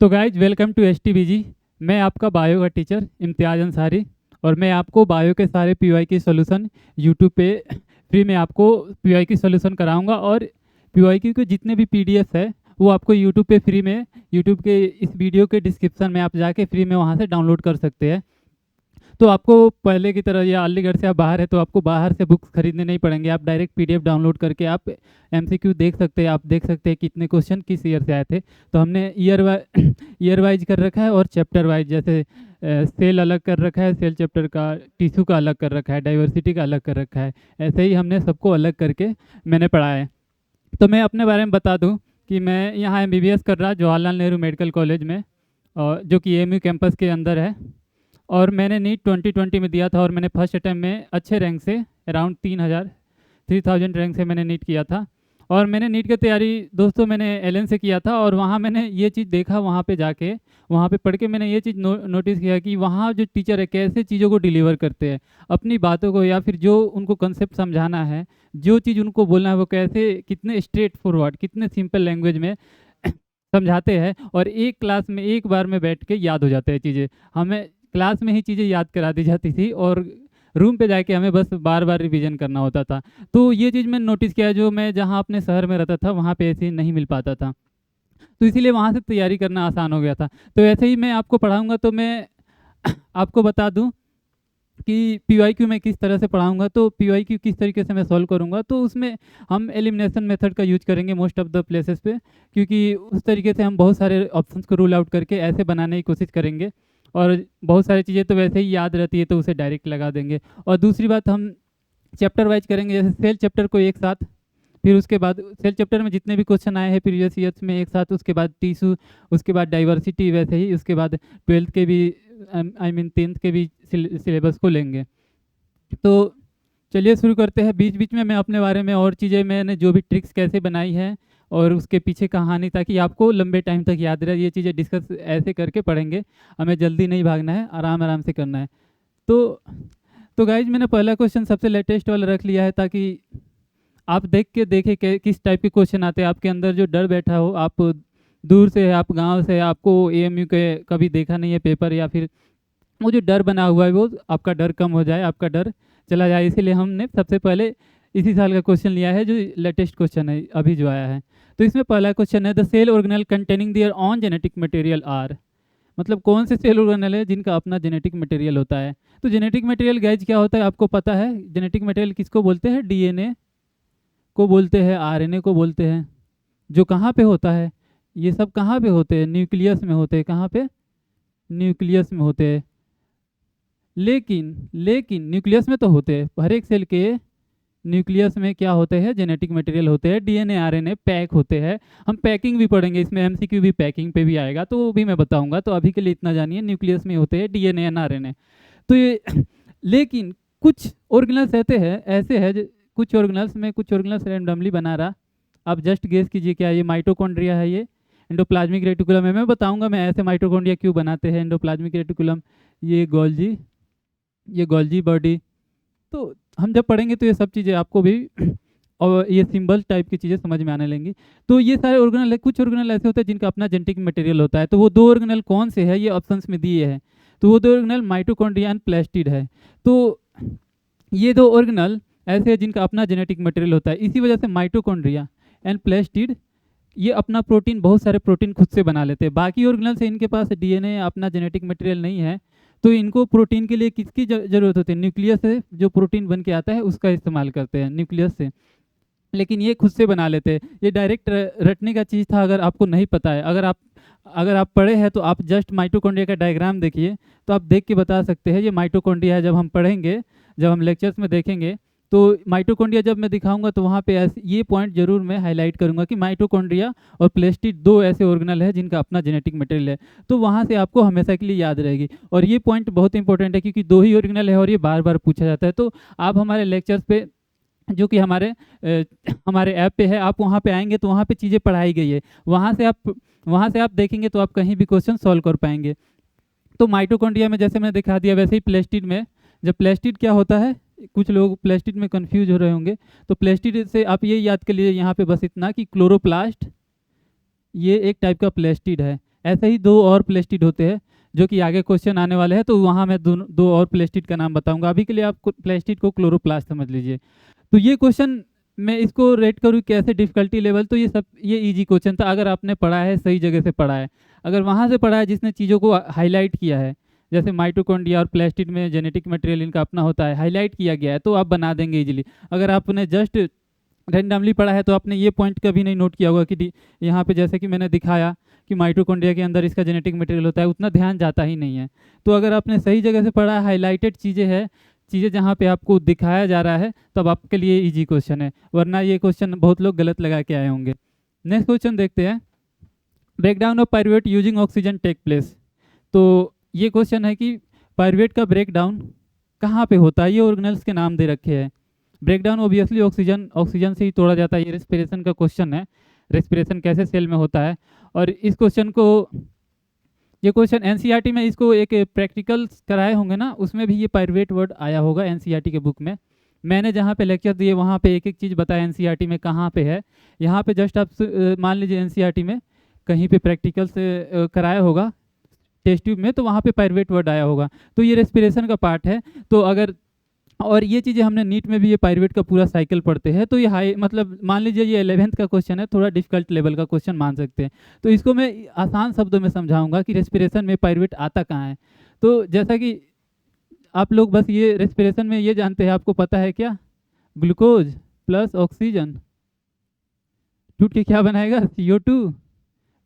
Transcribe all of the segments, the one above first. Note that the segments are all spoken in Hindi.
तो गाइज वेलकम टू एसटीबीजी। मैं आपका बायो का टीचर इम्तियाज अंसारी और मैं आपको बायो के सारे पीवाई की सॉल्यूशन यूट्यूब पे फ्री में आपको पीवाई की सॉल्यूशन कराऊंगा। और पीवाई के जितने भी पीडीएफ है वो आपको यूट्यूब पे फ्री में, यूट्यूब के इस वीडियो के डिस्क्रिप्शन में आप जाके फ्री में वहाँ से डाउनलोड कर सकते हैं। तो आपको पहले की तरह, या अलीगढ़ से आप बाहर है तो आपको बाहर से बुक्स खरीदने नहीं पड़ेंगे। आप डायरेक्ट पीडीएफ डाउनलोड करके आप एमसीक्यू देख सकते हैं। आप देख सकते हैं कितने क्वेश्चन किस ईयर से आए थे। तो हमने ईयर वाइज कर रखा है और चैप्टर वाइज, जैसे सेल अलग कर रखा है, सेल चैप्टर का, टिश्यू का अलग कर रखा है, डाइवर्सिटी का अलग कर रखा है। ऐसे ही हमने सबको अलग करके मैंने पढ़ाया है। तो मैं अपने बारे में बता दूं कि मैं यहाँ एमबीबीएस कर रहा जवाहरलाल नेहरू मेडिकल कॉलेज में, और जो कि एएमयू कैंपस के अंदर है। और मैंने नीट 2020 में दिया था और मैंने फर्स्ट अटैम्प्ट में अच्छे रैंक से, अराउंड 3000 रैंक से मैंने नीट किया था। और मैंने नीट की तैयारी दोस्तों मैंने एलएन से किया था। और वहाँ मैंने ये चीज़ देखा, वहाँ पे जाके, वहाँ पे पढ़ के मैंने ये चीज़ नोटिस किया कि वहाँ जो टीचर है कैसे चीज़ों को डिलीवर करते हैं, अपनी बातों को, या फिर जो उनको कंसेप्ट समझाना है, जो चीज़ उनको बोलना है, वो कैसे, कितने स्ट्रेट फॉरवर्ड, कितने सिंपल लैंग्वेज में समझाते हैं। और एक क्लास में एक बार में बैठ के याद हो जाते हैं चीज़ें। हमें क्लास में ही चीज़ें याद करा दी जाती थी और रूम पे जाके हमें बस बार बार रिवीजन करना होता था। तो ये चीज़ मैंने नोटिस किया, जो मैं जहाँ अपने शहर में रहता था वहाँ पे ऐसे नहीं मिल पाता था। तो इसीलिए वहाँ से तैयारी करना आसान हो गया था। तो ऐसे ही मैं आपको पढ़ाऊँगा। तो मैं आपको बता दूँ कि पीवाईक्यू मैं किस तरह से पढ़ाऊंगा। तो पीवाईक्यू किस तरीके से मैं सॉल्व करूंगा, तो उसमें हम एलिमिनेशन मेथड का यूज करेंगे मोस्ट ऑफ द प्लेसेस पे, क्योंकि उस तरीके से हम बहुत सारे ऑप्शंस को रूल आउट करके ऐसे बनाने की कोशिश करेंगे। और बहुत सारी चीज़ें तो वैसे ही याद रहती है तो उसे डायरेक्ट लगा देंगे। और दूसरी बात, हम चैप्टर वाइज करेंगे, जैसे सेल चैप्टर को एक साथ, फिर उसके बाद सेल चैप्टर में जितने भी क्वेश्चन आए हैं प्रीवियस ईयर्स में एक साथ, उसके बाद टीसू, उसके बाद डाइवर्सिटी, वैसे ही उसके बाद ट्वेल्थ के भी, आई मीन 10th के भी सिलेबस को लेंगे। तो चलिए शुरू करते हैं। बीच बीच में मैं अपने बारे में और चीज़ें, मैंने जो भी ट्रिक्स कैसे बनाई है और उसके पीछे कहानी, ताकि आपको लंबे टाइम तक याद रहे, ये चीज़ें डिस्कस ऐसे करके पढ़ेंगे। हमें जल्दी नहीं भागना है, आराम आराम से करना है। तो गाइज मैंने पहला क्वेश्चन सबसे लेटेस्ट वाला रख लिया है, ताकि आप देख के देखें कि किस टाइप के क्वेश्चन आते हैं। आपके अंदर जो डर बैठा हो, आप दूर से है, आप गांव से है, आपको एएमयू के कभी देखा नहीं है पेपर, या फिर वो जो डर बना हुआ है वो आपका डर कम हो जाए, आपका डर चला जाए। इसीलिए हमने सबसे पहले इसी साल का क्वेश्चन लिया है, जो लेटेस्ट क्वेश्चन है अभी जो आया है। तो इसमें पहला क्वेश्चन है, the cell organelle containing their own genetic material are. मतलब कौन से सेल ऑर्गेनल है जिनका अपना जेनेटिक मटेरियल होता है। तो जेनेटिक मटेरियल गाइज क्या होता है आपको पता है? जेनेटिक मटेरियल किसको बोलते हैं? डीएनए को बोलते हैं, आरएनए को बोलते हैं। जो कहाँ पे होता है? ये सब कहाँ पे होते हैं? न्यूक्लियस में होते हैं। कहाँ पे? न्यूक्लियस में होते हैं। लेकिन न्यूक्लियस में तो होते हैं, हर एक सेल के न्यूक्लियस में क्या होते हैं? जेनेटिक मटेरियल होते हैं, डीएनए आरएनए पैक होते हैं। हम पैकिंग भी पढ़ेंगे, इसमें एमसीक्यू भी पैकिंग पे भी आएगा, तो वो भी मैं बताऊंगा। तो अभी के लिए इतना जानिए, न्यूक्लियस में होते हैं डीएनए एंड आरएनए। तो ये लेकिन कुछ ऑर्गेनल्स ऐसे हैं कुछ ऑर्गेनल्स में, कुछ ऑर्गेनल्स रैंडमली बना रहा। आप जस्ट गेस कीजिए क्या ये माइटोकॉन्ड्रिया है? ये एंडोप्लाज्मिक रेटिकुलम है। मैं बताऊंगा मैं ऐसे माइटोकॉन्ड्रिया क्यों बनाते हैं, एंडोप्लाज्मिक रेटिकुलम, ये गोल्जी बॉडी। तो हम जब पढ़ेंगे तो ये सब चीज़ें आपको भी और ये सिंबल टाइप की चीज़ें समझ में आने लगेंगी। तो ये सारे ऑर्गेनल है, कुछ ऑर्गेनल ऐसे होते हैं जिनका अपना जेनेटिक मटेरियल होता है। तो वो दो ऑर्गेनल कौन से है, ये ऑप्शंस में दिए हैं। तो वो दो ऑर्गेनल माइटोकॉन्ड्रिया एंड प्लास्टिड है। तो ये दो ऑर्गेनल ऐसे हैं जिनका अपना जेनेटिक मटेरियल होता है। इसी वजह से माइटोकॉन्ड्रिया एंड प्लास्टिड ये अपना प्रोटीन, बहुत सारे प्रोटीन खुद से बना लेते हैं। बाकी ऑर्गेनल से इनके पास डीएनए अपना जेनेटिक मटेरियल नहीं है, तो इनको प्रोटीन के लिए किसकी जरूरत होती है? न्यूक्लियस से जो प्रोटीन बन के आता है उसका इस्तेमाल करते हैं, न्यूक्लियस से। लेकिन ये खुद से बना लेते हैं। ये डायरेक्ट रटने का चीज़ था, अगर आपको नहीं पता है। अगर आप पढ़े हैं तो आप जस्ट माइटोकॉन्ड्रिया का डायग्राम देखिए, तो आप देख के बता सकते हैं ये माइटोकॉन्ड्रिया है। जब हम पढ़ेंगे, जब हम लेक्चर्स में देखेंगे, तो माइटोकॉन्ड्रिया जब मैं दिखाऊंगा तो वहाँ पे ऐसे ये पॉइंट जरूर मैं हाईलाइट करूंगा कि माइटोकॉन्ड्रिया और प्लास्टिड दो ऐसे ऑर्गेनल है जिनका अपना जेनेटिक मटेरियल है। तो वहाँ से आपको हमेशा के लिए याद रहेगी। और ये पॉइंट बहुत इंपॉर्टेंट है, क्योंकि दो ही ऑर्गेनल है और ये बार बार पूछा जाता है। तो आप हमारे लेक्चर्स पे, जो कि हमारे ऐप पे है, आप वहाँ पे आएंगे तो वहाँ पे चीज़ें पढ़ाई गई है। वहाँ से आप देखेंगे तो आप कहीं भी क्वेश्चन सॉल्व कर पाएंगे। तो माइटोकॉन्ड्रिया में जैसे मैंने दिखा दिया, वैसे ही प्लास्टिड में, जब प्लास्टिड क्या होता है, कुछ लोग प्लास्टिड में कंफ्यूज हो रहे होंगे। तो प्लास्टिड से आप ये याद कर लीजिए यहाँ पे बस इतना कि क्लोरोप्लास्ट ये एक टाइप का प्लास्टिड है। ऐसे ही दो और प्लेस्टिड होते हैं जो कि आगे क्वेश्चन आने वाले हैं, तो वहाँ मैं दो और प्लेस्टिड का नाम बताऊंगा। अभी के लिए आप प्लेस्टिड को क्लोरोप्लास्ट समझ लीजिए। तो ये क्वेश्चन मैं इसको रेट करूँ कैसे डिफिकल्टी लेवल, तो ये इजी क्वेश्चन था अगर आपने पढ़ा है, सही जगह से पढ़ा है। अगर वहाँ से पढ़ा है जिसने चीज़ों को हाईलाइट किया है, जैसे माइटोकॉन्ड्रिया और प्लास्टिड में जेनेटिक मटेरियल इनका अपना होता है, हाईलाइट किया गया है, तो आप बना देंगे इजीली। अगर आपने जस्ट रैंडमली पढ़ा है तो आपने ये पॉइंट कभी नहीं नोट किया होगा कि यहाँ पे जैसे कि मैंने दिखाया कि माइटोकॉन्ड्रिया के अंदर इसका जेनेटिक मटेरियल होता है, उतना ध्यान जाता ही नहीं है। तो अगर आपने सही जगह से पढ़ा, हाईलाइटेड चीज़ें हैं, चीज़ें जहाँ पे आपको दिखाया जा रहा है, तब आपके लिए इजी क्वेश्चन है, वरना ये क्वेश्चन बहुत लोग गलत लगा के आए होंगे। नेक्स्ट क्वेश्चन देखते हैं, breakdown of pyruvate using oxygen take place. तो ये क्वेश्चन है कि पायरुवेट का ब्रेकडाउन कहाँ पे होता है, ये ऑर्गेनल्स के नाम दे रखे हैं। ब्रेकडाउन ऑब्वियसली ऑक्सीजन से ही तोड़ा जाता है, ये रेस्पिरेशन का क्वेश्चन है, रेस्पिरेशन कैसे सेल में होता है। और इस क्वेश्चन को, ये क्वेश्चन एनसीईआरटी में इसको एक प्रैक्टिकल कराए होंगे ना, उसमें भी ये पायरुवेट वर्ड आया होगा एनसीईआरटी के बुक में। मैंने जहाँ पे लेक्चर दिए वहाँ पे एक एक चीज़ बताया एनसीईआरटी में कहाँ पे है। यहाँ पे जस्ट आप मान लीजिए एनसीईआरटी में कहीं पे प्रैक्टिकल से कराया होगा टेस्ट ट्यूब में, तो वहाँ पे पायरुवेट वर्ड आया होगा। तो ये रेस्पिरेशन का पार्ट है। तो अगर, और ये चीज़ें हमने नीट में भी ये पायरुवेट का पूरा साइकिल पढ़ते हैं, तो ये हाई मतलब मान लीजिए ये 11th का क्वेश्चन है, थोड़ा डिफिकल्ट लेवल का क्वेश्चन मान सकते हैं। तो इसको मैं आसान शब्दों में समझाऊंगा कि रेस्पिरेशन में पायरुवेट आता कहाँ है। तो जैसा कि आप लोग बस ये रेस्पिरेशन में ये जानते हैं, आपको पता है क्या, ग्लूकोज प्लस ऑक्सीजन टूट के क्या बनाएगा, CO2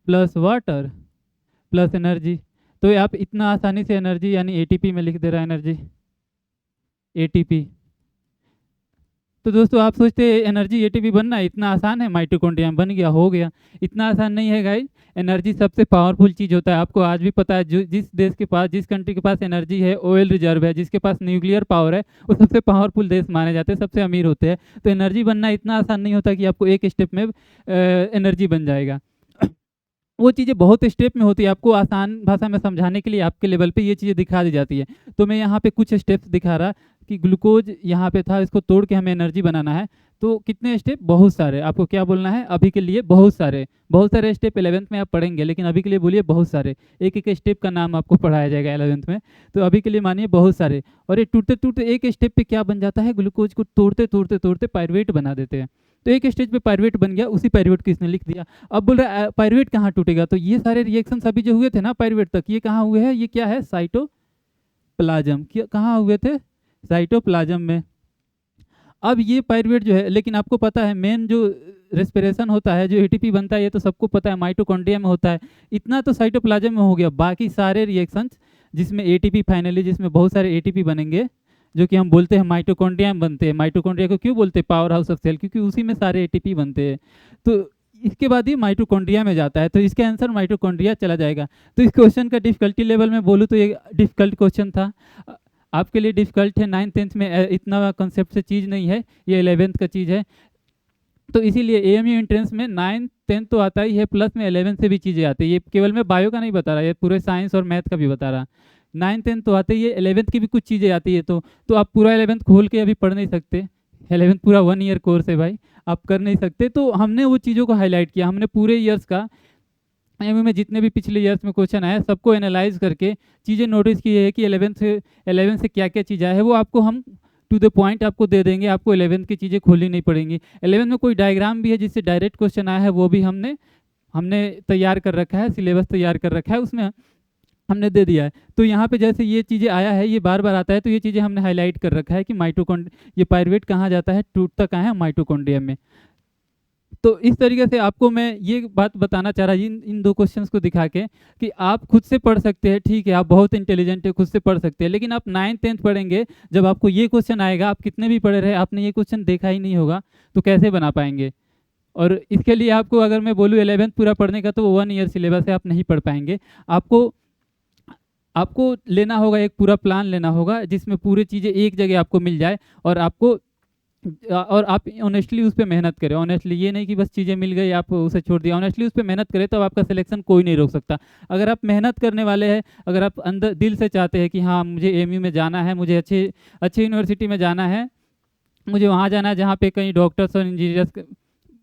plus water plus energy. तो आप इतना आसानी से एनर्जी यानी ATP में लिख दे रहा है, एनर्जी ATP। तो दोस्तों आप सोचते हैं एनर्जी ATP बनना इतना आसान है, माइटोकॉन्ड्रिया में बन गया, हो गया। इतना आसान नहीं है गाइस। एनर्जी सबसे पावरफुल चीज़ होता है, आपको आज भी पता है। जो जिस देश के पास, जिस कंट्री के पास एनर्जी है, ऑयल रिजर्व है, जिसके पास न्यूक्लियर पावर है, वो सबसे पावरफुल देश माने जाते हैं, सबसे अमीर होते हैं। तो एनर्जी बनना इतना आसान नहीं होता कि आपको एक स्टेप में एनर्जी बन जाएगा। वो चीज़ें बहुत स्टेप में होती है, आपको आसान भाषा में समझाने के लिए आपके लेवल पे ये चीज़ें दिखा दी जाती है। तो मैं यहाँ पे कुछ स्टेप्स दिखा रहा कि ग्लूकोज यहाँ पे था, इसको तोड़ के हमें एनर्जी बनाना है। तो कितने स्टेप, बहुत सारे। आपको क्या बोलना है अभी के लिए, बहुत सारे। बहुत सारे स्टेप 11th में आप पढ़ेंगे, लेकिन अभी के लिए बोलिए बहुत सारे। एक एक स्टेप का नाम आपको पढ़ाया जाएगा 11th में, तो अभी के लिए मानिए बहुत सारे। और ये टूटते टूटते एक स्टेप पे क्या बन जाता है, ग्लूकोज को तोड़ते तोड़ते तोड़ते पायरुवेट बना देते हैं। तो एक स्टेज पे पायरुवेट बन गया, उसी पायरुवेट को इसने लिख दिया। अब बोल रहा है पायरुवेट कहाँ टूटेगा, तो ये सारे रिएक्शन अभी जो हुए थे ना पायरुवेट तक, ये कहाँ हुए हैं, ये क्या है, साइटोप्लाज्म। कहाँ हुए थे, साइटोप्लाज्म में। अब ये पायरुवेट जो है, लेकिन आपको पता है मेन जो रेस्पिरेशन होता है, जो ATP बनता है, ये तो सबको पता है माइटोकॉन्ड्रिया में होता है। इतना तो साइटोप्लाज्म में हो गया, बाकी सारे रिएक्शंस जिसमें ATP फाइनली, जिसमें बहुत सारे ATP बनेंगे, जो कि हम बोलते हैं माइटोकॉन्ड्रिया में बनते हैं। माइटोकॉन्ड्रिया को क्यों बोलते हैं पावर हाउस ऑफ सेल, क्योंकि उसी में सारे ATP बनते हैं। तो इसके बाद ये माइटोकॉन्ड्रिया में जाता है, तो इसका आंसर माइटोकॉन्ड्रिया चला जाएगा। तो इस क्वेश्चन का डिफिकल्टी लेवल में बोलूँ तो ये डिफिकल्ट क्वेश्चन था, आपके लिए डिफिकल्ट है। 9th 10th में इतना कंसेप्ट से चीज़ नहीं है, ये 11th का चीज़ है। तो इसीलिए AMU एंट्रेंस में 9th 10th तो आता ही है, प्लस में 11th से भी चीज़ें आती है। ये केवल मैं बायो का नहीं बता रहा, ये पूरे साइंस और मैथ का भी बता रहा। 9th 10th तो आते ही है, 11th की भी कुछ चीज़ें आती है। तो आप पूरा 11th खोल के अभी पढ़ नहीं सकते, 11th पूरा 1 ईयर कोर्स है भाई, आप कर नहीं सकते। तो हमने वो चीज़ों को हाईलाइट किया, हमने पूरे ईयर्स का AMU में जितने भी पिछले ईयर्स में क्वेश्चन आया, सबको एनालाइज करके चीज़ें नोटिस की है कि 11th से क्या क्या चीज़ आया है, वो आपको हम टू द पॉइंट आपको दे देंगे। आपको 11th की चीज़ें खोलनी नहीं पड़ेंगी। 11th में कोई डायग्राम भी है जिससे डायरेक्ट क्वेश्चन आया है, वो भी हमने तैयार कर रखा है, सिलेबस तैयार कर रखा है, उसमें हमने दे दिया है। तो यहाँ पे जैसे ये चीज़ें आया है, ये बार बार आता है, तो ये चीज़ें हमने हाईलाइट कर रखा है कि ये पायरुवेट कहाँ जाता है, टूटता कहाँ है, माइटोकॉन्ड्रिया में। तो इस तरीके से आपको मैं ये बात बताना चाह रहा इन दो क्वेश्चंस को दिखा के कि आप खुद से पढ़ सकते हैं। ठीक है, आप बहुत इंटेलिजेंट है, खुद से पढ़ सकते हैं, लेकिन आप 9th 10th पढ़ेंगे, जब आपको ये क्वेश्चन आएगा, आप कितने भी पढ़े रहे, आपने ये क्वेश्चन देखा ही नहीं होगा, तो कैसे बना पाएंगे। और इसके लिए आपको अगर मैं बोलूँ 11th पूरा पढ़ने का, तो वो 1 ईयर सिलेबस है, आप नहीं पढ़ पाएंगे। आपको लेना होगा, एक पूरा प्लान लेना होगा जिसमें पूरी चीज़ें एक जगह आपको मिल जाए, और आप ऑनेस्टली उस पर मेहनत करें। ऑनेस्टली, ये नहीं कि बस चीज़ें मिल गई आप उसे छोड़ दिया। ऑनेस्टली उस पर मेहनत करें, तब आपका सिलेक्शन कोई नहीं रोक सकता। अगर आप मेहनत करने वाले हैं, अगर आप अंदर दिल से चाहते हैं कि हाँ मुझे AMU में जाना है, मुझे अच्छी यूनिवर्सिटी में जाना है, मुझे वहाँ जाना है जहाँ पे कहीं डॉक्टर्स और इंजीनियर्स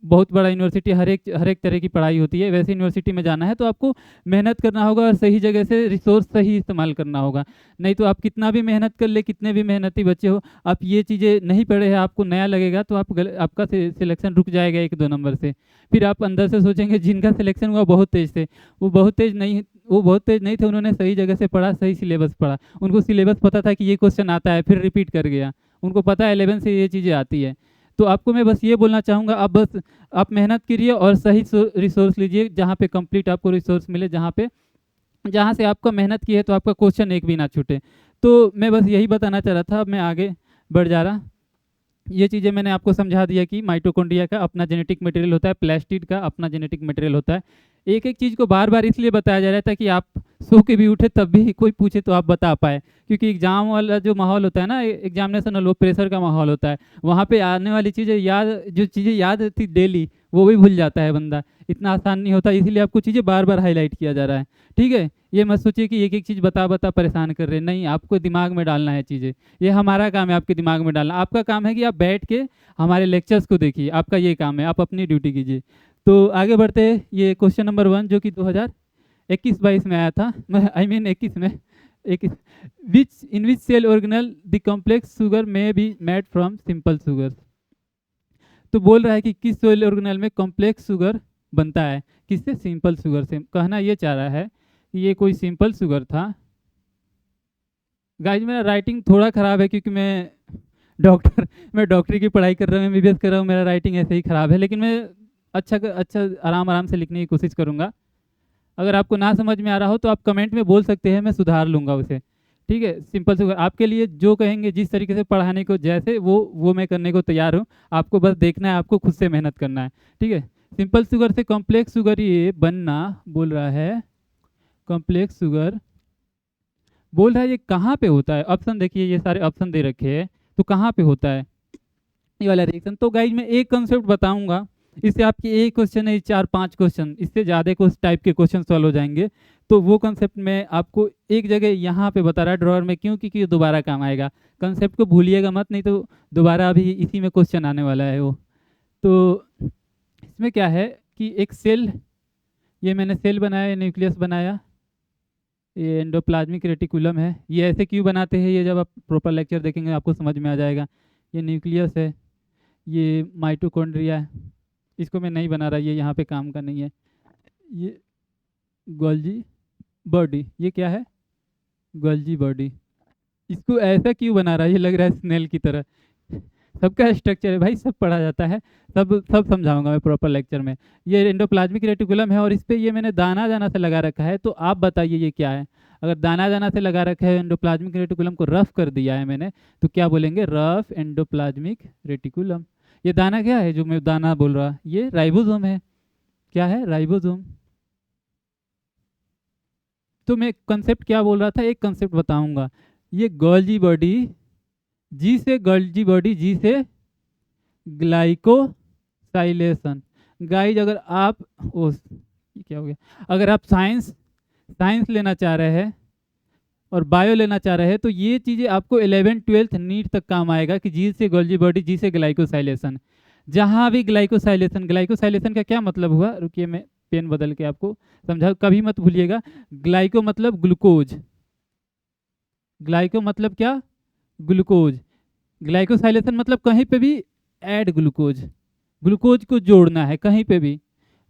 बहुत बड़ा यूनिवर्सिटी, हर एक तरह की पढ़ाई होती है, वैसे यूनिवर्सिटी में जाना है तो आपको मेहनत करना होगा और सही जगह से रिसोर्स सही इस्तेमाल करना होगा। नहीं तो आप कितना भी मेहनत कर ले, कितने भी मेहनती बच्चे हो, आप ये चीज़ें नहीं पढ़े हैं, आपको नया लगेगा तो आपका सिलेक्शन रुक जाएगा 1-2 नंबर से। फिर आप अंदर से सोचेंगे जिनका सिलेक्शन हुआ बहुत तेज थे, वो बहुत तेज नहीं थे, उन्होंने सही जगह से पढ़ा, सही सिलेबस पढ़ा, उनको सिलेबस पता था कि ये क्वेश्चन आता है, फिर रिपीट कर गया, उनको पता है 11 से ये चीज़ें आती है। तो आपको मैं बस ये बोलना चाहूँगा, आप मेहनत करिए और सही रिसोर्स लीजिए, जहाँ पे कंप्लीट आपको रिसोर्स मिले, जहाँ से आपका मेहनत की है तो आपका क्वेश्चन एक भी ना छूटे। तो मैं बस यही बताना चाह रहा था, अब मैं आगे बढ़ जा रहा। ये चीज़ें मैंने आपको समझा दिया कि माइटोकॉन्ड्रिया का अपना जेनेटिक मटेरियल होता है, प्लास्टिड का अपना जेनेटिक मटेरियल होता है। एक एक चीज़ को बार बार इसलिए बताया जा रहा था कि आप सो के भी उठे तब भी कोई पूछे तो आप बता पाए, क्योंकि एग्जाम वाला जो माहौल होता है ना, एग्जामिनेशन लो प्रेशर का माहौल होता है, वहाँ पे आने वाली चीज़ें जो चीज़ें याद थी डेली वो भी भूल जाता है बंदा, इतना आसान नहीं होता, इसीलिए आपको चीज़ें बार बार हाईलाइट किया जा रहा है। ठीक है, ये मत सोचिए कि एक एक चीज़ बता बता परेशान कर रहे हैं, नहीं, आपको दिमाग में डालना है चीज़ें, ये हमारा काम है आपके दिमाग में डालना। आपका काम है कि आप बैठ के हमारे लेक्चर्स को देखिए, आपका ये काम है, आप अपनी ड्यूटी कीजिए। तो आगे बढ़ते हैं, ये क्वेश्चन नंबर 1 जो कि 2021-22 में आया था, आई मीन 21 में, 21, which cell organelle the complex sugar में be made from simple sugar. तो बोल रहा है कि किस सेल ऑर्गेनल में कॉम्प्लेक्स शुगर बनता है, किससे, सिंपल शुगर से। कहना ये चाह रहा है कि ये कोई सिंपल शुगर था। गाइज मेरा राइटिंग थोड़ा ख़राब है क्योंकि मैं डॉक्टरी की पढ़ाई कर रहा हूँ, MBBS कर रहा हूँ, मेरा राइटिंग ऐसे ही ख़राब है, लेकिन मैं अच्छा आराम आराम से लिखने की कोशिश करूँगा। अगर आपको ना समझ में आ रहा हो तो आप कमेंट में बोल सकते हैं, मैं सुधार लूँगा उसे। ठीक है, सिंपल शुगर आपके लिए जो कहेंगे, जिस तरीके से पढ़ाने को, जैसे वो मैं करने को तैयार हूँ, आपको बस देखना है, आपको खुद से मेहनत करना है। ठीक है, सिंपल शुगर से कॉम्प्लेक्स शुगर ये बनना बोल रहा है, कॉम्प्लेक्स शुगर बोल रहा है ये कहाँ पे होता है। ऑप्शन देखिए, ये सारे ऑप्शन दे रखे हैं, तो कहाँ पे होता है ये वाला रिएक्शन। तो गाइज मैं एक कंसेप्ट बताऊंगा, इससे आपके एक क्वेश्चन नहीं 4-5 क्वेश्चन, इससे ज़्यादा कुछ टाइप के क्वेश्चन सॉल्व हो जाएंगे। तो वो कंसेप्ट मैं आपको एक जगह यहाँ पे बता रहा है ड्रॉअर में, क्यों, क्योंकि ये दोबारा काम आएगा। कंसेप्ट को भूलिएगा मत, नहीं तो दोबारा अभी इसी में क्वेश्चन आने वाला है वो। तो इसमें क्या है कि एक सेल, ये मैंने सेल बनाया, न्यूक्लियस बनाया, ये एंडोप्लाज्मिक रेटिकुलम है। ये ऐसे क्यों बनाते हैं, ये जब आप प्रॉपर लेक्चर देखेंगे आपको समझ में आ जाएगा। ये न्यूक्लियस है, ये माइटोकॉन्ड्रिया है, इसको मैं नहीं बना रहा, ये यहाँ पे काम का नहीं है। ये गोल्जी बॉडी, ये क्या है, गोल्जी बॉडी, इसको ऐसा क्यों बना रहा है, ये लग रहा है स्नेल की तरह। सबका स्ट्रक्चर है भाई, सब पढ़ा जाता है, सब समझाऊंगा मैं प्रॉपर लेक्चर में। ये एंडोप्लाज्मिक रेटिकुलम है और इस पे ये मैंने दाना दाना से लगा रखा है, तो आप बताइए ये क्या है। अगर दाना दाना से लगा रखा है, एंडोप्लाज्मिक रेटिकुलम को रफ कर दिया है मैंने, तो क्या बोलेंगे, रफ एंडोप्लाज्मिक रेटिकुलम। ये दाना क्या है जो मैं दाना बोल रहा, ये राइबोसोम है। क्या है, राइबोसोम। तो मैं कंसेप्ट क्या बोल रहा था, एक कंसेप्ट बताऊंगा, ये गोल्जी बॉडी, गोल्जी बॉडी, जी से ग्लाइकोसाइलेशन। गाइज अगर आप ये क्या हो गया, अगर आप साइंस लेना चाह रहे हैं और बायो लेना चाह रहे हैं, तो ये चीज़ें आपको 11th-12th नीट तक काम आएगा कि जी से गोल्जी बॉडी, जी से ग्लाइकोसाइलेशन। जहाँ भी ग्लाइकोसाइलेशन का क्या मतलब हुआ, रुकिए मैं पेन बदल के आपको समझा, कभी मत भूलिएगा। ग्लाइको मतलब ग्लूकोज, ग्लाइको मतलब क्या, ग्लूकोज। ग्लाइकोसाइलेशन मतलब कहीं पे भी ऐड ग्लूकोज, ग्लूकोज को जोड़ना है कहीं पे भी,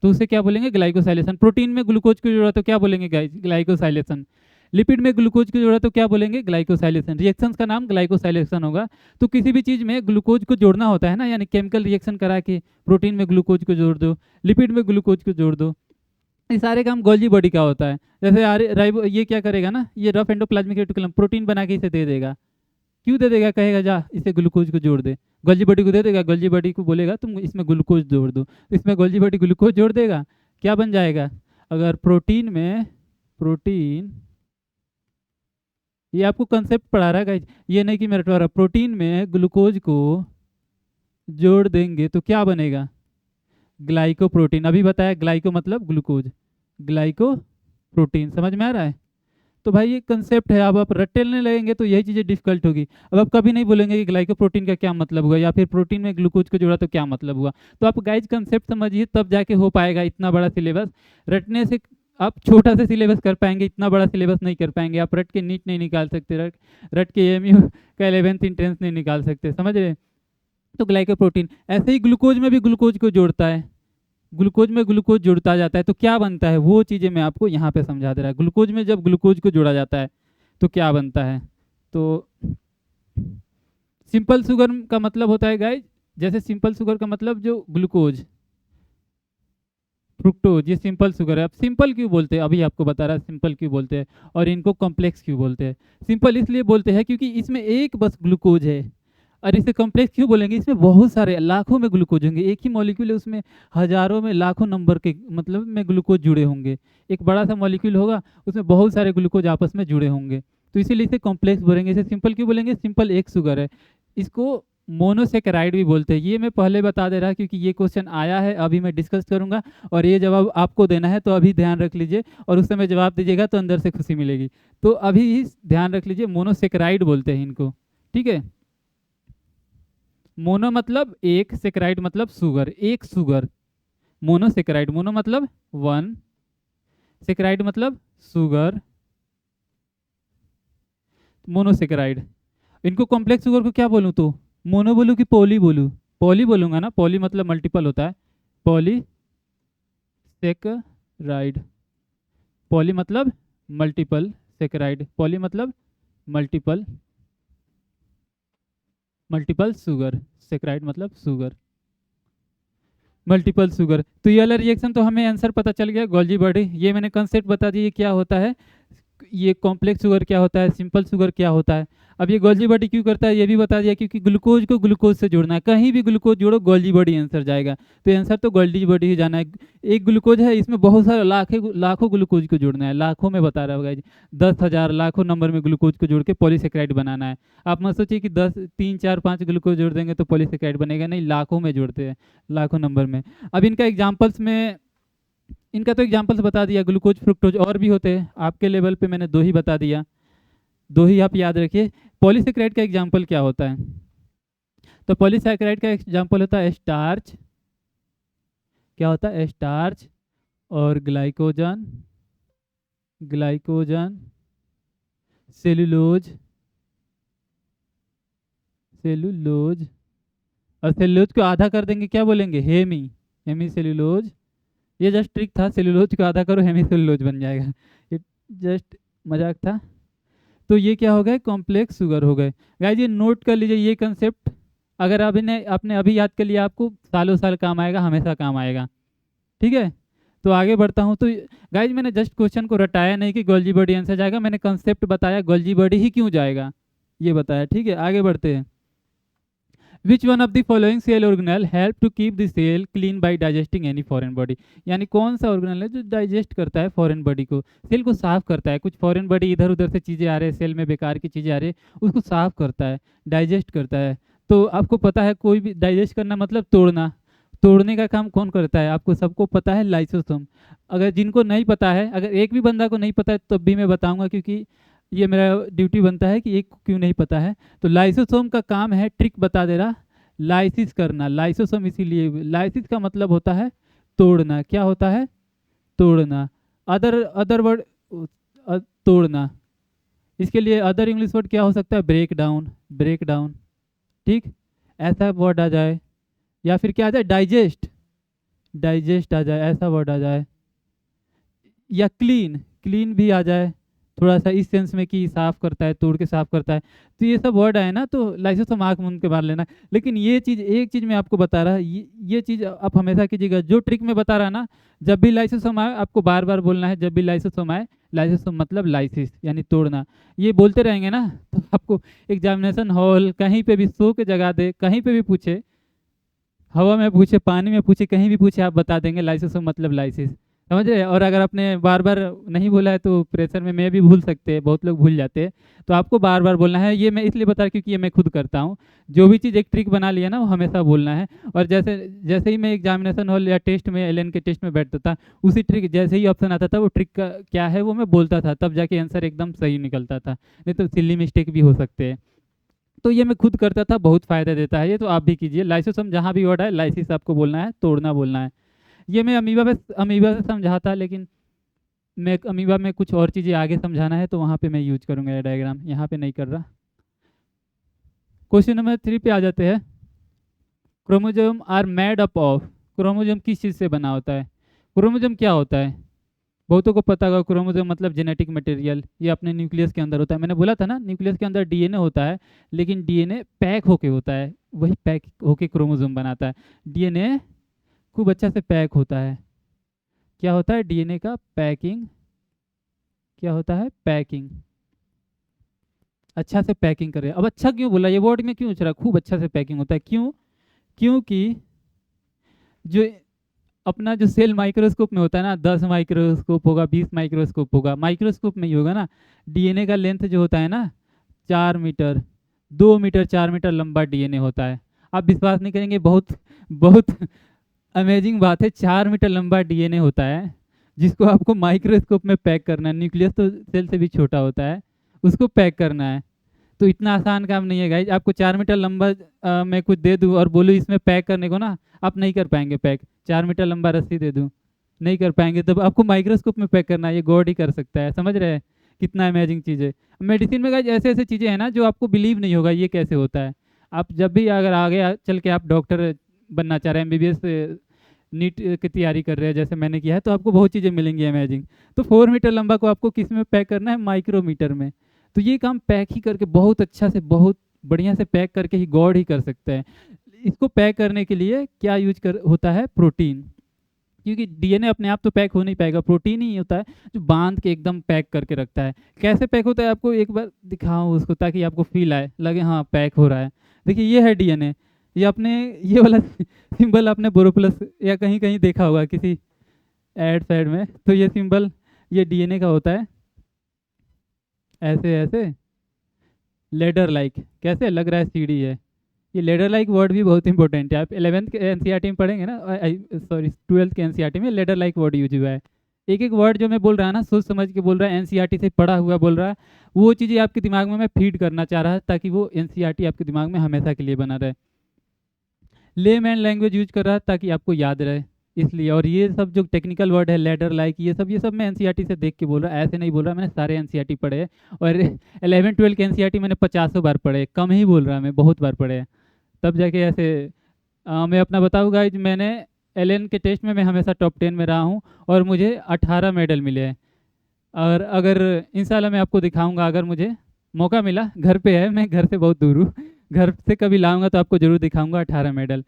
तो उसे क्या बोलेंगे, ग्लाइकोसाइलेशन। प्रोटीन में ग्लूकोज को जोड़ा तो क्या बोलेंगे, ग्लाइकोसाइलेशन। लिपिड में ग्लूकोज को जोड़ा तो क्या बोलेंगे, ग्लाइकोसाइलेशन। रिएक्शंस का नाम ग्लाइकोसाइलेशन होगा। तो किसी भी चीज़ में ग्लूकोज को जोड़ना होता है ना, यानी केमिकल रिएक्शन करा के प्रोटीन में ग्लूकोज को जोड़ दो, लिपिड में ग्लूकोज को जोड़ दो, ये सारे काम गोल्जी बॉडी का होता है। जैसे राइबो ये क्या करेगा ना, ये रफ एंडोप्लाज्मिक रेटिकुलम प्रोटीन बना के इसे दे देगा। क्यों दे देगा, कहेगा जा इसे ग्लूकोज को जोड़ दे, गोल्जी बॉडी को दे देगा, गोल्जी बॉडी को बोलेगा तुम इसमें ग्लूकोज जोड़ दो, तो इसमें गोल्जी बॉडी ग्लूकोज जोड़ देगा, क्या बन जाएगा। अगर प्रोटीन ये आपको कंसेप्ट पढ़ा रहा है गाइस, ये नहीं कि मैं रटवा रहा, प्रोटीन में ग्लूकोज को जोड़ देंगे तो क्या बनेगा, ग्लाइकोप्रोटीन। अभी बताया ग्लाइको मतलब ग्लूकोज, ग्लाइकोप्रोटीन, समझ में आ रहा है। तो भाई ये कंसेप्ट है, अब आप रटने लगेंगे तो यही चीज़ें डिफिकल्ट होगी। अब आप कभी नहीं बोलेंगे कि ग्लाइकोप्रोटीन का क्या मतलब हुआ, या फिर प्रोटीन में ग्लूकोज को जोड़ा तो क्या मतलब हुआ। तो आप गाइज कंसेप्ट समझिए, तब जाके हो पाएगा इतना बड़ा सिलेबस। रटने से आप छोटा सा सिलेबस कर पाएंगे, इतना बड़ा सिलेबस नहीं कर पाएंगे। आप रट के नीट नहीं निकाल सकते, रट के एमयू का 11th इंट्रेंस नहीं निकाल सकते, समझ रहे। तो ग्लाइकोप्रोटीन ऐसे ही ग्लूकोज में भी ग्लूकोज को जोड़ता है, ग्लूकोज में ग्लूकोज जुड़ता जाता है तो क्या बनता है, वो चीज़ें मैं आपको यहाँ पे समझा दे रहा है। ग्लूकोज में जब ग्लूकोज को जोड़ा जाता है तो क्या बनता है। तो सिंपल शुगर का मतलब होता है गाइज, जैसे सिंपल शुगर का मतलब जो ग्लूकोज, फ्रुक्टोज, ये सिंपल शुगर है। अब सिंपल क्यों बोलते हैं, अभी आपको बता रहा सिंपल क्यों बोलते हैं, और इनको कॉम्प्लेक्स क्यों बोलते हैं। सिंपल इसलिए बोलते हैं क्योंकि इसमें एक बस ग्लूकोज है, और इसे कॉम्प्लेक्स क्यों बोलेंगे, इसमें बहुत सारे लाखों में ग्लूकोज होंगे, एक ही मॉलिक्यूल है उसमें हजारों में लाखों नंबर के मतलब में ग्लूकोज जुड़े होंगे। एक बड़ा सा मॉलिक्यूल होगा, उसमें बहुत सारे ग्लूकोज आपस में जुड़े होंगे, तो इसीलिए इसे कॉम्प्लेक्स बोलेंगे। इसे सिंपल क्यों बोलेंगे, सिंपल एक शुगर है। इसको मोनोसेकेराइड भी बोलते हैं, ये मैं पहले बता दे रहा क्योंकि ये क्वेश्चन आया है, अभी मैं डिस्कस करूंगा और ये जवाब आपको देना है, तो अभी ध्यान रख लीजिए, और उस समय जवाब दीजिएगा तो अंदर से खुशी मिलेगी। तो अभी ध्यान रख लीजिए, मोनोसेकेराइड बोलते हैं इनको, ठीक है। मोनो मतलब एक, सेकेराइड मतलब शुगर, एक शुगर। मोनोसेकेराइड, मोनो मतलब वन, सेकेराइड मतलब शुगर, मोनोसेकेराइड। इनको कॉम्प्लेक्स शुगर को क्या बोलूँ, तो मोनो बोलूँ कि पॉली बोलूँ, पॉली बोलूँगा ना, पॉली मतलब मल्टीपल होता है, पॉली सेकेराइड, पॉली मतलब मल्टीपल, सेकेराइड पॉली मतलब मल्टीपल, मल्टीपल शुगर, सेकेराइड मतलब शुगर, मल्टीपल शुगर। तो ये वाला रिएक्शन तो हमें आंसर पता चल गया, गोल्जी बॉडी। ये मैंने कंसेप्ट बता दिया क्या होता है, ये कॉम्प्लेक्स शुगर क्या होता है, सिंपल शुगर क्या होता है। अब ये गोल्जी बॉडी क्यों करता है ये भी बता दिया, क्योंकि ग्लूकोज को ग्लूकोज से जोड़ना है, कहीं भी ग्लूकोज जोड़ो गोल्जी बॉडी आंसर जाएगा, तो आंसर तो गोल्जी बॉडी ही जाना है। एक ग्लूकोज है, इसमें बहुत सारे लाखों ग्लूकोज को जोड़ना है, लाखों में बता रहा होगा, 10,000 लाखों नंबर में ग्लूकोज को जोड़ के पॉलीसेकेराइड बनाना है। आप मत सोचिए कि 10 3 4 5 ग्लूकोज जोड़ देंगे तो पॉलीसेकेराइड बनेगा, नहीं, लाखों में जोड़ते हैं, लाखों नंबर में। अब इनका एग्जाम्पल्स में, इनका तो एग्जाम्पल्स बता दिया, ग्लूकोज फ्रुक्टोज, और भी होते हैं, आपके लेवल पे मैंने दो ही बता दिया, दो ही आप याद रखिए। पॉलीसेकेराइड का एग्जाम्पल क्या होता है, तो पॉलीसेकेराइड का एग्जाम्पल होता है स्टार्च, क्या होता है, स्टार्च और ग्लाइकोजन, ग्लाइकोजन, सेलुलोज, सेलुलोज, और सेलुलोज को आधा कर देंगे क्या बोलेंगे, हेमी, हेमी सेलुलोज। ये जस्ट ट्रिक था, सेलुलोज को आधा करो हेमी सेलुलोज बन जाएगा, ये जस्ट मजाक था। तो ये क्या हो गए, कॉम्प्लेक्स शुगर हो गए। गाइस ये नोट कर लीजिए, ये कंसेप्ट अगर आपने अभी याद कर लिया, आपको सालों साल काम आएगा, हमेशा काम आएगा, ठीक है। तो आगे बढ़ता हूँ। तो गाइज मैंने जस्ट क्वेश्चन को रटाया नहीं कि गोल्जी बॉडी आंसर जाएगा, मैंने कंसेप्ट बताया गोल्जी बॉडी ही क्यों जाएगा ये बताया, ठीक है। आगे बढ़ते हैं। Which one of the following cell organelle help to keep the cell clean by digesting any foreign body, यानी कौन सा ऑर्गेनल है जो डाइजेस्ट करता है फॉरेन बॉडी को, सेल को साफ करता है। कुछ फॉरेन बॉडी इधर उधर से चीज़ें आ रहे हैं, सेल में बेकार की चीज़ें आ रही है, उसको साफ करता है, डाइजेस्ट करता है। तो आपको पता है कोई भी डाइजेस्ट करना मतलब तोड़ना, तोड़ने का काम कौन करता है, आपको सबको पता है, लाइसोसोम। अगर जिनको नहीं पता है, अगर एक भी बंदा को नहीं पता है तब भी मैं बताऊंगा, क्योंकि ये मेरा ड्यूटी बनता है कि एक को क्यों नहीं पता है। तो लाइसोसोम का काम है, ट्रिक बता दे रहा, लाइसिस करना, लाइसोसोम इसीलिए, लाइसिस का मतलब होता है तोड़ना, क्या होता है, तोड़ना। अदर अदर वर्ड तोड़ना, इसके लिए अदर इंग्लिश वर्ड क्या हो सकता है, ब्रेक डाउन, ब्रेक डाउन, ठीक, ऐसा वर्ड आ जाए। या फिर क्या आ जाए, डाइजेस्ट, डाइजेस्ट आ जाए, ऐसा वर्ड आ जाए। या क्लीन, क्लीन भी आ जाए, थोड़ा सा इस सेंस में कि साफ करता है, तोड़ के साफ करता है। तो ये सब वर्ड आए ना, तो लाइसोसोम आँख मूंद के मार लेना। लेकिन ये चीज़, एक चीज़ मैं आपको बता रहा, ये चीज़ आप हमेशा कीजिएगा, जो ट्रिक में बता रहा ना, जब भी लाइसोसोम आए आपको बार बार बोलना है, जब भी लाइसोसोम आए, लाइसोसोम मतलब लाइसिस यानी तोड़ना। ये बोलते रहेंगे ना तो आपको एग्जामिनेशन हॉल कहीं पे भी सो के जगह दे, कहीं पे भी पूछे, हवा में पूछे, पानी में पूछे, कहीं भी पूछे, आप बता देंगे लाइसोसोम मतलब लाइसिस। समझ रहे हैं। और अगर आपने बार बार नहीं बोला है तो प्रेशर में मैं भी भूल सकते हैं, बहुत लोग भूल जाते हैं। तो आपको बार बार बोलना है। ये मैं इसलिए बता रहा क्योंकि ये मैं खुद करता हूँ। जो भी चीज़ एक ट्रिक बना लिया ना वो हमेशा बोलना है। और जैसे जैसे ही मैं एग्जामिनेशन हॉल या टेस्ट में एलएन के टेस्ट में बैठता था, उसी ट्रिक जैसे ही ऑप्शन आता था वो ट्रिक का क्या है वो मैं बोलता था, तब जाके आंसर एकदम सही निकलता था, नहीं तो सिली मिस्टेक भी हो सकते हैं। तो ये मैं खुद करता था, बहुत फ़ायदा देता है ये, तो आप भी कीजिए। लाइसोसम जहाँ भी वर्ड है लाइसिस आपको बोलना है, तोड़ना बोलना है। ये मैं अमीबा से समझा था, लेकिन मैं अमीबा में कुछ और चीज़ें आगे समझाना है तो वहाँ पे मैं यूज करूँगा ये डायग्राम, यहाँ पे नहीं कर रहा। क्वेश्चन नंबर 3 पे आ जाते हैं। Chromosome are made up of. Chromosome किस चीज़ से बना होता है? क्रोमोजोम क्या होता है? बहुतों को पता होगा, क्रोमोजोम मतलब जेनेटिक मटेरियल, ये अपने न्यूक्लियस के अंदर होता है। मैंने बोला था ना न्यूक्लियस के अंदर डीएनए होता है, लेकिन डीएनए पैक होके होता है, वही पैक होके क्रोमोजोम बनाता है। डीएनए खूब अच्छा से पैक होता है। क्या होता है डीएनए का? पैकिंग। क्या होता है? पैकिंग। अच्छा से पैकिंग करे। अब अच्छा क्यों बोला, ये वर्ड में क्यों उछरा? खूब अच्छा से पैकिंग होता है, क्यों? क्योंकि जो अपना जो सेल माइक्रोस्कोप में होता है ना, 10 माइक्रोस्कोप होगा, 20 माइक्रोस्कोप होगा, माइक्रोस्कोप में ही होगा ना। डीएनए का लेंथ जो होता है ना 4 मीटर, 2 मीटर, 4 मीटर लंबा डीएनए होता है। आप विश्वास नहीं करेंगे, बहुत बहुत अमेजिंग बात है, 4 मीटर लंबा डीएनए होता है जिसको आपको माइक्रोस्कोप में पैक करना है। न्यूक्लियस तो सेल से भी छोटा होता है, उसको पैक करना है। तो इतना आसान काम नहीं है गाइज। आपको 4 मीटर लंबा मैं कुछ दे दूँ और बोलूँ इसमें पैक करने को ना, आप नहीं कर पाएंगे पैक। 4 मीटर लंबा रस्सी दे दूँ, नहीं कर पाएंगे। तब आपको माइक्रोस्कोप में पैक करना है, ये गॉड ही कर सकता है। समझ रहे हैं कितना अमेजिंग चीज़ है? मेडिसिन में गाइज ऐसे ऐसे चीज़ें हैं ना जो आपको बिलीव नहीं होगा ये कैसे होता है। आप जब भी अगर आगे चल के आप डॉक्टर बनना चाह रहे हैं, एमबीबीएस नीट की तैयारी कर रहे हैं जैसे मैंने किया है, तो आपको बहुत चीज़ें मिलेंगी अमेजिंग। तो 4 मीटर लंबा को आपको किस में पैक करना है? माइक्रोमीटर में। तो ये काम पैक ही करके बहुत अच्छा से, बहुत बढ़िया से पैक करके ही गॉड ही कर सकता है। इसको पैक करने के लिए क्या यूज कर होता है? प्रोटीन। क्योंकि डीएनए अपने आप तो पैक हो नहीं पाएगा, प्रोटीन ही होता है जो बांध के एकदम पैक करके रखता है। कैसे पैक होता है आपको एक बार दिखाऊं उसको, ताकि आपको फील आए, लगे हाँ पैक हो रहा है। देखिए ये है डीएनए। ये अपने ये वाला सिंबल आपने बोरोप्लस या कहीं कहीं देखा होगा किसी एड साइड में, तो ये सिंबल ये डीएनए का होता है। ऐसे ऐसे लेडर लाइक, कैसे लग रहा है? सीढ़ी है। ये लेडर लाइक वर्ड भी बहुत इंपॉर्टेंट है, आप 11th के एनसीईआरटी में पढ़ेंगे ना, सॉरी 12th के एनसीईआरटी में लेडर लाइक वर्ड यूज हुआ है। एक एक वर्ड जो मैं बोल रहा है ना, सोच समझ के बोल रहा है, एनसीईआरटी से पढ़ा हुआ बोल रहा है, वो चीज़ें आपके दिमाग में मैं फीड करना चाह रहा है ताकि वो एनसीईआरटी आपके दिमाग में हमेशा के लिए बना रहे। लेमैन लैंग्वेज यूज कर रहा है ताकि आपको याद रहे इसलिए। और ये सब जो टेक्निकल वर्ड है, लेडर लाइक, ये सब मैं एनसीईआरटी से देख के बोल रहा, ऐसे नहीं बोल रहा। मैंने सारे एनसीईआरटी पढ़े हैं, और 11 12 के एनसीईआरटी मैंने 50 बार पढ़े, कम ही बोल रहा मैं, बहुत बार पढ़े हैं। तब जाके ऐसे मैं अपना बताऊँगा। मैंने एलएन के टेस्ट में मैं हमेशा टॉप 10 में रहा हूँ और मुझे 18 मेडल मिले हैं। और अगर इंशाल्लाह मैं आपको दिखाऊंगा, अगर मुझे मौका मिला, घर पे है, मैं घर से बहुत दूर हूँ, घर से कभी लाऊंगा तो आपको ज़रूर दिखाऊंगा 18 मेडल।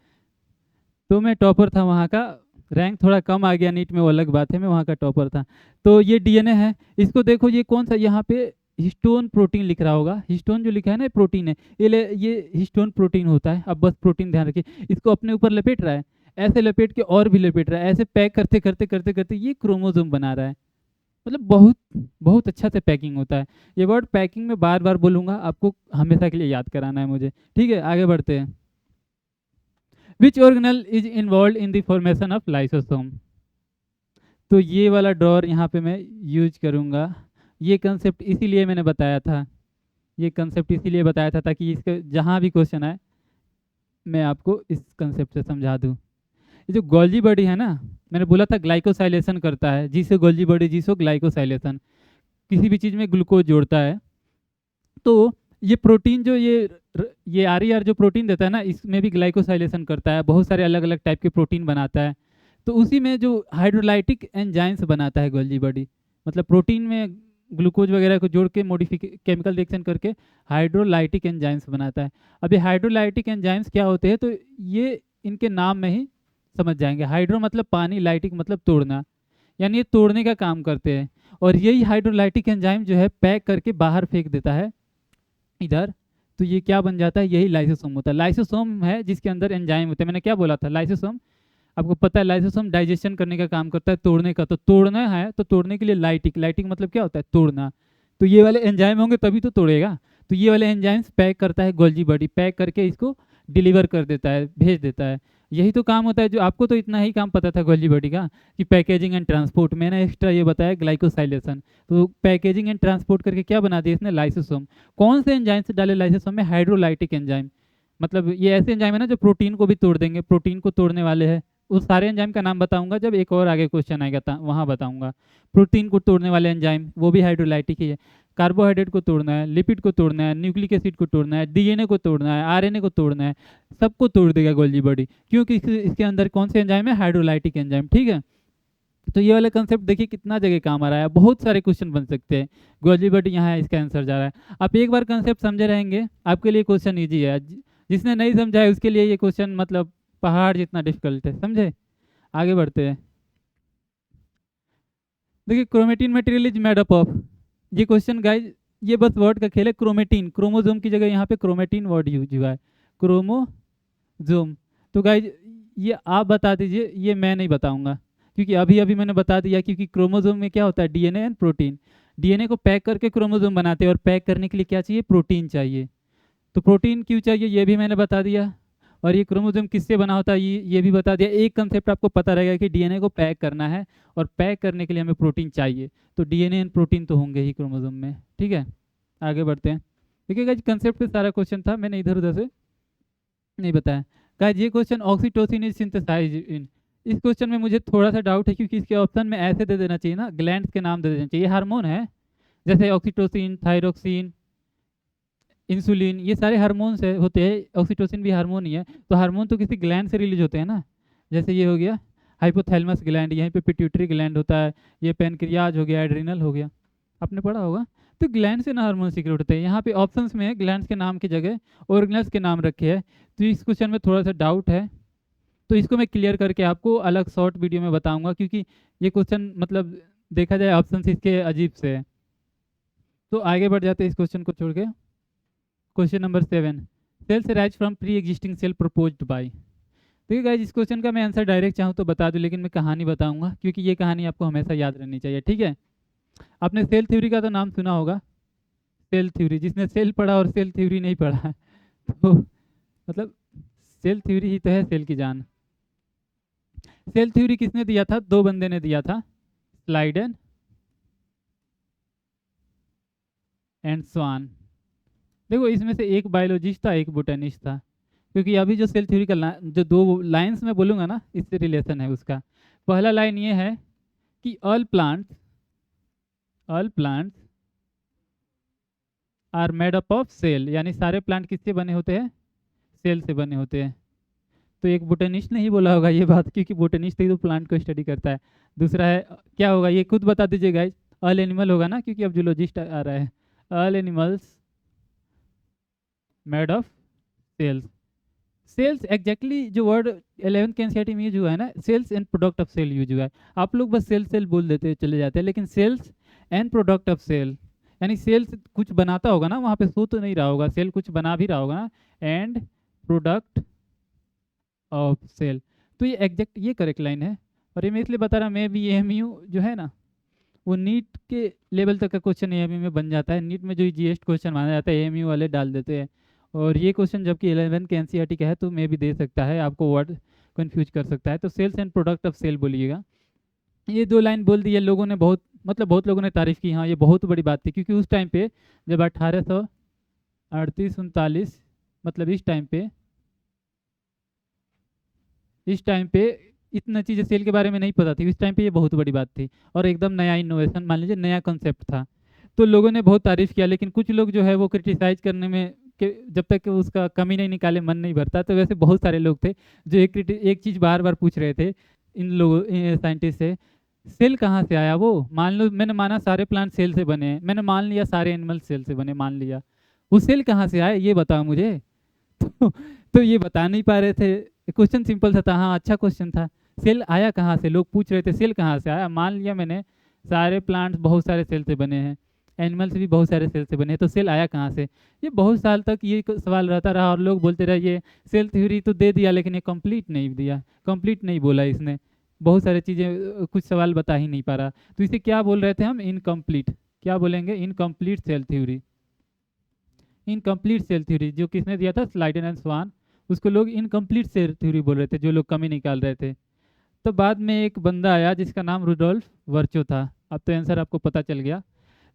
तो मैं टॉपर था वहाँ का। रैंक थोड़ा कम आ गया नीट में, वो अलग बात है, मैं वहाँ का टॉपर था। तो ये डीएनए है, इसको देखो, ये कौन सा यहाँ पे हिस्टोन प्रोटीन लिख रहा होगा। हिस्टोन जो लिखा है ना प्रोटीन है, ये हिस्टोन प्रोटीन होता है। अब बस प्रोटीन ध्यान रखिए, इसको अपने ऊपर लपेट रहा है, ऐसे लपेट के और भी लपेट रहा है, ऐसे पैक करते करते करते करते ये क्रोमोसोम बना रहा है। मतलब बहुत बहुत अच्छा से पैकिंग होता है। ये वर्ड पैकिंग में बार बार बोलूँगा, आपको हमेशा के लिए याद कराना है मुझे। ठीक है, आगे बढ़ते हैं। विच organelle is involve in the formation of lysosome. तो ये वाला ड्रॉर यहाँ पे मैं यूज करूँगा। ये कंसेप्ट इसीलिए मैंने बताया था, ये कंसेप्ट इसीलिए बताया था ताकि इसके जहाँ भी क्वेश्चन आए मैं आपको इस कंसेप्ट से समझा दूँ। ये जो गोल्जी बॉडी है ना, मैंने बोला था ग्लाइकोसाइलेशन करता है, जिसे गोल्जी बॉडी, जिसको ग्लाइकोसाइलेशन, किसी भी चीज़ में ग्लूकोज जोड़ता है। तो ये प्रोटीन जो ये आर जो प्रोटीन देता है ना, इसमें भी ग्लाइकोसाइलेशन करता है, बहुत सारे अलग अलग टाइप के प्रोटीन बनाता है। तो उसी में जो हाइड्रोलाइटिक एंजाइम्स बनाता है गोल्जी बॉडी, मतलब प्रोटीन में ग्लूकोज वगैरह को जोड़ के केमिकल रिएक्शन करके हाइड्रोलाइटिक एंजाइम्स बनाता है। अब ये हाइड्रोलाइटिक एंजाइम्स क्या होते हैं, तो ये इनके नाम में ही समझ जाएंगे। हाइड्रो मतलब पानी, लाइटिक मतलब तोड़ना, यानी ये तोड़ने का काम करते हैं। और यही हाइड्रोलाइटिक एंजाइम जो है पैक करके बाहर फेंक देता है इधर। तो ये क्या बन जाता है? यही लाइसोसोम होता है। लाइसोसोम है जिसके अंदर एंजाइम होते हैं। मैंने क्या बोला था? लाइसोसोम आपको पता है लाइसोसोम डाइजेशन करने का काम करता है, तोड़ने का। तो तोड़ना है तो तोड़ने के लिए लाइटिक, लाइटिक मतलब क्या होता है, तोड़ना। तो ये वाले एंजाइम होंगे तभी तो तोड़ेगा। तो ये वाले एंजाइम्स पैक करता है गोल्जी बॉडी, पैक करके इसको डिलीवर कर देता है, भेज देता है। यही तो काम होता है। जो आपको तो इतना ही काम पता था गोल्जी बॉडी का कि पैकेजिंग एंड ट्रांसपोर्ट, मैंने एक्स्ट्रा ये बताया ग्लाइकोसाइलेशन। तो पैकेजिंग एंड ट्रांसपोर्ट करके क्या बना दिया इसने, लाइसोसोम। कौन से एंजाइम से डाले लाइसोसोम में, हाइड्रोलाइटिक एंजाइम। मतलब ये ऐसे एंजाइम है ना जो प्रोटीन को भी तोड़ देंगे, प्रोटीन को तोड़ने वाले हैं। उस सारे एंजाइम का नाम बताऊंगा जब एक और आगे क्वेश्चन आएगा वहाँ बताऊंगा। प्रोटीन को तोड़ने वाले एंजाइम वो भी हाइड्रोलाइटिक ही है। कार्बोहाइड्रेट को तोड़ना है, लिपिड को तोड़ना है, न्यूक्लिक एसिड को तोड़ना है, डीएनए को तोड़ना है, आरएनए को तोड़ना है, सबको तोड़ देगा गोल्जी बॉडी, क्योंकि इसके अंदर कौन से एंजाइम है, हाइड्रोलाइटिक एंजाइम। ठीक है, तो ये वाला कंसेप्ट देखिए कितना जगह काम आ रहा है, बहुत सारे क्वेश्चन बन सकते हैं। गोल्जी बॉडी यहाँ है, इसका आंसर जा रहा है। आप एक बार कंसेप्ट समझे रहेंगे आपके लिए क्वेश्चन ईजी है, जिसने नहीं समझा है उसके लिए ये क्वेश्चन मतलब पहाड़ जितना डिफिकल्ट है, समझे। आगे बढ़ते हैं। देखिए chromatin material is made up of, ये क्वेश्चन गाइज ये बस वर्ड का खेल है। क्रोमेटिन, क्रोमोजोम की जगह यहाँ पे क्रोमेटिन वर्ड यूज हुआ है, क्रोमोजोम। तो गाइज ये आप बता दीजिए, ये मैं नहीं बताऊंगा, क्योंकि अभी अभी मैंने बता दिया। क्योंकि क्रोमोजोम में क्या होता है, डीएनए एंड प्रोटीन। डीएनए को पैक करके क्रोमोजोम बनाते हैं, और पैक करने के लिए क्या चाहिए, प्रोटीन चाहिए। तो प्रोटीन क्यों चाहिए ये भी मैंने बता दिया। और ये क्रोमोसोम किससे बना होता है ये भी बता दिया। एक कंसेप्ट आपको पता रहेगा कि डीएनए को पैक करना है, और पैक करने के लिए हमें प्रोटीन चाहिए। तो डीएनए एंड प्रोटीन तो होंगे ही क्रोमोसोम में। ठीक है, आगे बढ़ते हैं। देखिए गाइस कंसेप्ट पे सारा क्वेश्चन था, मैंने इधर उधर से नहीं बताया। गाइस ये क्वेश्चन ऑक्सीटोसिन इज सिंथेसाइज्ड इन, इस क्वेश्चन में मुझे थोड़ा सा डाउट है, क्योंकि इसके ऑप्शन में ऐसे दे देना चाहिए ना, ग्लैंड्स के नाम दे देना चाहिए। हार्मोन है जैसे ऑक्सीटोसिन, थायरोक्सिन, इंसुलिन, ये सारे हार्मोन्स होते हैं। ऑक्सीटोसिन भी हार्मोन ही है। तो हार्मोन तो किसी ग्लैंड से रिलीज होते हैं ना, जैसे ये हो गया हाइपोथैलेमस ग्लैंड, यहीं पे पिट्यूटरी ग्लैंड होता है, ये पैनक्रियाज हो गया, एड्रिनल हो गया, आपने पढ़ा होगा। तो ग्लैंड से ना हार्मोन सीक्रेट होते हैं। यहाँ पे ऑप्शंस में ग्लैंड्स के नाम की जगह ऑर्गेनल्स के नाम रखे हैं। तो इस क्वेश्चन में थोड़ा सा डाउट है, तो इसको मैं क्लियर करके आपको अलग शॉर्ट वीडियो में बताऊंगा, क्योंकि ये क्वेश्चन मतलब देखा जाए ऑप्शन इसके अजीब से है। तो आगे बढ़ जाते हैं इस क्वेश्चन को छोड़ के। Question number 7, cells arise from pre existing cell proposed by. देखिए गाइस इस क्वेश्चन का मैं आंसर डायरेक्ट चाहूँ तो बता दूं, लेकिन मैं कहानी बताऊंगा, क्योंकि ये कहानी आपको हमेशा याद रहनी चाहिए। ठीक है, आपने सेल थ्योरी का तो नाम सुना होगा। सेल थ्योरी, जिसने सेल पढ़ा और सेल थ्योरी नहीं पढ़ा है तो मतलब सेल थ्योरी ही तो है सेल की जान। सेल थ्योरी किसने दिया था, दो बंदे ने दिया था, स्लाइडन एंड स्वान। देखो इसमें से एक बायोलॉजिस्ट था, एक बोटेनिस्ट था। क्योंकि अभी जो सेल थ्योरी का जो दो लाइंस में बोलूँगा ना, इससे रिलेशन है उसका। पहला लाइन ये है कि all plants are made up of cell, यानी सारे प्लांट किससे बने होते हैं, सेल से बने होते हैं। तो एक बोटेनिस्ट ने ही बोला होगा ये बात, क्योंकि बोटेनिस्ट ही तो प्लांट को स्टडी करता है। दूसरा है क्या होगा, ये खुद बता दीजिए गाइस। ऑल एनिमल होगा ना, क्योंकि अब जूलॉजिस्ट आ रहा है। All animals made of cells. Cells exactly जो वर्ड 11th के एनसीईआरटी में यूज हुआ है ना, cells and product of cell use हुआ है। आप लोग बस सेल सेल बोल देते चले जाते हैं, लेकिन cells and product of cell, यानी सेल्स कुछ बनाता होगा ना, वहाँ पे सो तो नहीं रहा होगा, सेल कुछ बना भी रहा होगा ना, एंड प्रोडक्ट ऑफ सेल। तो ये एग्जैक्ट ये करेक्ट लाइन है। और ये मैं इसलिए बता रहा, मैं भी एएमयू जो है ना, वो नीट के लेवल तक का क्वेश्चन एएमयू में बन जाता है। नीट में जो ईजीएस्ट क्वेश्चन माना जाता है एएमयू वाले डाल देते हैं। और ये क्वेश्चन जबकि 11 के एनसीईआरटी का है, तो मैं भी दे सकता है, आपको वर्ड कंफ्यूज कर सकता है। तो cells and product of cell बोलिएगा। ये दो लाइन बोल दी है, लोगों ने बहुत मतलब बहुत लोगों ने तारीफ की, हाँ ये बहुत बड़ी बात थी। क्योंकि उस टाइम पे जब 1838-39 मतलब इस टाइम पे इतना चीज़ें सेल के बारे में नहीं पता थी। इस टाइम पे ये बहुत बड़ी बात थी, और एकदम नया इनोवेशन, मान लीजिए नया कॉन्सेप्ट था। तो लोगों ने बहुत तारीफ किया, लेकिन कुछ लोग जो है वो क्रिटिसाइज करने में कि जब तक कि उसका कमी नहीं निकाले मन नहीं भरता। तो वैसे बहुत सारे लोग थे जो एक चीज़ बार बार पूछ रहे थे इन लोगों साइंटिस्ट से, सेल कहाँ से आया। वो मान लो मैंने माना सारे प्लांट सेल से बने हैं, मैंने मान लिया सारे एनिमल सेल से बने, मान लिया, वो सेल कहाँ से आए ये बताओ मुझे तो ये बता नहीं पा रहे थे। क्वेश्चन सिंपल सा था, हाँ अच्छा क्वेश्चन था, सेल आया कहाँ से, लोग पूछ रहे थे सेल कहाँ से आया। मान लिया मैंने सारे प्लांट्स बहुत सारे सेल से बने हैं, एनिमल से भी बहुत सारे सेल से बने हैं, तो सेल आया कहाँ से? ये बहुत साल तक ये सवाल रहता रहा और लोग बोलते रहे ये सेल थ्योरी तो दे दिया लेकिन ये कंप्लीट नहीं दिया, कंप्लीट नहीं बोला इसने, बहुत सारी चीज़ें, कुछ सवाल बता ही नहीं पा रहा। तो इसे क्या बोल रहे थे हम? इनकम्प्लीट। क्या बोलेंगे? Incomplete cell theory. Incomplete cell theory जो किसने दिया था? Schleiden and Schwann. उसको लोग इनकम्प्लीट सेल थ्योरी बोल रहे थे, जो लोग कमी निकाल रहे थे। तो बाद में एक बंदा आया जिसका नाम रुडोल्फ वर्चो था। अब तो आंसर आपको पता चल गया।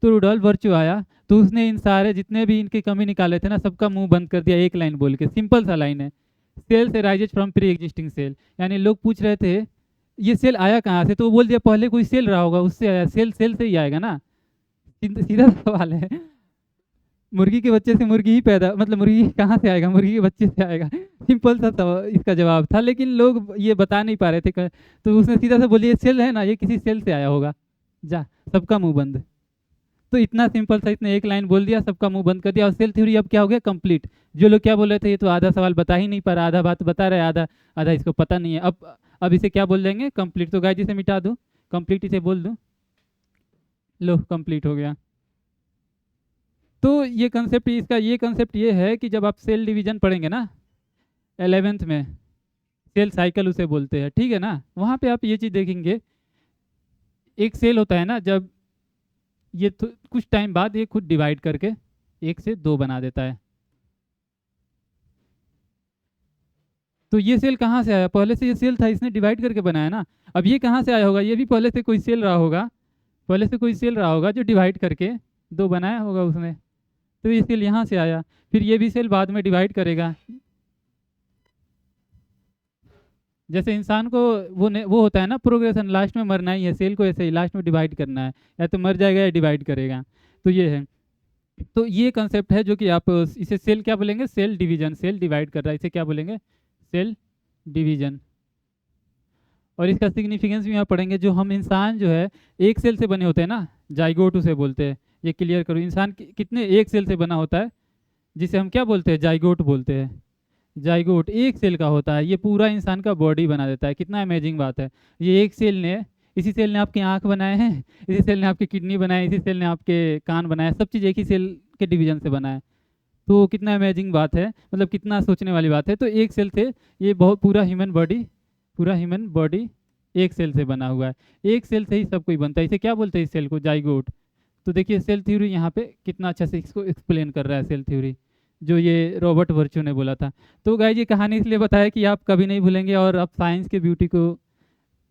तो रुडोल्फ वर्चो आया, तो उसने इन सारे जितने भी इनकी कमी निकाले थे ना, सबका मुंह बंद कर दिया एक लाइन बोल के। सिंपल सा लाइन है, सेल से arises from pre existing cell. यानी लोग पूछ रहे थे ये सेल आया कहाँ से, तो वो बोल दिया पहले कोई सेल रहा होगा उससे आया। सेल सेल से ही आएगा ना, सीधा सवाल है। मुर्गी के बच्चे से मुर्गी ही पैदा, मतलब मुर्गी कहाँ से आएगा? मुर्गी के बच्चे से आएगा। सिंपल सा इसका जवाब था, लेकिन लोग ये बता नहीं पा रहे थे तो उसने सीधा से बोली ये सेल है ना, ये किसी सेल से आया होगा। जा, सबका मुंह बंद। तो इतना सिंपल था, इसने एक लाइन बोल दिया, सबका मुंह बंद कर दिया। और सेल थ्योरी अब क्या हो गया? कंप्लीट। जो लोग क्या बोल रहे थे ये तो आधा सवाल बता ही नहीं पा रहा, आधा बात बता रहे, आधा आधा इसको पता नहीं है। अब इसे क्या बोल देंगे? कंप्लीट। तो गाइस इसे मिटा दूं, कंप्लीट इसे बोल दूं, लो कंप्लीट हो गया। तो ये कंसेप्ट, इसका ये कंसेप्ट ये है कि जब आप सेल डिवीजन पढ़ेंगे ना 11th में, सेल साइकिल उसे बोलते हैं, ठीक है ना, वहाँ पे आप ये चीज़ देखेंगे, एक सेल होता है ना, जब ये तो कुछ टाइम बाद ये खुद डिवाइड करके एक से दो बना देता है। तो ये सेल कहाँ से आया? पहले से ये सेल था, इसने डिवाइड करके बनाया ना। अब ये कहाँ से आया होगा? ये भी पहले से कोई सेल रहा होगा, पहले से कोई सेल रहा होगा जो डिवाइड करके दो बनाया होगा उसने। तो ये सेल यहाँ से आया, फिर ये भी सेल बाद में डिवाइड करेगा। जैसे इंसान को वो होता है ना प्रोग्रेशन, लास्ट में मरना ही है, सेल को ऐसे ही लास्ट में डिवाइड करना है, या तो मर जाएगा या डिवाइड करेगा। तो ये है, तो ये कंसेप्ट है जो कि आप इसे सेल क्या बोलेंगे? Cell division. सेल डिवाइड कर रहा है, इसे क्या बोलेंगे? Cell division. और इसका सिग्निफिकेंस भी आप पढ़ेंगे। जो हम इंसान जो है एक सेल से बने होते हैं ना, जाइगोट उसे बोलते हैं। ये क्लियर करो, इंसान कितने एक सेल से बना होता है, जिसे हम क्या बोलते हैं? जाइगोट बोलते हैं। जाइगोट एक सेल का होता है, ये पूरा इंसान का बॉडी बना देता है। कितना अमेजिंग बात है। ये एक सेल ने, इसी सेल ने आपकी आंख बनाए हैं, इसी सेल ने आपकी किडनी बनाए, इसी सेल ने आपके कान बनाए, सब चीज़ एक ही सेल के डिवीजन से बना है। तो कितना अमेजिंग बात है, मतलब कितना सोचने वाली बात है। तो एक सेल से ये बहुत पूरा ह्यूमन बॉडी, पूरा ह्यूमन बॉडी एक सेल से बना हुआ है। एक सेल से ही सब कोई बनता है। इसे क्या बोलते हैं? इस सेल को जाइगोट। तो देखिए सेल थ्योरी यहाँ पे कितना अच्छा से इसको एक्सप्लेन कर रहा है, सेल थ्योरी जो ये रॉबर्ट वर्चू ने बोला था। तो गाइस ये कहानी इसलिए बताया कि आप कभी नहीं भूलेंगे और आप साइंस के ब्यूटी को,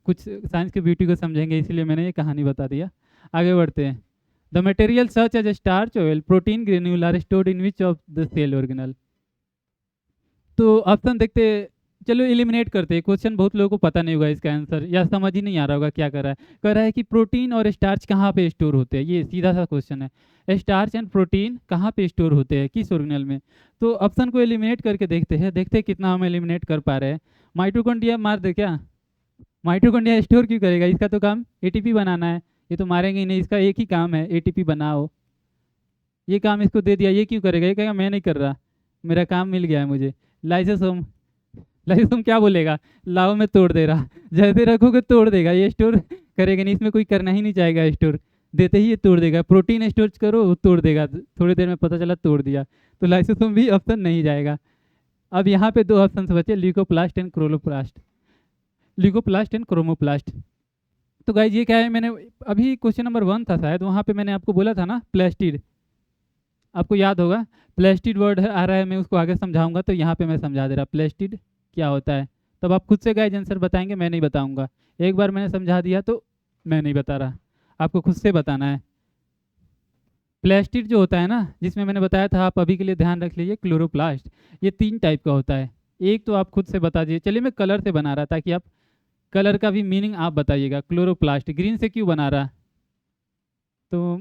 कुछ साइंस के ब्यूटी को समझेंगे, इसलिए मैंने ये कहानी बता दिया। आगे बढ़ते हैं। The material such as starch, oil, protein, granule are stored in which of the cell organelle. तो ऑप्शन देखते, चलो एलिमिनेट करते हैं। क्वेश्चन बहुत लोगों को पता नहीं होगा इसका आंसर, या समझ ही नहीं आ रहा होगा क्या कर रहा है। कह रहा है कि प्रोटीन और स्टार्च कहाँ पे स्टोर होते हैं, ये सीधा सा क्वेश्चन है। स्टार्च एंड प्रोटीन कहाँ पे स्टोर होते हैं, किस ऑर्गेनल में? तो ऑप्शन को एलिमिनेट करके देखते हैं, देखते हैं कितना हम एलिमिनेट कर पा रहे हैं। माइटोकॉन्ड्रिया मार दे क्या? माइटोकॉन्ड्रिया स्टोर क्यों करेगा? इसका तो काम एटीपी बनाना है, ये तो मारेंगे ही नहीं। इसका एक ही काम है, एटीपी बनाओ। ये काम इसको दे दिया, ये क्यों करेगा? ये कहेगा मैं नहीं कर रहा, मेरा काम मिल गया है मुझे। लाइसोसोम, लाइसोसोम क्या बोलेगा? लाओ मैं तोड़ दे रहा। जैसे रखोगे तोड़ देगा, ये स्टोर करेगा नहीं, इसमें कोई करना ही नहीं चाहेगा स्टोर, देते ही ये तोड़ देगा। प्रोटीन स्टोर करो, वो तोड़ देगा, थोड़ी देर में पता चला तोड़ दिया। तो लाइसोसोम भी ऑप्शन नहीं जाएगा। अब यहाँ पे दो ऑप्शन बचे, leucoplast and क्रोलोप्लास्ट, leucoplast and chromoplast. तो गाइज ये क्या है, मैंने अभी क्वेश्चन नंबर 1 था शायद, वहाँ पे मैंने आपको बोला था ना प्लास्टिड, आपको याद होगा। प्लास्टिड वर्ड आ रहा है, मैं उसको आगे समझाऊंगा, तो यहाँ पे मैं समझा दे रहा प्लास्टिड क्या होता है। तब आप खुद से गाइज आंसर बताएंगे, मैं नहीं बताऊंगा। एक बार मैंने समझा दिया तो मैं नहीं बता रहा, आपको खुद से बताना है। प्लास्टिड जो होता है ना, जिसमें मैंने बताया था, आप अभी के लिए ध्यान रख लीजिए, क्लोरोप्लास्ट। ये 3 टाइप का होता है। एक तो आप खुद से बता दीजिए, चलिए मैं कलर से बना रहा ताकि आप कलर का भी मीनिंग आप बताइएगा। क्लोरोप्लास्ट ग्रीन से क्यों बना रहा? तो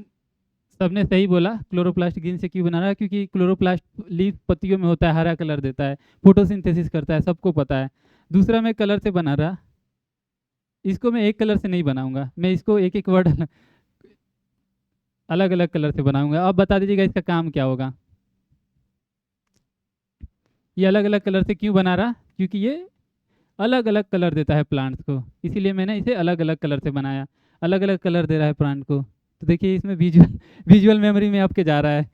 सबने सही बोला, क्लोरोप्लास्ट ग्रीन से क्यों बना रहा है? क्योंकि क्लोरोप्लास्ट लीफ पत्तियों में होता है, हरा कलर देता है, फोटोसिंथेसिस करता है, सबको पता है। दूसरा मैं कलर से बना रहा, इसको मैं एक कलर से नहीं बनाऊंगा, मैं इसको एक एक वर्ड अलग अलग कलर से बनाऊंगा। अब बता दीजिएगा इसका काम क्या होगा। ये अलग अलग कलर से क्यों बना रहा? क्योंकि ये अलग अलग कलर देता है प्लांट्स को, इसीलिए मैंने इसे अलग अलग कलर से बनाया। अलग अलग कलर दे रहा है प्लांट को, तो देखिए इसमें विजुअल विजुअल मेमोरी में आपके जा रहा है।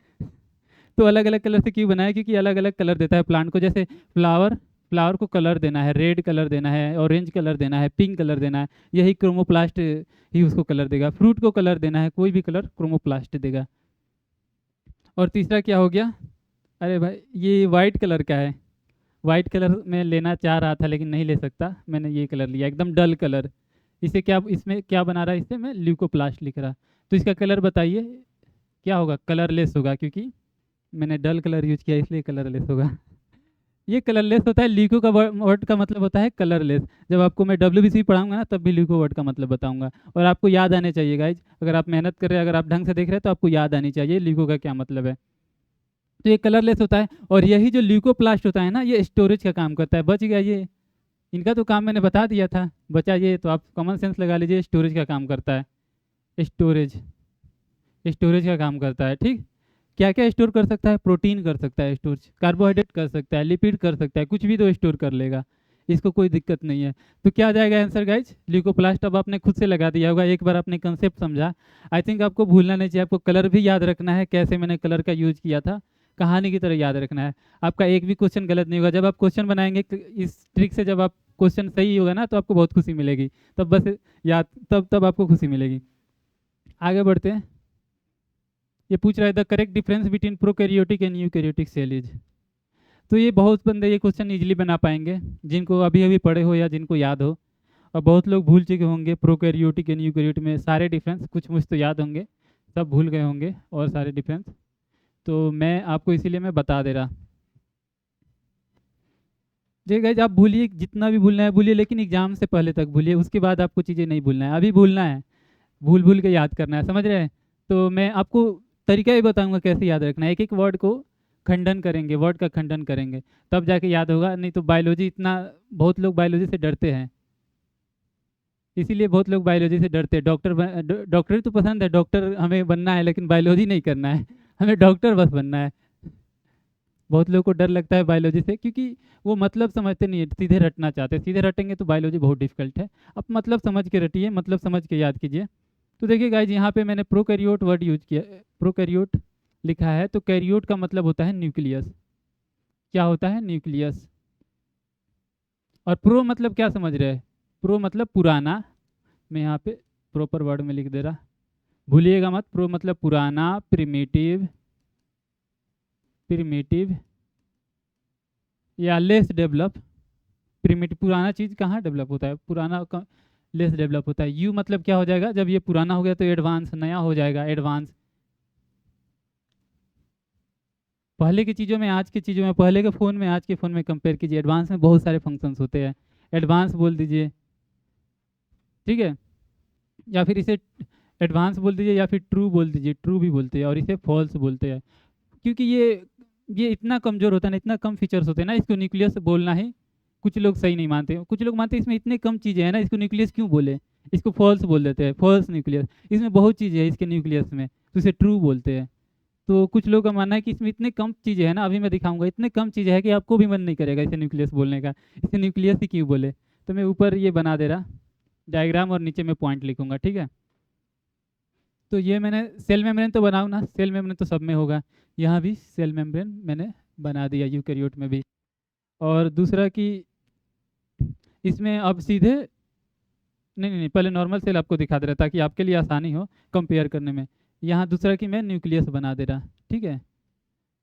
तो अलग अलग कलर से क्यों बनाया, क्योंकि अलग अलग कलर देता है प्लांट को। जैसे फ्लावर, फ्लावर को कलर देना है, रेड कलर देना है, ऑरेंज कलर देना है, पिंक कलर देना है, यही क्रोमोप्लास्ट ही उसको कलर देगा। फ्रूट को कलर देना है, कोई भी कलर क्रोमोप्लास्ट देगा। और तीसरा क्या हो गया, अरे भाई ये वाइट कलर का है, वाइट कलर मैं लेना चाह रहा था लेकिन नहीं ले सकता, मैंने ये कलर लिया एकदम डल कलर। इसे क्या, इसमें क्या बना रहा है, इससे मैं ल्यूकोप्लास्ट लिख रहा। तो इसका कलर बताइए क्या होगा, कलरलेस होगा, क्योंकि मैंने डल कलर यूज किया इसलिए कलरलेस होगा। ये कलरलेस होता है, ल्यूको का वर्ड का मतलब होता है कलरलेस। जब आपको मैं WBC पढ़ाऊंगा ना तब भी ल्यूको वर्ड का मतलब बताऊंगा, और आपको याद आने चाहिए गाइज। अगर आप मेहनत कर रहे हैं, अगर आप ढंग से देख रहे हैं तो आपको याद आनी चाहिए ल्यूको का क्या मतलब है। तो ये कलरलेस होता है। और यही जो ल्यूकोप्लास्ट होता है ना, ये स्टोरेज का काम करता है। बच गया ये, इनका तो काम मैंने बता दिया था, बचा ये, तो आप कॉमन सेंस लगा लीजिए, स्टोरेज का काम करता है। स्टोरेज, स्टोरेज का काम करता है, ठीक। क्या क्या स्टोर कर सकता है, प्रोटीन कर सकता है स्टोर, कार्बोहाइड्रेट कर सकता है, लिपिड कर सकता है, कुछ भी तो स्टोर कर लेगा, इसको कोई दिक्कत नहीं है। तो क्या आ जाएगा आंसर गाइज, ल्यूकोप्लास्ट। अब आपने खुद से लगा दिया होगा, एक बार आपने कंसेप्ट समझा। आई थिंक आपको भूलना नहीं चाहिए, आपको कलर भी याद रखना है, कैसे मैंने कलर का यूज किया था, कहानी की तरह याद रखना है। आपका एक भी क्वेश्चन गलत नहीं होगा। जब आप क्वेश्चन बनाएंगे इस ट्रिक से, जब आप क्वेश्चन सही होगा ना तो आपको बहुत खुशी मिलेगी, तब बस याद, तब तब आपको खुशी मिलेगी। आगे बढ़ते हैं। ये पूछ रहा है the correct difference between prokaryotic and eukaryotic cell is. तो ये बहुत बंदे ये क्वेश्चन इजीली बना पाएंगे, जिनको अभी अभी पढ़े हो या जिनको याद हो। और बहुत लोग भूल चुके होंगे प्रोकैरियोटिक एंड यूकैरियोटिक में सारे डिफरेंस, कुछ मुझ तो याद होंगे, सब भूल गए होंगे और सारे डिफरेंस। तो मैं आपको इसीलिए मैं बता दे रहा। जी गाइज, आप भूलिए, जितना भी भूलना है भूलिए, लेकिन एग्जाम से पहले तक भूलिए, उसके बाद आपको चीज़ें नहीं भूलना है, अभी भूलना है, भूल भूल के याद करना है, समझ रहे हैं। तो मैं आपको तरीका ही बताऊंगा कैसे याद रखना है। एक एक वर्ड को खंडन करेंगे, वर्ड का खंडन करेंगे, तब जाके याद होगा। नहीं तो बायोलॉजी इतना, बहुत लोग बायोलॉजी से डरते हैं, इसीलिए बहुत लोग बायोलॉजी से डरते हैं। डॉक्टर तो पसंद है, डॉक्टर हमें बनना है, लेकिन बायोलॉजी नहीं करना है, हमें डॉक्टर बस बनना है। बहुत लोगों को डर लगता है बायोलॉजी से, क्योंकि वो मतलब समझते नहीं है, सीधे रटना चाहते हैं। सीधे रटेंगे तो बायोलॉजी बहुत डिफिकल्ट है। अब मतलब समझ के रटिए, मतलब समझ के याद कीजिए। तो देखिए गाइज, यहाँ पे मैंने प्रोकैरियोट वर्ड यूज किया, प्रोकैरियोट लिखा है, तो कैरियोट का मतलब होता है न्यूक्लियस। क्या होता है, न्यूक्लियस। और प्रो मतलब क्या समझ रहे हैं, प्रो मतलब पुराना। मैं यहाँ पे प्रॉपर वर्ड में लिख दे रहा, भूलिएगा मत। प्रो मतलब पुराना, प्रिमिटिव, प्रिमिटिव या लेस डेवलप। प्रिमिटिव, पुराना चीज़ कहाँ डेवलप होता है, पुराना लेस डेवलप होता है। यू मतलब क्या हो जाएगा, जब ये पुराना हो गया तो एडवांस, नया हो जाएगा, एडवांस। पहले की चीज़ों में आज की चीज़ों में, पहले के फ़ोन में आज के फ़ोन में कंपेयर कीजिए, एडवांस में बहुत सारे फंक्शंस होते हैं, एडवांस बोल दीजिए, ठीक है। या फिर इसे एडवांस बोल दीजिए, या फिर ट्रू बोल दीजिए, ट्रू भी बोलते हैं, और इसे फॉल्स बोलते हैं। क्योंकि ये इतना कमज़ोर होता है ना, इतना कम फीचर्स होते हैं ना, इसको न्यूक्लियस बोलना ही कुछ लोग सही नहीं मानते। कुछ लोग मानते हैं इसमें इतने कम चीज़ें हैं ना, इसको न्यूक्लियस क्यों बोले, इसको फॉल्स बोल देते हैं, फॉल्स न्यूक्लियस। इसमें बहुत चीज़ें हैं इसके न्यूक्लियस में, तो इसे ट्रू बोलते हैं। तो कुछ लोग का मानना है कि इसमें इतने कम चीज़ें हैं ना, अभी मैं दिखाऊंगा, इतने कम चीज़ें हैं कि आपको भी मन नहीं करेगा इसे न्यूक्लियस बोलने का, इसे न्यूक्लियस ही क्यों बोले। तो मैं ऊपर ये बना दे रहा डायग्राम, और नीचे मैं पॉइंट लिखूंगा, ठीक है। तो ये मैंने सेल मेम्ब्रेन तो बनाऊँ ना, सेल मेम्ब्रेन तो सब में होगा, यहाँ भी सेल मेम्ब्रेन मैंने बना दिया, यूकैरियोट में भी। और दूसरा कि इसमें अब सीधे, नहीं नहीं नहीं, पहले नॉर्मल सेल आपको दिखा दे रहा ताकि आपके लिए आसानी हो कंपेयर करने में। यहाँ दूसरा कि मैं न्यूक्लियस बना दे रहा, ठीक है।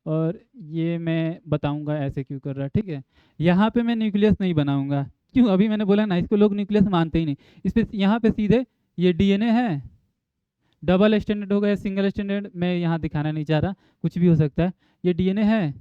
और ये मैं बताऊंगा ऐसे क्यों कर रहा, ठीक है। यहाँ पे मैं न्यूक्लियस नहीं बनाऊंगा, क्यों, अभी मैंने बोला ना, इसको लोग न्यूक्लियस मानते ही नहीं। इस पे यहाँ पे सीधे ये डीएनए है, डबल स्टैंडर्ड हो गया, सिंगल स्टैंडर्ड मैं यहाँ दिखाना नहीं चाह रहा, कुछ भी हो सकता है। ये डीएनए है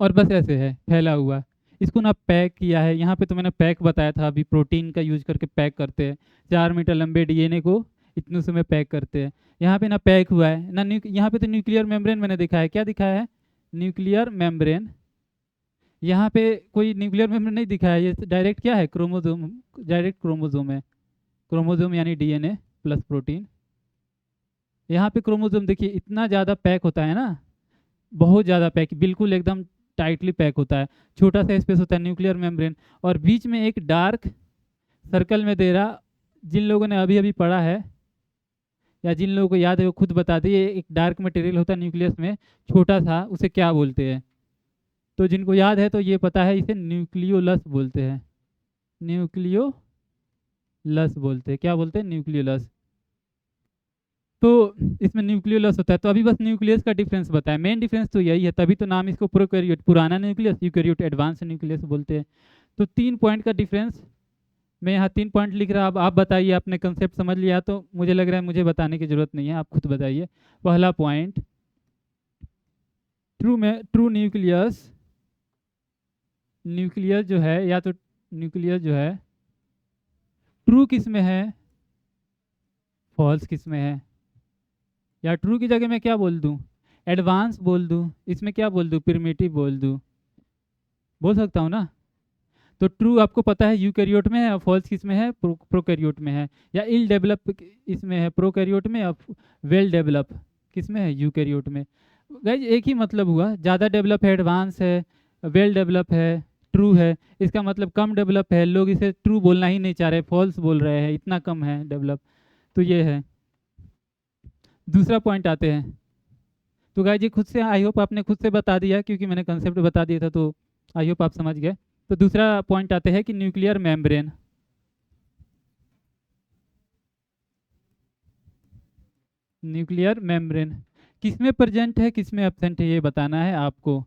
और बस ऐसे है फैला हुआ, इसको ना पैक किया है। यहाँ पे तो मैंने पैक बताया था, अभी प्रोटीन का यूज करके पैक करते हैं, 4 मीटर लंबे डीएनए को इतने समय पैक करते हैं। यहाँ पे ना पैक हुआ है ना यहाँ पे तो न्यूक्लियर मेम्ब्रेन मैंने दिखाया, क्या दिखाया है, न्यूक्लियर मेम्ब्रेन। यहाँ पे कोई न्यूक्लियर मेम्ब्रेन नहीं दिखाया, ये डायरेक्ट क्या है, क्रोमोजोम, डायरेक्ट क्रोमोजोम है। क्रोमोजोम यानी डीएनए प्लस प्रोटीन। यहाँ पे क्रोमोजोम देखिए इतना ज़्यादा पैक होता है ना, बहुत ज़्यादा पैक, बिल्कुल एकदम टाइटली पैक होता है, छोटा सा स्पेस होता है न्यूक्लियर मेम्ब्रेन। और बीच में एक डार्क सर्कल में दे रहा, जिन लोगों ने अभी अभी पढ़ा है या जिन लोगों को याद है वो खुद बता दिए, एक डार्क मटेरियल होता है न्यूक्लियस में, छोटा सा, उसे क्या बोलते हैं? तो जिनको याद है तो ये पता है, इसे न्यूक्लियोलस बोलते हैं। न्यूक्लियोलस बोलते हैं, क्या बोलते हैं? न्यूक्लियोलस। तो इसमें न्यूक्लियोलस होता है। तो अभी बस न्यूक्लियस का डिफरेंस बताया, मेन डिफरेंस तो यही है, तभी तो नाम इसको प्रोकैरियोट, पुराना न्यूक्लियस, यूकैरियोट एडवांस न्यूक्लियस बोलते हैं। तो 3 पॉइंट का डिफरेंस, मैं यहाँ 3 पॉइंट लिख रहा। अब आप बताइए, आपने कंसेप्ट समझ लिया तो मुझे लग रहा है मुझे बताने की जरूरत नहीं है, आप खुद बताइए। पहला पॉइंट, ट्रू न्यूक्लियस, न्यूक्लियस जो है, या तो न्यूक्लियस जो है ट्रू किस में है, फॉल्स किस में है? या ट्रू की जगह मैं क्या बोल दूं? एडवांस बोल दूं? इसमें क्या बोल दूं? प्रिमिटिव बोल दूं? बोल सकता हूँ ना? तो ट्रू आपको पता है यूकैरियोट में है, और फॉल्स किस में है? प्रोकैरियोट में है। या इल डेवलप इसमें है प्रोकैरियोट में, और वेल डेवलप किस में है? यूकैरियोट में। गाइज एक ही मतलब हुआ, ज़्यादा डेवलप है, एडवांस है, वेल डेवलप है, ट्रू है। इसका मतलब कम डेवलप है, लोग इसे ट्रू बोलना ही नहीं चाह रहे, फॉल्स बोल रहे हैं, इतना कम है डेवलप। तो ये है। दूसरा पॉइंट आते हैं। तो गाइज ये खुद से, आई होप आपने खुद से बता दिया, क्योंकि मैंने कंसेप्ट बता दिया था, तो आई होप आप समझ गए। तो दूसरा पॉइंट आते हैं कि न्यूक्लियर मेम्ब्रेन, न्यूक्लियर मेम्ब्रेन किस में प्रेजेंट है, किस में एब्सेंट है, ये बताना है आपको।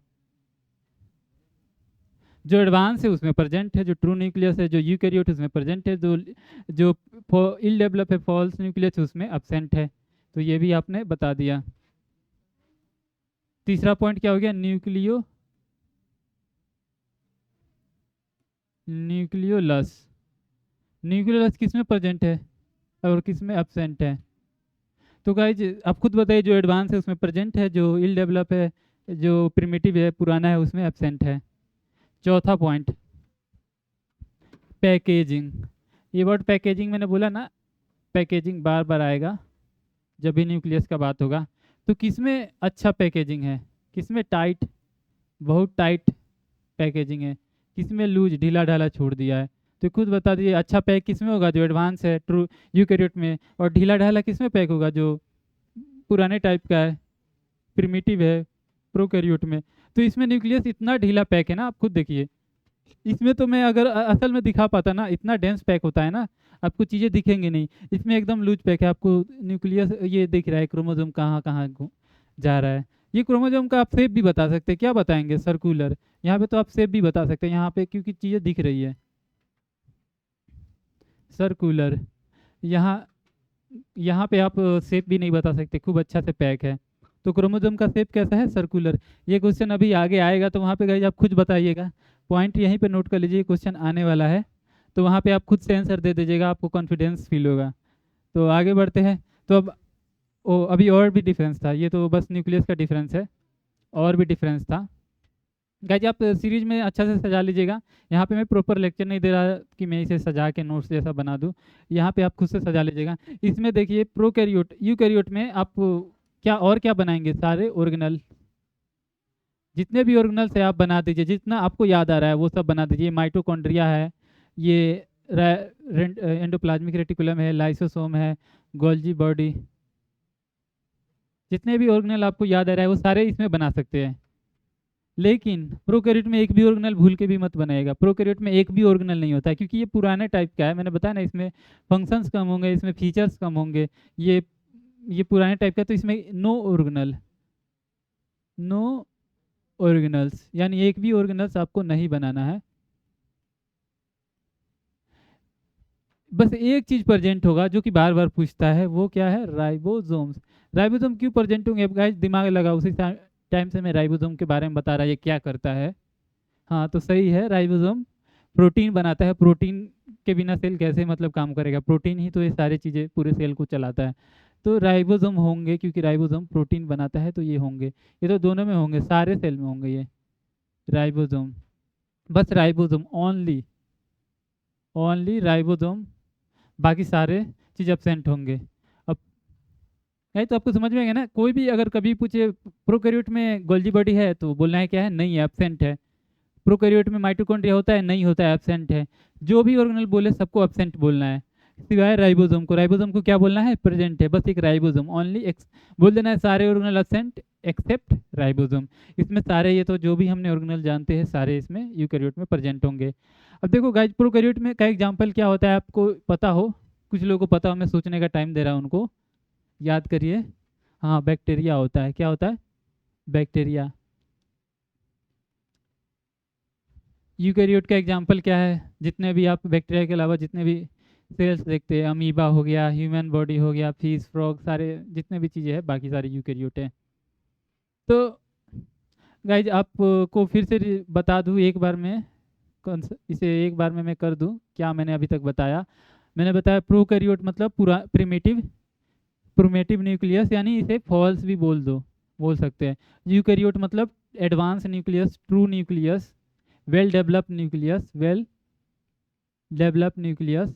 जो एडवांस है उसमें प्रेजेंट है, जो ट्रू न्यूक्लियस है, जो यूकैरियोट उसमें प्रेजेंट है, जो जो इल डेवलप है, फॉल्स न्यूक्लियस उसमें एब्सेंट है। तो ये भी आपने बता दिया। तीसरा पॉइंट क्या हो गया? न्यूक्लियोलस, न्यूक्लियोलस किस में प्रेजेंट है और किस में एब्सेंट है? तो गाइज आप खुद बताइए, जो एडवांस है उसमें प्रेजेंट है, जो इल डेवलप है, जो प्रिमिटिव है, पुराना है, उसमें एब्सेंट है। चौथा पॉइंट, पैकेजिंग। ये वर्ड पैकेजिंग मैंने बोला ना, पैकेजिंग बार बार आएगा जब भी न्यूक्लियस का बात होगा। तो किसमें अच्छा पैकेजिंग है, किसमें टाइट, बहुत टाइट पैकेजिंग है, किसमें लूज, ढीला ढाला छोड़ दिया है? तो खुद बता दीजिए, अच्छा पैक किसमें होगा? जो एडवांस है, ट्रू यूकैरियोट में। और ढीला ढाला किसमें पैक होगा? जो पुराने टाइप का है, प्रिमिटिव है, प्रोकैरियोट में। तो इसमें न्यूक्लियस इतना ढीला पैक है ना, आप खुद देखिए। इसमें तो मैं अगर असल में दिखा पाता ना, इतना डेंस पैक होता है ना, आपको चीज़ें दिखेंगी नहीं। इसमें एकदम लूज पैक है, आपको न्यूक्लियस ये दिख रहा है, क्रोमोसोम कहाँ कहाँ जा रहा है। ये क्रोमोसोम का आप शेप भी बता सकते हैं, क्या बताएंगे? सर्कुलर। यहाँ पे तो आप शेप भी बता सकते हैं यहाँ पे, क्योंकि चीज़ें दिख रही है। सर्कुलर। यहाँ यहाँ पे आप शेप भी नहीं बता सकते, खूब अच्छा से पैक है। तो क्रोमोसोम का शेप कैसा है? सर्कुलर। ये क्वेश्चन अभी आगे आएगा, तो वहाँ पे गाइस आप खुद बताइएगा। पॉइंट यहीं पे नोट कर लीजिए, क्वेश्चन आने वाला है, तो वहाँ पे आप खुद से आंसर दे दीजिएगा, आपको कॉन्फिडेंस फील होगा। तो आगे बढ़ते हैं। तो अब अभी और भी डिफरेंस था, ये तो बस न्यूक्लियस का डिफरेंस है, और भी डिफरेंस था। गाइज आप सीरीज में अच्छा से सजा लीजिएगा। यहाँ पे मैं प्रॉपर लेक्चर नहीं दे रहा कि मैं इसे सजा के नोट्स जैसा बना दूँ, यहाँ पे आप खुद से सजा लीजिएगा। इसमें देखिए, प्रोकैरियोट यूकैरियोट में आप क्या और क्या बनाएंगे? सारे ऑर्गेनल, जितने भी ऑर्गेनल्स है आप बना दीजिए, जितना आपको याद आ रहा है वो सब बना दीजिए। माइटोकॉन्ड्रिया है, ये एंडोप्लाज्मिक रेटिकुलम है, लाइसोसोम है, गोल्जी बॉडी, जितने भी ऑर्गेनल आपको याद आ रहा है वो सारे इसमें बना सकते हैं। लेकिन प्रोकैरियोट में एक भी ऑर्गेनल भूल के भी मत बनाएगा। प्रोकैरियोट में एक भी ऑर्गेनल नहीं होता है, क्योंकि ये पुराने टाइप का है, मैंने बताया ना, इसमें फंक्शंस कम होंगे, इसमें फीचर्स कम होंगे। ये ये पुराने टाइप का, तो इसमें नो ऑर्गेनल, नो ऑर्गेनल्स, यानी एक भी ऑर्गेनल्स आपको नहीं बनाना है। बस एक चीज प्रेजेंट होगा जो कि बार बार पूछता है, वो क्या है? राइबोसोम्स। राइबोसोम क्यों प्रेजेंट होंगे? अब गाइस दिमाग लगा, उसी टाइम से मैं राइबोसोम के बारे में बता रहा है, ये क्या करता है। हाँ तो सही है, राइबोसोम प्रोटीन बनाता है। प्रोटीन के बिना सेल कैसे मतलब काम करेगा? प्रोटीन ही तो ये सारी चीज़ें पूरे सेल को चलाता है। तो राइबोसोम होंगे, क्योंकि राइबोसोम प्रोटीन बनाता है, तो ये होंगे। ये तो दोनों में होंगे, सारे सेल में होंगे ये राइबोसोम। बस राइबोसोम ओनली, ओनली राइबोसोम, बाकी सारे चीज़ एब्सेंट होंगे। अब है तो आपको समझ में आएगा ना। कोई भी अगर कभी पूछे प्रोकैरियोट में गोल्जी बॉडी है, तो बोलना है क्या है? नहीं है, एब्सेंट है। प्रोकैरियोट में माइटोकॉन्ड्रिया होता है? नहीं होता है, एब्सेंट है। जो भी ऑर्गेनल बोले सबको एब्सेंट बोलना है। सिवाय राइबोसोम को। राइबोसोम को क्या बोलना है, प्रेजेंट है, बस एक राइबोसोम ओनली बोल देना है, सारे ऑर्गेनल एब्सेंट एक्सेप्ट राइबोसोम। इसमें सारे, ये तो जो भी हमने ऑर्गेनल जानते हैं सारे इसमें यूकैरियोट में प्रेजेंट होंगे। अब देखो गाइस, प्रोकैरियोट में का एग्जांपल क्या होता है आपको पता हो, कुछ लोगों को पता हो, मैं सोचने का टाइम दे रहा हूँ उनको, याद करिए। हाँ, बैक्टीरिया होता है। क्या होता है, बैक्टीरिया। यूकैरियोट का एग्जांपल क्या है, जितने भी आप बैक्टीरिया के अलावा जितने भी सेल्स देखते हैं, अमीबा हो गया, ह्यूमन बॉडी हो गया, फिश, फ्रॉग, सारे जितने भी चीज़ें हैं बाकी सारे यूकैरियोट हैं। तो गाइज आपको फिर से बता दूं एक बार में, इसे एक बार में मैं कर दूं क्या मैंने अभी तक बताया। मैंने बताया प्रोकैरियोट मतलब पूरा प्रिमिटिव प्रिमिटिव न्यूक्लियस, यानी इसे फॉल्स भी बोल सकते हैं। यूकैरियोट मतलब advance nucleus, true nucleus, well developed nucleus, well developed nucleus.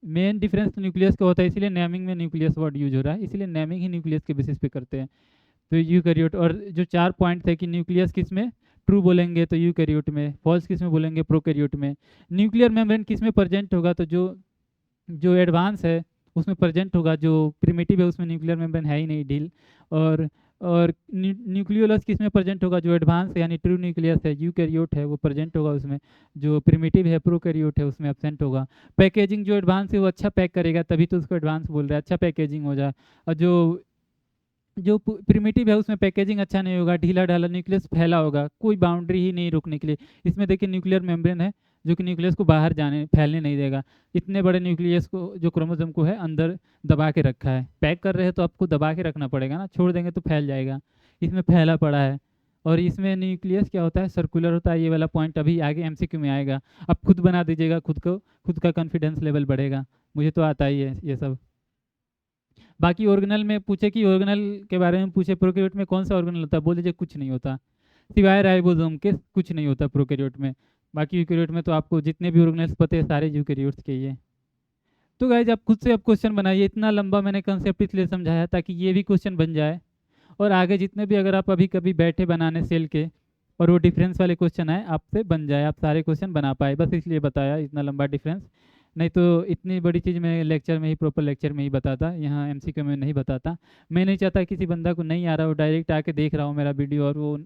Main difference nucleus का होता है, इसीलिए नेमिंग में न्यूक्लियस वर्ड यूज हो रहा है, इसीलिए नेमिंग ही न्यूक्लियस के बेसिस पे करते हैं। तो यूकैरियोट, और जो 4 पॉइंट थे कि न्यूक्लियस किस में ट्रू बोलेंगे तो यूकैरियोट में, फॉल्स किस में बोलेंगे प्रोकैरियोट में, न्यूक्लियर मेम्ब्रेन किस में प्रेजेंट होगा तो जो जो एडवांस है उसमें प्रेजेंट होगा, जो प्रिमिटिव है उसमें न्यूक्लियर मेम्ब्रेन है ही नहीं, ढील। और न्यूक्लियोलस किस में प्रेजेंट होगा, जो एडवांस है यानी ट्रू न्यूक्लियस है, यूकैरियोट है, वो प्रेजेंट होगा उसमें। जो प्रिमिटिव है प्रोकैरियोट है उसमें एब्सेंट होगा। पैकेजिंग, जो एडवांस है वो अच्छा पैक करेगा तभी तो उसको एडवांस बोल रहा है, अच्छा पैकेजिंग हो जाए। और जो जो प्रिमिटिव है उसमें पैकेजिंग अच्छा नहीं होगा, ढीला ढाला, न्यूक्लियस फैला होगा, कोई बाउंड्री ही नहीं रोकने के लिए। इसमें देखिए न्यूक्लियर मेम्ब्रेन है जो कि न्यूक्लियस को बाहर जाने फैलने नहीं देगा। इतने बड़े न्यूक्लियस को, जो क्रोमोसोम को है अंदर दबा के रखा है, पैक कर रहे हैं तो आपको दबा के रखना पड़ेगा ना, छोड़ देंगे तो फैल जाएगा। इसमें फैला पड़ा है। और इसमें न्यूक्लियस क्या होता है, सर्कुलर होता है। ये वाला पॉइंट अभी आगे एमसीक्यू में आएगा, आप खुद बना दीजिएगा, खुद का कॉन्फिडेंस लेवल बढ़ेगा। मुझे तो आता ही है ये सब। बाकी ऑर्गेनल में पूछे कि ऑर्गेनल के बारे में पूछे, प्रोकैरियोट में कौन सा ऑर्गेनल होता है, बोल दीजिए कुछ नहीं होता, सिवाय राइबोसोम के कुछ नहीं होता प्रोकैरियोट में। बाकी यूकैरियोट में तो आपको जितने भी ऑर्गेनल्स पते हैं सारे यूकैरियोट्स के ही है। तो गाइज आप खुद से अब क्वेश्चन बनाइए, इतना लंबा मैंने कंसेप्ट इसलिए समझाया ताकि ये भी क्वेश्चन बन जाए, और आगे जितने भी अगर आप अभी कभी बैठे बनाने सेल के और वो डिफरेंस वाले क्वेश्चन आए आपसे बन जाए, आप सारे क्वेश्चन बना पाए, बस इसलिए बताया इतना लंबा डिफरेंस। नहीं तो इतनी बड़ी चीज़ मैं लेक्चर में ही, प्रॉपर लेक्चर में ही बताता, यहाँ एमसीक्यू में नहीं बताता। मैं नहीं चाहता किसी बंदा को नहीं आ रहा हो, डायरेक्ट आके देख रहा हो मेरा वीडियो और वो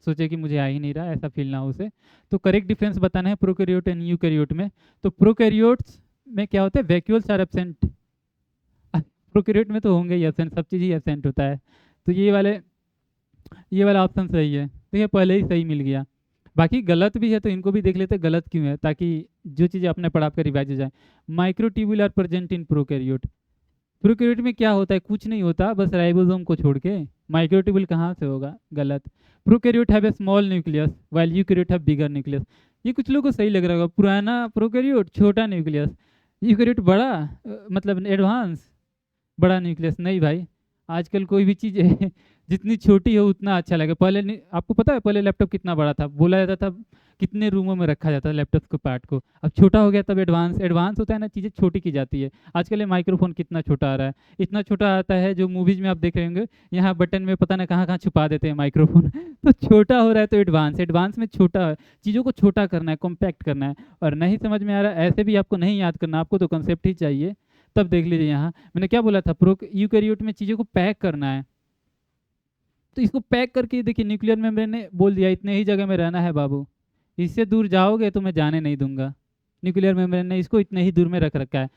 सोचे कि मुझे आ ही नहीं रहा, ऐसा फील ना हो उसे। तो करेक्ट डिफरेंस बताना है प्रोकैरियोट एंड यूकैरियोट में। तो प्रोकैरियोट्स में क्या होता है, वैक्यूल्स आर एब्सेंट। प्रोकैरियोट में तो होंगे ही एब्सेंट, सब चीज़ ही एब्सेंट होता है। तो ये वाला ऑप्शन सही है, तो ये पहले ही सही मिल गया। बाकी गलत भी है तो इनको भी देख लेते गलत क्यों है, ताकि जो चीज़ें अपने पढ़ा कर रिवाइज हो जाए। Microtubule are present in prokaryote. Prokaryote में क्या होता है, कुछ नहीं होता, बस राइबोसोम को छोड़ के। माइक्रोट्यूब्यूल कहाँ से होगा, गलत। Prokaryote have a small nucleus while eukaryote have bigger nucleus. ये कुछ लोगों को सही लग रहा होगा, पुराना प्रोकैरियोट छोटा न्यूक्लियस, यूकैरियोट बड़ा, मतलब एडवांस बड़ा न्यूक्लियस। नहीं भाई, आजकल कोई भी चीज़ जितनी छोटी हो उतना अच्छा लगे। पहले आपको पता है पहले लैपटॉप कितना बड़ा था, बोला जाता था कितने रूमों में रखा जाता था लैपटॉप के पार्ट को, अब छोटा हो गया, तब एडवांस एडवांस होता है ना, चीज़ें छोटी की जाती है। आजकल ये माइक्रोफोन कितना छोटा आ रहा है, इतना छोटा आता है, जो मूवीज़ में आप देख रहे होंगे यहाँ बटन में पता ना कहाँ कहाँ छुपा देते हैं माइक्रोफोन तो छोटा हो रहा है, तो एडवांस एडवांस में छोटा चीज़ों को छोटा करना है, कॉम्पैक्ट करना है। और नहीं समझ में आ रहा है, ऐसे भी आपको नहीं याद करना, आपको तो कंसेप्ट ही चाहिए। तब देख लीजिए, यहाँ मैंने क्या बोला था, यूकैरियोट में चीज़ों को पैक करना है, तो इसको पैक करके देखिए, न्यूक्लियर मेम्ब्रेन ने बोल दिया इतने ही जगह में रहना है बाबू, इससे दूर जाओगे तो मैं जाने नहीं दूंगा। न्यूक्लियर मेम्ब्रेन ने इसको इतने ही दूर में रख रखा है।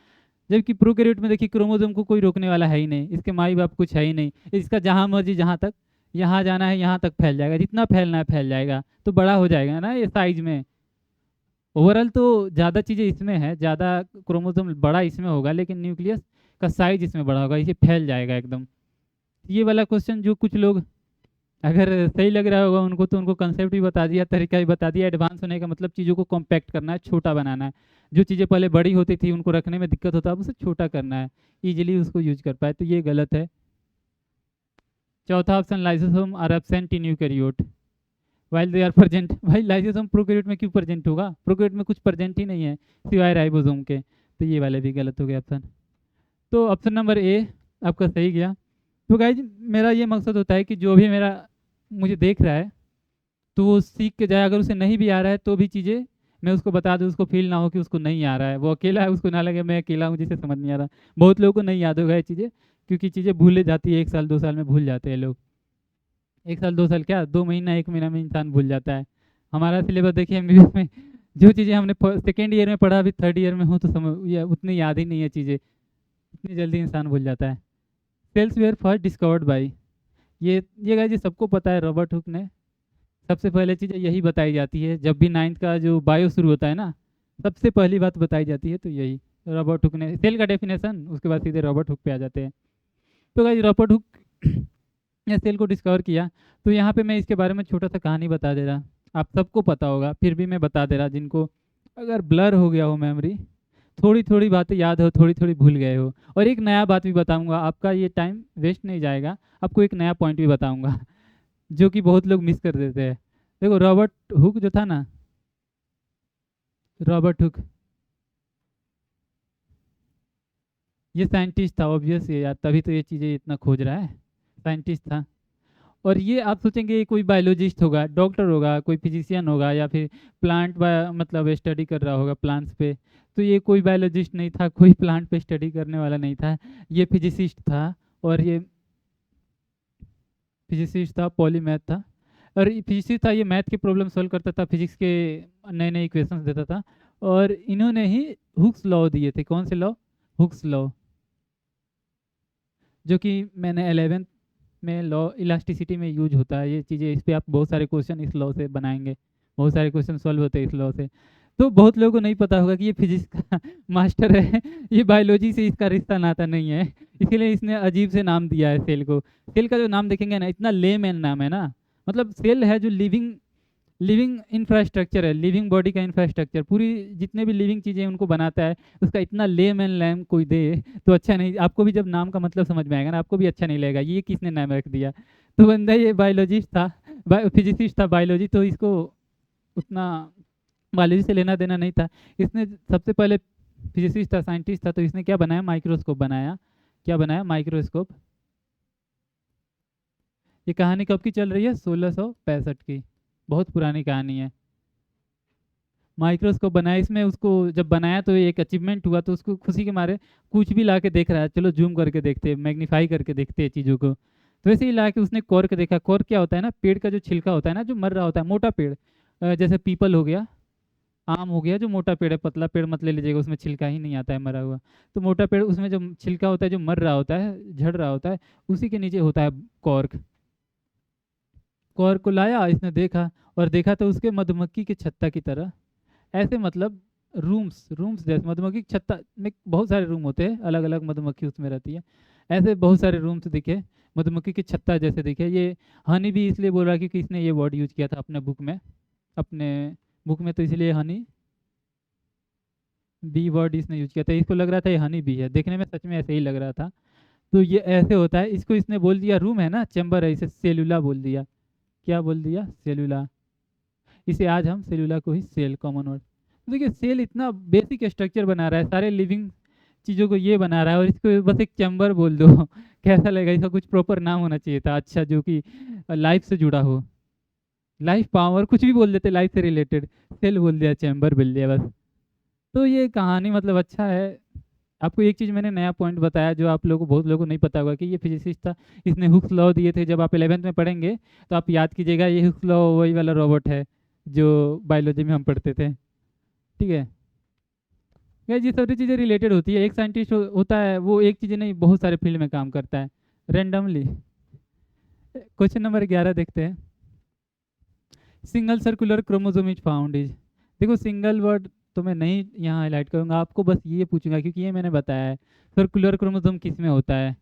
जबकि प्रोकैरियोट में देखिए क्रोमोसोम को कोई रोकने वाला है ही नहीं, इसके माई बाप कुछ है ही नहीं, इसका जहाँ मर्जी जहाँ तक यहाँ जाना है यहाँ तक फैल जाएगा, जितना फैलना है फैल जाएगा, तो बड़ा हो जाएगा ना ये साइज में। ओवरऑल तो ज़्यादा चीज़ें इसमें है, ज़्यादा क्रोमोसोम बड़ा इसमें होगा, लेकिन न्यूक्लियस का साइज इसमें बड़ा होगा, इसे फैल जाएगा एकदम। ये वाला क्वेश्चन जो कुछ लोग अगर सही लग रहा होगा उनको, तो उनको कंसेप्ट भी बता दिया, तरीका भी बता दिया। एडवांस होने का मतलब चीज़ों को कॉम्पैक्ट करना है, छोटा बनाना है। जो चीज़ें पहले बड़ी होती थी उनको रखने में दिक्कत होता है, अब उसे छोटा करना है, ईजिली उसको यूज कर पाए, तो ये गलत है। चौथा option, lysosome are absent in eukaryote while they are present. भाई लाइसोसोम प्रोकैरियोट में क्यों प्रेजेंट होगा, प्रोकैरियोट में कुछ प्रेजेंट ही नहीं है सिवाय राइबोसोम के, तो ये वाले भी गलत हो गए ऑप्शन। तो ऑप्शन नंबर ए आपका सही गया। तो गाइज मेरा ये मकसद होता है कि जो भी मेरा मुझे देख रहा है तो वो सीख के जाए, अगर उसे नहीं भी आ रहा है तो भी चीज़ें मैं उसको बता दूँ, उसको फील ना हो कि उसको नहीं आ रहा है, वो अकेला है, उसको ना लगे मैं अकेला हूँ जिसे समझ नहीं आ रहा। बहुत लोगों को नहीं याद होगा ये चीज़ें, क्योंकि चीज़ें भूले जाती है, 1 साल 2 साल में भूल जाते हैं लोग। 1 साल 2 साल क्या, 2 महीना 1 महीना में इंसान भूल जाता है। हमारा सिलेबस देखिए एमबीबीएस में, जो चीज़ें हमने सेकेंड ईयर में पढ़ा, अभी थर्ड ईयर में हो तो समझ ये उतनी याद ही नहीं है चीज़ें, इतनी जल्दी इंसान भूल जाता है। Cells were first discovered by, ये गाइस ये सबको पता है, रॉबर्ट हुक ने। सबसे पहले चीज़ यही बताई जाती है जब भी 9th का जो बायो शुरू होता है ना, सबसे पहली बात बताई जाती है तो यही रॉबर्ट हुक ने, सेल का डेफिनेशन, उसके बाद सीधे रॉबर्ट हुक पे आ जाते हैं। तो गाइस रॉबर्ट हुक ने सेल को डिस्कवर किया। तो यहाँ पे मैं इसके बारे में छोटा सा कहानी बता दे रहा, आप सबको पता होगा फिर भी मैं बता दे रहा, जिनको अगर ब्लर हो गया हो मेमोरी, थोड़ी थोड़ी बातें याद हो, थोड़ी थोड़ी भूल गए हो। और एक नया बात भी बताऊंगा, आपका ये टाइम वेस्ट नहीं जाएगा, आपको एक नया पॉइंट भी बताऊंगा जो कि बहुत लोग मिस कर देते हैं। देखो रॉबर्ट हुक जो था ना, रॉबर्ट हुक ये साइंटिस्ट था, ऑब्वियस है यार, तभी तो ये चीज़ें इतना खोज रहा है, साइंटिस्ट था। और ये आप सोचेंगे ये कोई बायोलॉजिस्ट होगा, डॉक्टर होगा, कोई फिजिशियन होगा, या फिर प्लांट मतलब स्टडी कर रहा होगा प्लांट्स पे। तो ये कोई बायोलॉजिस्ट नहीं था, कोई प्लांट पे स्टडी करने वाला नहीं था, ये फिजिसिस्ट था। और ये फिजिसिस्ट था, पॉलीमैथ था। और फिजिसिस्ट था, ये मैथ के प्रॉब्लम सॉल्व करता था, फिजिक्स के नए नए इक्वेशंस देता था। और इन्होंने ही हुक्स लॉ दिए थे। कौन से लॉ? हुक्स लॉ, जो कि मैंने 11th में लॉ इलास्टिसिटी में यूज होता है ये चीज़ें। इस पे आप बहुत सारे क्वेश्चन इस लॉ से बनाएंगे, बहुत सारे क्वेश्चन सॉल्व होते हैं इस लॉ से। तो बहुत लोगों को नहीं पता होगा कि ये फिजिक्स का मास्टर है, ये बायोलॉजी से इसका रिश्ता नाता नहीं है, इसीलिए इसने अजीब से नाम दिया है सेल को। सेल का जो नाम देखेंगे ना, इतना लेमैन नाम है ना, मतलब सेल है जो लिविंग लिविंग इंफ्रास्ट्रक्चर है, लिविंग बॉडी का इंफ्रास्ट्रक्चर, पूरी जितने भी लिविंग चीज़ें उनको बनाता है, उसका इतना लेम एंड लैम कोई दे तो अच्छा नहीं। आपको भी जब नाम का मतलब समझ में आएगा ना, आपको भी अच्छा नहीं लगेगा ये किसने नाम रख दिया। तो बंदा ये बायोलॉजिस्ट था, फिजिसिस्ट था बायोलॉजी, तो इसको उतना बायोलॉजी से लेना देना नहीं था। इसने सबसे पहले फिजिसिस्ट था, साइंटिस्ट था, तो इसने क्या बनाया? माइक्रोस्कोप बनाया। क्या बनाया? माइक्रोस्कोप। ये कहानी कब की चल रही है? 1665 की, बहुत पुरानी कहानी है। माइक्रोस्कोप बनाया, इसमें उसको जब बनाया तो एक अचीवमेंट हुआ, तो उसको खुशी के मारे कुछ भी ला के देख रहा है, चलो जूम करके देखते हैं, मैग्नीफाई करके देखते हैं चीज़ों को। तो वैसे ही ला के उसने कॉर्क देखा। कॉर्क क्या होता है ना, पेड़ का जो छिलका होता है ना, जो मर रहा होता है, मोटा पेड़, जैसे पीपल हो गया, आम हो गया, जो मोटा पेड़ है, पतला पेड़ मत ले लीजिएगा, उसमें छिलका ही नहीं आता है मरा हुआ। तो मोटा पेड़, उसमें जो छिलका होता है, जो मर रहा होता है, झड़ रहा होता है, उसी के नीचे होता है कॉर्क। कॉर्क को लाया, इसने देखा, और देखा तो उसके मधुमक्खी के छत्ता की तरह, ऐसे मतलब रूम्स रूम्स जैसे मधुमक्खी की छत्ता में बहुत सारे रूम होते हैं, अलग अलग मधुमक्खी उसमें रहती है, ऐसे बहुत सारे रूम्स दिखे, मधुमक्खी की छत्ता जैसे दिखे। ये हनी भी इसलिए बोल रहा है क्योंकि इसने ये वर्ड यूज किया था अपने बुक में, अपने बुक में, तो इसलिए हनी बी वर्ड इसने यूज किया था। इसको लग रहा था ये हनी बी है, देखने में सच में ऐसे ही लग रहा था। तो ये ऐसे होता है, इसको इसने बोल दिया रूम है ना, चैम्बर है, इसे सेलुला बोल दिया। क्या बोल दिया? सेलुला। इसे आज हम सेलुला को ही सेल, कॉमन वर्ड। तो देखिए सेल इतना बेसिक स्ट्रक्चर बना रहा है, सारे लिविंग चीज़ों को ये बना रहा है, और इसको बस एक चैम्बर बोल दो कैसा लगेगा? इसका कुछ प्रॉपर नाम होना चाहिए था, अच्छा, जो कि लाइफ से जुड़ा हो, लाइफ पावर कुछ भी बोल देते लाइफ से रिलेटेड, सेल बोल दिया, चैम्बर बोल दिया बस। तो ये कहानी मतलब अच्छा है। आपको एक चीज़ मैंने नया पॉइंट बताया जो आप लोगों को, बहुत लोगों को नहीं पता होगा, कि ये फिजिसिस्ट था, इसने हुक्स लॉ दिए थे। जब आप 11th में पढ़ेंगे तो आप याद कीजिएगा, ये हुक्स लॉ वही वाला रोबोट है जो बायोलॉजी में हम पढ़ते थे, ठीक है। यार ये सारी चीज़ें रिलेटेड होती है, एक साइंटिस्ट होता है, वो एक चीज़ नहीं, बहुत सारे फील्ड में काम करता है रेंडमली। क्वेश्चन नंबर 11 देखते हैं। Single circular chromosome is found is, देखो सिंगल वर्ड तो मैं नहीं यहाँ हाईलाइट करूँगा, आपको बस ये पूछूंगा क्योंकि ये मैंने बताया है। सर्कुलर क्रोमोसोम किस में होता है?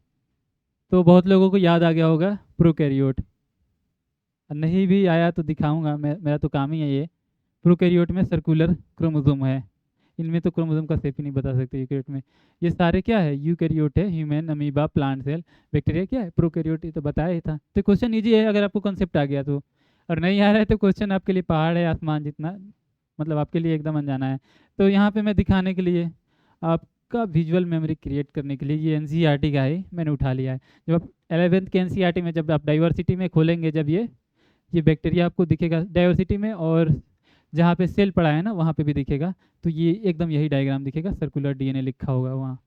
तो बहुत लोगों को याद आ गया होगा, प्रोकैरियोट। नहीं भी आया तो दिखाऊंगा मैं, मेरा तो काम ही है ये। प्रोकैरियोट में सर्कुलर क्रोमोसोम है, इनमें तो क्रोमोसोम का शेप ही नहीं बता सकते यूकैरियोट में। ये सारे क्या है? यूकैरियोट है, human, amoeba, plant cell, bacteria, क्या है? प्रोकैरियोट, ये तो बताया ही था। तो क्वेश्चन इजी है अगर आपको कॉन्सेप्ट आ गया तो, और नहीं आ रहा है तो क्वेश्चन आपके लिए पहाड़ है आसमान जितना, मतलब आपके लिए एकदम अनजाना है। तो यहाँ पे मैं दिखाने के लिए, आपका विजुअल मेमोरी क्रिएट करने के लिए, ये एनसीईआरटी का है, मैंने उठा लिया है। जब आप 11th के एनसीईआरटी में जब आप डाइवर्सिटी में खोलेंगे, जब ये बैक्टीरिया आपको दिखेगा डाइवर्सिटी में, और जहाँ पे सेल पड़ा है ना वहाँ पे भी दिखेगा। तो ये एकदम यही डायग्राम दिखेगा, सर्कुलर डीएनए लिखा होगा वहाँ।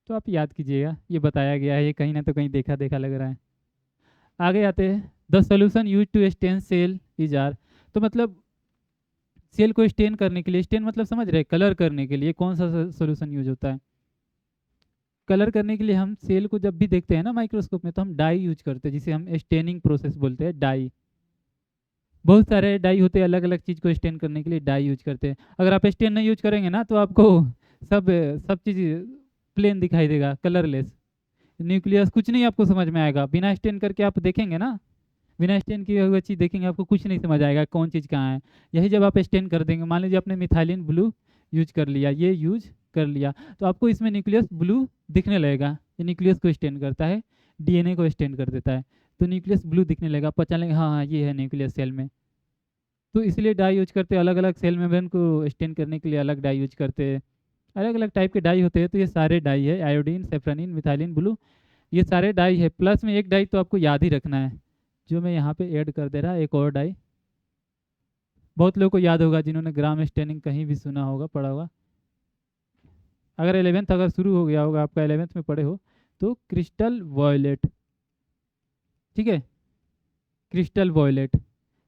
तो आप याद कीजिएगा, ये बताया गया है, ये कहीं ना तो कहीं देखा देखा लग रहा है। आगे आते हैं, the solution use to stain cell is are. तो मतलब सेल को स्टेन करने के लिए, स्टेन मतलब समझ रहे, कलर करने के लिए कौन सा सोल्यूशन यूज होता है? कलर करने के लिए हम सेल को जब भी देखते हैं ना माइक्रोस्कोप में, तो हम डाई यूज करते हैं, जिसे हम स्टेनिंग प्रोसेस बोलते हैं, डाई। बहुत सारे डाई होते हैं, अलग अलग चीज़ को स्टेन करने के लिए डाई यूज करते हैं। अगर आप स्टेन नहीं यूज करेंगे ना तो आपको सब सब चीज़ प्लेन दिखाई देगा, कलरलेस। न्यूक्लियस कुछ नहीं आपको समझ में आएगा, बिना स्टेन करके आप देखेंगे ना, बिना स्टेन किए हुए चीज़ देखेंगे, आपको कुछ नहीं समझ आएगा कौन चीज़ कहाँ है। यही जब आप स्टेन कर देंगे, मान लीजिए आपने मिथाइलिन ब्लू यूज कर लिया, ये यूज कर लिया, तो आपको इसमें न्यूक्लियस ब्लू दिखने लगेगा। ये न्यूक्लियस को स्टेन करता है, डीएनए को स्टेन कर देता है, तो न्यूक्लियस ब्लू दिखने लगेगा, पहचान लेंगे हाँ हाँ ये है न्यूक्लियस सेल में। तो इसलिए डाई यूज करते हैं, अलग अलग सेल मेम्ब्रेन को स्टेन करने के लिए अलग डाई यूज करते हैं। अलग अलग टाइप के डाई होते हैं, तो ये सारे डाई है, आयोडीन, सेफ्रानिन, मिथाइलिन ब्लू, ये सारे डाई है। प्लस में एक डाई तो आपको याद ही रखना है, जो मैं यहाँ पे ऐड कर दे रहा, एक और डाई। बहुत लोगों को याद होगा जिन्होंने ग्राम स्टेनिंग कहीं भी सुना होगा, पढ़ा होगा। अगर 11th अगर शुरू हो गया होगा आपका, 11th में पढ़े हो, तो क्रिस्टल वॉयलेट, ठीक है, क्रिस्टल वॉयलेट,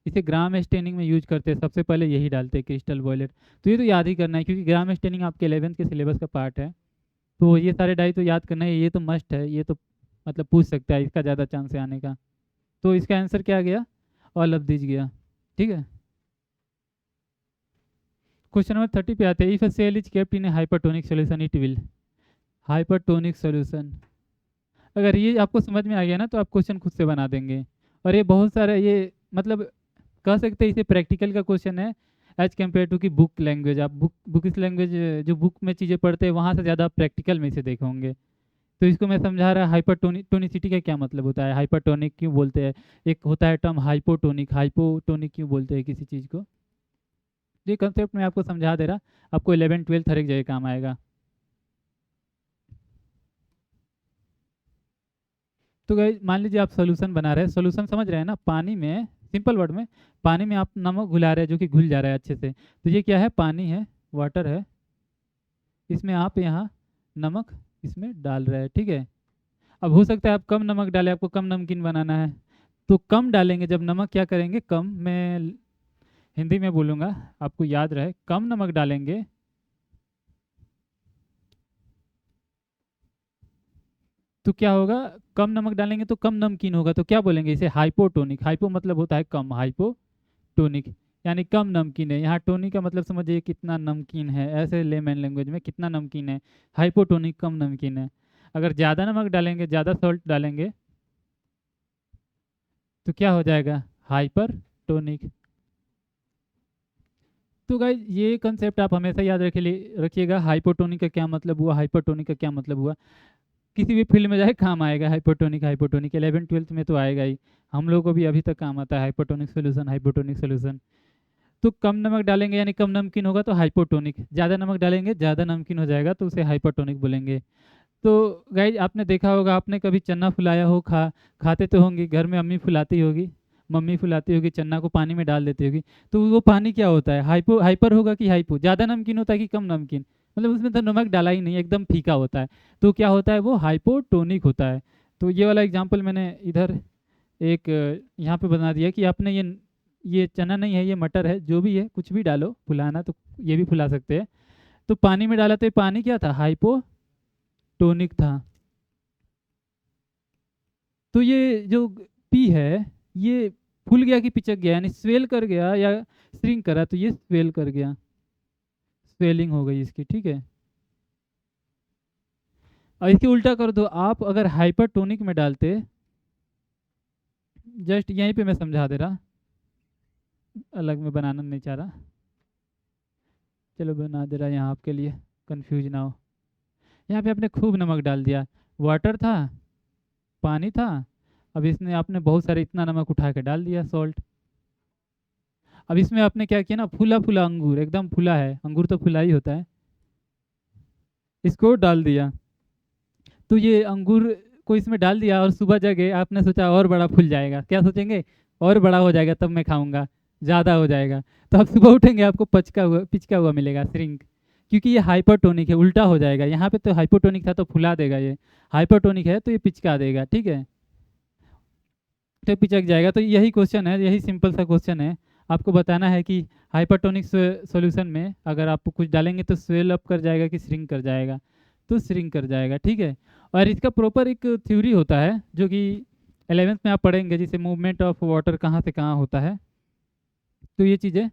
इसे ग्राम स्टेनिंग में यूज करते हैं, सबसे पहले यही डालते हैं क्रिस्टल वॉयलेट। तो ये तो याद ही करना है, क्योंकि ग्राम स्टेनिंग आपके 11th के सिलेबस का पार्ट है। तो ये सारे डाई तो याद करना है, ये तो मस्ट है, ये तो मतलब पूछ सकता है, इसका ज़्यादा चांस है आने का। तो इसका आंसर क्या गया? ऑल ऑफ दिस गया, ठीक है। क्वेश्चन नंबर 30 पे आते हैं, if a cell is kept in a hypertonic solution it will, hypertonic solution. अगर ये आपको समझ में आ गया ना तो आप क्वेश्चन खुद से बना देंगे। और ये बहुत सारे, ये मतलब कह सकते हैं इसे प्रैक्टिकल का क्वेश्चन है, एज कम्पेयर टू की बुक लैंग्वेज। आप बुक इस लैंग्वेज, जो बुक में चीज़ें पढ़ते हैं वहाँ से ज़्यादा प्रैक्टिकल में इसे देखे होंगे। तो इसको मैं समझा रहा, हाइपरटोनिसिटी का क्या मतलब होता है, हाइपरटोनिक क्यों बोलते हैं, एक होता है टर्म हाइपोटोनिक, हाइपोटोनिक क्यों बोलते हैं किसी चीज़ को। ये कंसेप्ट मैं आपको समझा दे रहा, आपको 11th 12th हर एक जगह काम आएगा। तो गाइस मान लीजिए आप सोल्यूशन बना रहे हैं, सोल्यूशन समझ रहे हैं ना, पानी में, सिंपल वर्ड में, पानी में आप नमक घुला रहे हैं जो कि घुल जा रहा है अच्छे से। तो ये क्या है, पानी है, वाटर है, इसमें आप यहाँ नमक इसमें डाल रहे हैं, ठीक है। अब हो सकता है आप कम नमक डालें, आपको कम नमकीन बनाना है, तो कम डालेंगे। जब नमक क्या करेंगे, कम, मैं हिंदी में बोलूँगा आपको याद रहे, कम नमक डालेंगे तो क्या होगा, कम नमक डालेंगे तो कम नमकीन होगा, तो क्या बोलेंगे इसे, हाइपोटोनिक। हाइपो मतलब होता है कम, हाइपोटोनिक यानी कम नमकीन है। यहाँ टोनिक का मतलब समझिए कितना नमकीन है, ऐसे लेमन लैंग्वेज में कितना नमकीन है, हाइपोटोनिक कम नमकीन है। अगर ज़्यादा नमक डालेंगे, ज़्यादा सॉल्ट डालेंगे, तो क्या हो जाएगा, हाइपरटोनिक। तो गाइज ये कंसेप्ट आप हमेशा याद रखिएगा, हाइपोटोनिक का क्या मतलब हुआ, हाइपरटोनिक का क्या मतलब हुआ। किसी भी फील्ड में जाए काम आएगा, हाइपोटोनिक, हाइपोटोनिक 11th 12th में तो आएगा ही। हम लोगों को भी अभी तक काम आता है, हाइपोटोनिक सोल्यूशन, हाइपोटोनिक सोल्यूशन। तो कम नमक डालेंगे यानी कम नमकीन होगा तो हाइपोटोनिक, ज़्यादा नमक डालेंगे ज़्यादा नमकीन हो जाएगा तो उसे हाइपरटोनिक बोलेंगे। तो गाइज आपने देखा होगा, आपने कभी चना फुलाया हो, खाते तो होंगे, घर में अम्मी फुलाती होगी, मम्मी फुलाती होगी, चना को पानी में डाल देती होगी। तो वो पानी क्या होता है, हाइपर होगा कि हाइपो, ज़्यादा नमकीन होता है कि कम नमकीन, मतलब उसमें तो नमक डाला ही नहीं, एकदम फीका होता है, तो क्या होता है, वो हाइपोटोनिक होता है। तो ये वाला एग्जाम्पल मैंने इधर एक यहाँ पे बना दिया कि आपने ये चना नहीं है, ये मटर है, जो भी है कुछ भी डालो फुलाना, तो ये भी फुला सकते हैं। तो पानी में डाला तो ये पानी क्या था, हाइपोटोनिक था। तो ये जो पी है, ये फूल गया कि पिचक गया, यानी स्वेल कर गया या श्रिंक करा, तो ये स्वेल कर गया, स्वेलिंग हो गई इसकी, ठीक है। और इसकी उल्टा कर दो आप, अगर हाइपरटोनिक में डालते, जस्ट यहीं पे मैं समझा दे रहा, अलग में बनाना नहीं चाह रहा, चलो बना दे रहा यहाँ आपके लिए, कंफ्यूज ना हो। यहाँ पे आपने खूब नमक डाल दिया, वाटर था, पानी था, अब इसने आपने बहुत सारे इतना नमक उठा के डाल दिया, सॉल्ट। अब इसमें आपने क्या किया ना, फूला फूला अंगूर, एकदम फूला है, अंगूर तो फूला ही होता है, इसको डाल दिया। तो ये अंगूर को इसमें डाल दिया और सुबह जगह आपने सोचा और बड़ा फूल जाएगा, क्या सोचेंगे, और बड़ा हो जाएगा तब मैं खाऊंगा, ज़्यादा हो जाएगा। तो आप सुबह उठेंगे आपको पिचका हुआ मिलेगा, श्रिंक। क्योंकि ये हाइपरटोनिक है, उल्टा हो जाएगा। यहाँ पे तो हाइपोटोनिक था तो फुला देगा, ये हाइपरटोनिक है तो ये पिचका देगा, ठीक है, तो पिचक जाएगा। तो यही क्वेश्चन है, यही सिंपल सा क्वेश्चन है। आपको बताना है कि हाइपरटोनिक सॉल्यूशन में अगर आप कुछ डालेंगे तो स्वेल अप कर जाएगा कि श्रिंक कर जाएगा, तो श्रिंक कर जाएगा, ठीक है। और इसका प्रॉपर एक थ्योरी होता है जो कि 11th में आप पढ़ेंगे, जिसे मूवमेंट ऑफ वाटर कहाँ से कहाँ होता है। तो ये चीज़ें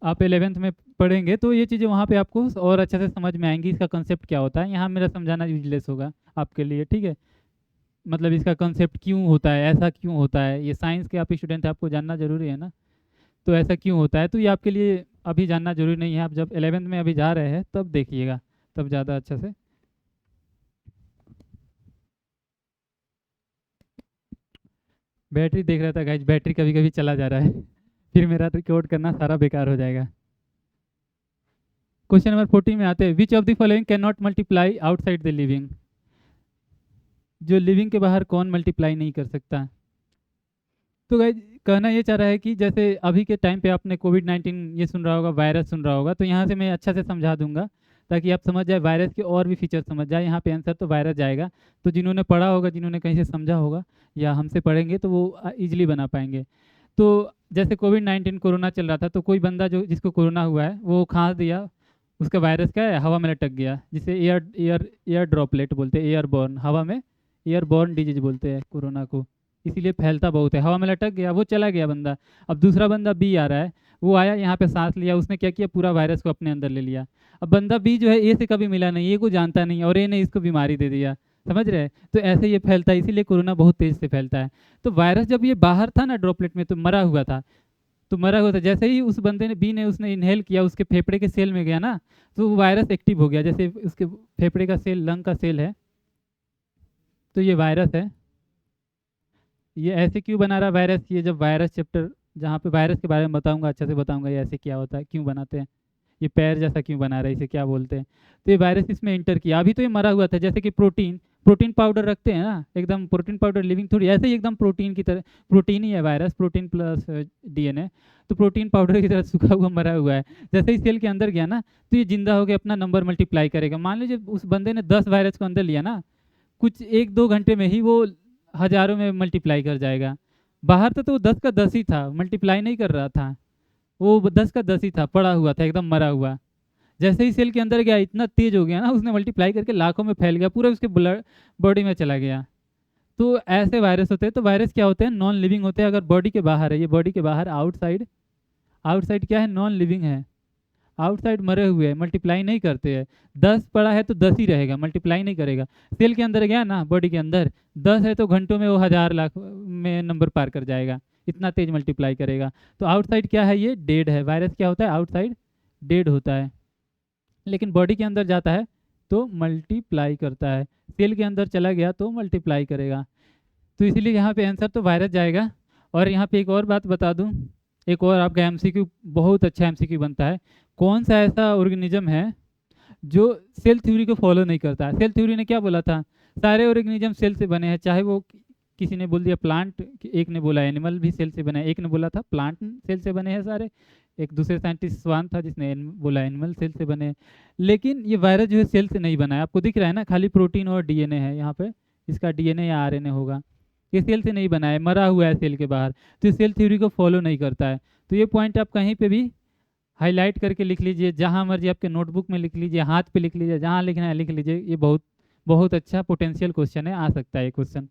आप 11th में पढ़ेंगे, तो ये चीज़ें वहाँ पे आपको और अच्छे से समझ में आएंगी, इसका कंसेप्ट क्या होता है। यहाँ मेरा समझाना यूजलेस होगा आपके लिए, ठीक है। मतलब इसका कंसेप्ट क्यों होता है, ऐसा क्यों होता है, ये साइंस के आप स्टूडेंट हैं, आपको जानना जरूरी है ना। तो ऐसा क्यों होता है, तो ये आपके लिए अभी जानना जरूरी नहीं है। आप जब 11th में अभी जा रहे हैं तब देखिएगा, तब ज़्यादा अच्छा से। बैटरी देख रहा था गाइज, बैटरी कभी कभी चला जा रहा है फिर मेरा रिकॉर्ड करना सारा बेकार हो जाएगा। क्वेश्चन नंबर 14 में आते हैं, which of the following can not multiply outside the living. जो लिविंग के बाहर कौन मल्टीप्लाई नहीं कर सकता। तो गाइज कहना ये चाह रहा है कि जैसे अभी के टाइम पे आपने कोविड-19 ये सुन रहा होगा, वायरस सुन रहा होगा, तो यहाँ से मैं अच्छा से समझा दूंगा ताकि आप समझ जाए, वायरस के और भी फीचर समझ जाए। यहाँ पे आंसर तो वायरस जाएगा, तो जिन्होंने पढ़ा होगा, जिन्होंने कहीं से समझा होगा या हमसे पढ़ेंगे तो वो ईजिली बना पाएंगे। तो जैसे कोविड-19 कोरोना चल रहा था, तो कोई बंदा जो जिसको कोरोना हुआ है वो खांस दिया, उसका वायरस क्या है, हवा में लटक गया, जिसे एयर ड्रॉपलेट बोलते हैं, एयरबॉर्न, हवा में एयरबॉर्न डिजीज बोलते हैं कोरोना को। इसीलिए फैलता बहुत है, हवा में लटक गया, वो चला गया बंदा। अब दूसरा बंदा बी आ रहा है, वो आया यहाँ पे सांस लिया, उसने क्या किया, पूरा वायरस को अपने अंदर ले लिया। अब बंदा बी जो है ए से कभी मिला नहीं, ए को जानता नहीं, और ए ने इसको बीमारी दे दिया, समझ रहे हैं। तो ऐसे ये फैलता है, इसीलिए कोरोना बहुत तेज से फैलता है। तो वायरस जब ये बाहर था ना ड्रॉपलेट में, तो मरा हुआ था, तो मरा हुआ था, जैसे ही उस बंदे ने बी ने उसने इनहेल किया, उसके फेफड़े के सेल में गया ना, तो वो वायरस एक्टिव हो गया। जैसे उसके फेफड़े का सेल लंग का सेल है, तो ये वायरस है। ये ऐसे क्यों बना रहा वायरस, ये जब वायरस चैप्टर जहाँ पे वायरस के बारे में बताऊंगा, अच्छे से बताऊंगा ये ऐसे क्या होता है, क्यों बनाते हैं, ये पैर जैसा क्यों बना रहा है, इसे क्या बोलते हैं। तो ये वायरस इसमें इंटर किया, अभी तो ये मरा हुआ था। जैसे कि प्रोटीन प्रोटीन पाउडर रखते हैं ना, एकदम प्रोटीन पाउडर लिविंग थोड़ी, ऐसे ही एकदम प्रोटीन की तरह, प्रोटीन ही है वायरस, प्रोटीन प्लस डीएनए। तो प्रोटीन पाउडर की तरह सूखा हुआ मरा हुआ है। जैसे ही सेल के अंदर गया ना, तो ये जिंदा होकर अपना नंबर मल्टीप्लाई करेगा। मान लीजिए उस बंदे ने 10 वायरस को अंदर लिया ना, कुछ 1-2 घंटे में ही वो हजारों में मल्टीप्लाई कर जाएगा। बाहर तो 10 का 10 ही था, मल्टीप्लाई नहीं कर रहा था, वो 10 का 10 ही था, पड़ा हुआ था एकदम मरा हुआ। जैसे ही सेल के अंदर गया, इतना तेज हो गया ना, उसने मल्टीप्लाई करके लाखों में फैल गया, पूरा उसके ब्लड बॉडी में चला गया। तो ऐसे वायरस होते हैं। तो वायरस क्या होते हैं, नॉन लिविंग होते हैं। अगर बॉडी के बाहर है, ये बॉडी के बाहर, आउटसाइड, आउटसाइड क्या है, नॉन लिविंग है, आउटसाइड मरे हुए हैं, मल्टीप्लाई नहीं करते हैं। 10 पड़ा है तो 10 ही रहेगा, मल्टीप्लाई नहीं करेगा। सेल के अंदर गया ना, बॉडी के अंदर 10 है तो घंटों में वो 1000 लाख में नंबर पार कर जाएगा, इतना तेज मल्टीप्लाई करेगा। तो आउटसाइड क्या है, ये डेड है। वायरस क्या होता है, आउटसाइड डेड होता है, लेकिन बॉडी के अंदर जाता है तो मल्टीप्लाई करता है। सेल के अंदर चला गया तो मल्टीप्लाई करेगा। तो इसीलिए यहाँ पे आंसर तो वायरस जाएगा। और यहाँ पे एक और बात बता दूँ, एक और आपका एमसीक्यू, बहुत अच्छा एमसीक्यू बनता है। कौन सा ऐसा ऑर्गेनिज्म है जो सेल थ्योरी को फॉलो नहीं करता है। सेल थ्योरी ने क्या बोला था, सारे ऑर्गेनिज्म सेल से बने हैं, चाहे वो किसी ने बोल दिया प्लांट, एक ने बोला एनिमल भी सेल से बना है, एक ने बोला था प्लांट सेल से बने हैं सारे, एक दूसरे साइंटिस्ट स्वान था जिसने बोला एनिमल सेल से बने हैं। लेकिन ये वायरस जो है सेल से नहीं बना है, आपको दिख रहा है ना, खाली प्रोटीन और डीएनए है यहाँ पे, इसका डीएनए या आरएनए होगा, ये सेल से नहीं बना है, मरा हुआ है सेल के बाहर, तो ये सेल थ्योरी को फॉलो नहीं करता है। तो ये पॉइंट आप कहीं पे भी हाईलाइट करके लिख लीजिए, जहाँ मर्जी आपके नोटबुक में लिख लीजिए, हाथ पे लिख लीजिए, जहाँ लिखना है लिख लीजिए। ये बहुत बहुत अच्छा पोटेंशियल क्वेश्चन है, आ सकता है ये क्वेश्चन।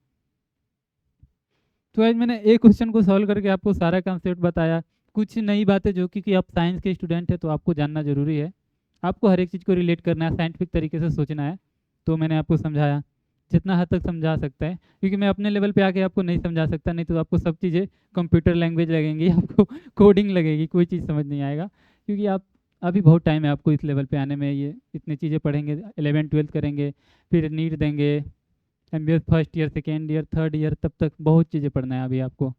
तो आज मैंने एक क्वेश्चन को सॉल्व करके आपको सारा कंसेप्ट बताया, कुछ नई बातें जो कि आप साइंस के स्टूडेंट हैं तो आपको जानना जरूरी है, आपको हर एक चीज़ को रिलेट करना है, साइंटिफिक तरीके से सोचना है। तो मैंने आपको समझाया जितना हद तक समझा सकता है, क्योंकि मैं अपने लेवल पे आके आपको नहीं समझा सकता, नहीं तो आपको सब चीज़ें कंप्यूटर लैंग्वेज लगेंगी, आपको कोडिंग लगेगी, कोई चीज़ समझ नहीं आएगा। क्योंकि आप अभी बहुत टाइम है आपको इस लेवल पे आने में, ये इतनी चीज़ें पढ़ेंगे, 11th-12th करेंगे, फिर नीट देंगे, MBS first year, second year, third year, तब तक बहुत चीज़ें पढ़ना है अभी आपको।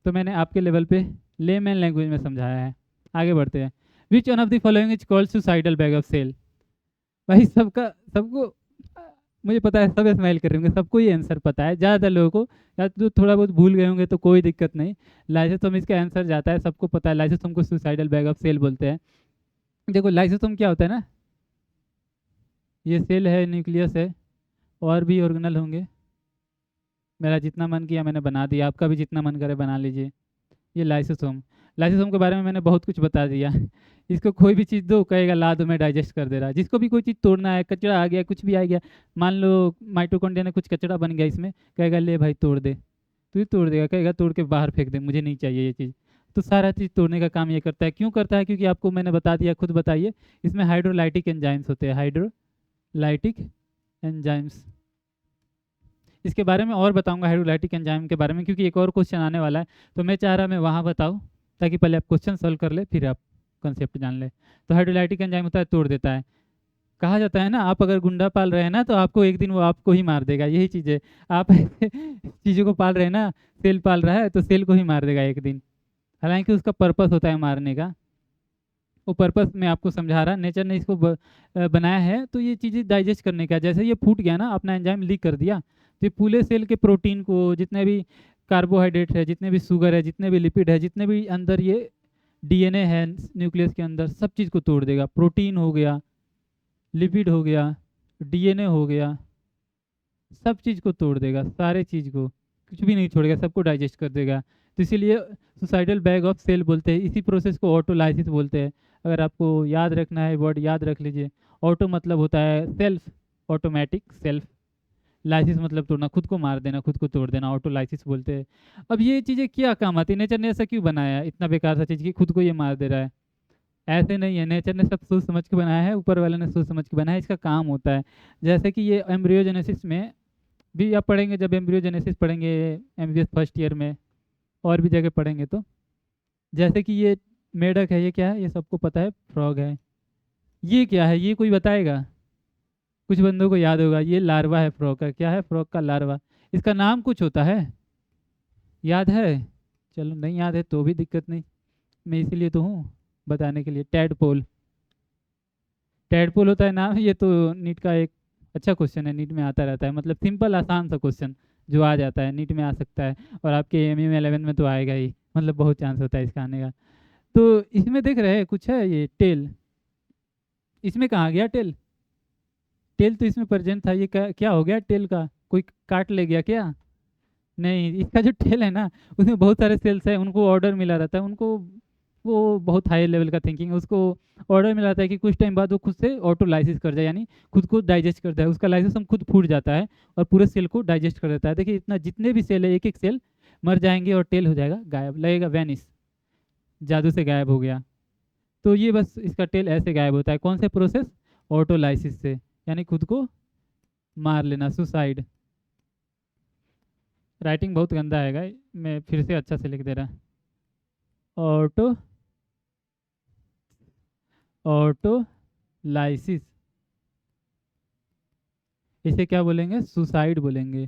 तो मैंने आपके लेवल पे लेमैन लैंग्वेज में समझाया है। आगे बढ़ते हैं। Which one of the following is called suicidal bag of cell. भाई सबका सबको मुझे पता है सब स्माइल कर रहे होंगे, सबको ये आंसर पता है, ज़्यादातर लोगों को। या तो थोड़ा बहुत भूल गए होंगे तो कोई दिक्कत नहीं। लाइसोसोम इसका आंसर जाता है, सबको पता है। लाइसोसोम को सुसाइडल बैग ऑफ सेल बोलते हैं। देखो लाइसोसोम क्या होता है ना, ये सेल है, न्यूक्लियस है, और भी ऑर्गेनल होंगे। मेरा जितना मन किया मैंने बना दिया, आपका भी जितना मन करे बना लीजिए। ये लाइसोसोम, लाइसोसोम के बारे में मैंने बहुत कुछ बता दिया। इसको कोई भी चीज़ दो, कहेगा ला दो, मैं डाइजेस्ट कर दे रहा। जिसको भी कोई चीज़ तोड़ना है, कचरा आ गया, कुछ भी आ गया, मान लो माइटोकॉन्ड्रिया ने कुछ कचरा बन गया इसमें, कहेगा ले भाई तोड़ दे, तू ही तोड़ देगा, कहेगा तोड़ के बाहर फेंक दे, मुझे नहीं चाहिए ये चीज़। तो सारा चीज़ तोड़ने का काम ये करता है। क्यों करता है? क्योंकि आपको मैंने बता दिया, खुद बताइए। इसमें हाइड्रोलाइटिक एंजाइम्स होते हैं, हाइड्रोलाइटिक एंजाइम्स। इसके बारे में और बताऊंगा हाइड्रोलाइटिक एंजाइम के बारे में, क्योंकि एक और क्वेश्चन आने वाला है, तो मैं चाह रहा मैं वहाँ बताऊँ, ताकि पहले आप क्वेश्चन सॉल्व कर ले, फिर आप कंसेप्ट जान ले। तो हाइड्रोलाइटिक एंजाइम होता है, तोड़ देता है। कहा जाता है ना, आप अगर गुंडा पाल रहे हैं ना, तो आपको एक दिन वो आपको ही मार देगा, यही चीज़ है। आप ऐसे चीज़ों को पाल रहे हैं ना, सेल पाल रहा है तो सेल को ही मार देगा एक दिन। हालांकि उसका पर्पस होता है मारने का, वो पर्पस मैं आपको समझा रहा। नेचर ने इसको बनाया है तो ये चीज़ें डाइजेस्ट करने का। जैसे ये फूट गया ना, अपना एंजाइम लीक कर दिया, तो ये पूरे सेल के प्रोटीन को, जितने भी कार्बोहाइड्रेट है, जितने भी शुगर है, जितने भी लिपिड है, जितने भी अंदर ये डीएनए है न्यूक्लियस के अंदर, सब चीज़ को तोड़ देगा। प्रोटीन हो गया, लिपिड हो गया, डीएनए हो गया, सब चीज़ को तोड़ देगा, सारे चीज़ को, कुछ भी नहीं छोड़ेगा, सबको डाइजेस्ट कर देगा। तो इसीलिए सुसाइडल बैग ऑफ सेल बोलते हैं। इसी प्रोसेस को ऑटोलाइसिस बोलते हैं। अगर आपको याद रखना है, वर्ड याद रख लीजिए। ऑटो मतलब होता है सेल्फ, ऑटोमेटिक, सेल्फ। लाइसिस मतलब तोड़ना, खुद को मार देना, खुद को तोड़ देना, ऑटोलाइसिस बोलते हैं। अब ये चीज़ें क्या काम आती है? नेचर ने ऐसा क्यों बनाया है, इतना बेकार सा चीज़ कि खुद को ये मार दे रहा है? ऐसे नहीं है, नेचर ने सब सोच समझ के बनाया है, ऊपर वाले ने सोच समझ के बनाया है। इसका काम होता है, जैसे कि ये एम्ब्रियोजेनेसिस में भी आप पढ़ेंगे, जब एम्ब्रियोजेनेसिस पढ़ेंगे एमबीबीएस फर्स्ट ईयर में, और भी जगह पढ़ेंगे तो। जैसे कि ये मेढक है, ये क्या है? ये सबको पता है, फ्रॉग है। ये क्या है? ये कोई बताएगा? कुछ बंदों को याद होगा, ये लार्वा है फ्रॉग का। क्या है? फ्रॉग का लार्वा। इसका नाम कुछ होता है, याद है? चलो नहीं याद है तो भी दिक्कत नहीं, मैं इसीलिए तो हूँ बताने के लिए। टैडपोल, टैडपोल होता है नाम। ये तो नीट का एक अच्छा क्वेश्चन है, नीट में आता रहता है। मतलब सिंपल आसान सा क्वेश्चन जो आ जाता है, नीट में आ सकता है, और आपके एमयू 11 में तो आएगा ही, मतलब बहुत चांस होता है इसका आने का। तो इसमें देख रहे हैं कुछ है, ये टेल, इसमें कहाँ गया टेल? टेल तो इसमें प्रेजेंट था, ये क्या क्या हो गया टेल का? कोई काट ले गया क्या? नहीं, इसका जो टेल है ना, उसमें बहुत सारे सेल्स हैं, उनको ऑर्डर मिला रहता है उनको। वो बहुत हाई लेवल का थिंकिंग है, उसको ऑर्डर मिला रहता है कि कुछ टाइम बाद वो खुद से ऑटो लाइसिस कर जाए, यानी खुद को डाइजेस्ट करता है। उसका लाइसिस खुद फूट जाता है और पूरे सेल को डाइजेस्ट कर देता है। देखिए इतना, जितने भी सेल है, एक एक सेल मर जाएंगे और टेल हो जाएगा, गायब, लगेगा वैनिस, जादू से गायब हो गया। तो ये बस इसका टेल ऐसे गायब होता है। कौन से प्रोसेस? ऑटोलाइसिस से, यानी खुद को मार लेना, सुसाइड। राइटिंग बहुत गंदा है, मैं फिर से अच्छा से लिख दे रहा। ऑटो ऑटोलाइसिस, इसे क्या बोलेंगे? सुसाइड बोलेंगे।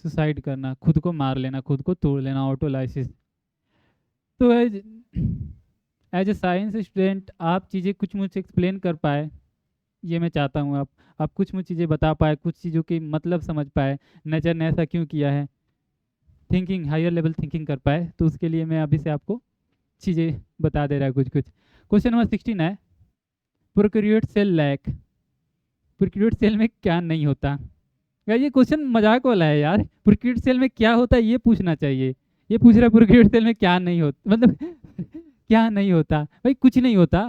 सुसाइड करना, खुद को मार लेना, खुद को तोड़ लेना, ऑटोलाइसिस। तो एज ए साइंस स्टूडेंट आप चीज़ें कुछ मुझसे एक्सप्लेन कर पाए, ये मैं चाहता हूँ। आप कुछ मुझ चीज़ें बता पाए, कुछ चीज़ों की मतलब समझ पाए, नेचर ने ऐसा क्यों किया है, थिंकिंग, हायर लेवल थिंकिंग कर पाए। तो उसके लिए मैं अभी से आपको चीज़ें बता दे रहा है कुछ कुछ। क्वेश्चन नंबर 16 है, prokaryote cell lack, prokaryote cell में क्या नहीं होता? यार ये क्वेश्चन मजाक वाला है यार, प्रोकैरियोट सेल में क्या होता है ये पूछना चाहिए। ये पूछ रहा है प्रोकैरियोट सेल में क्या नहीं होता, मतलब क्या नहीं होता? भाई कुछ नहीं होता,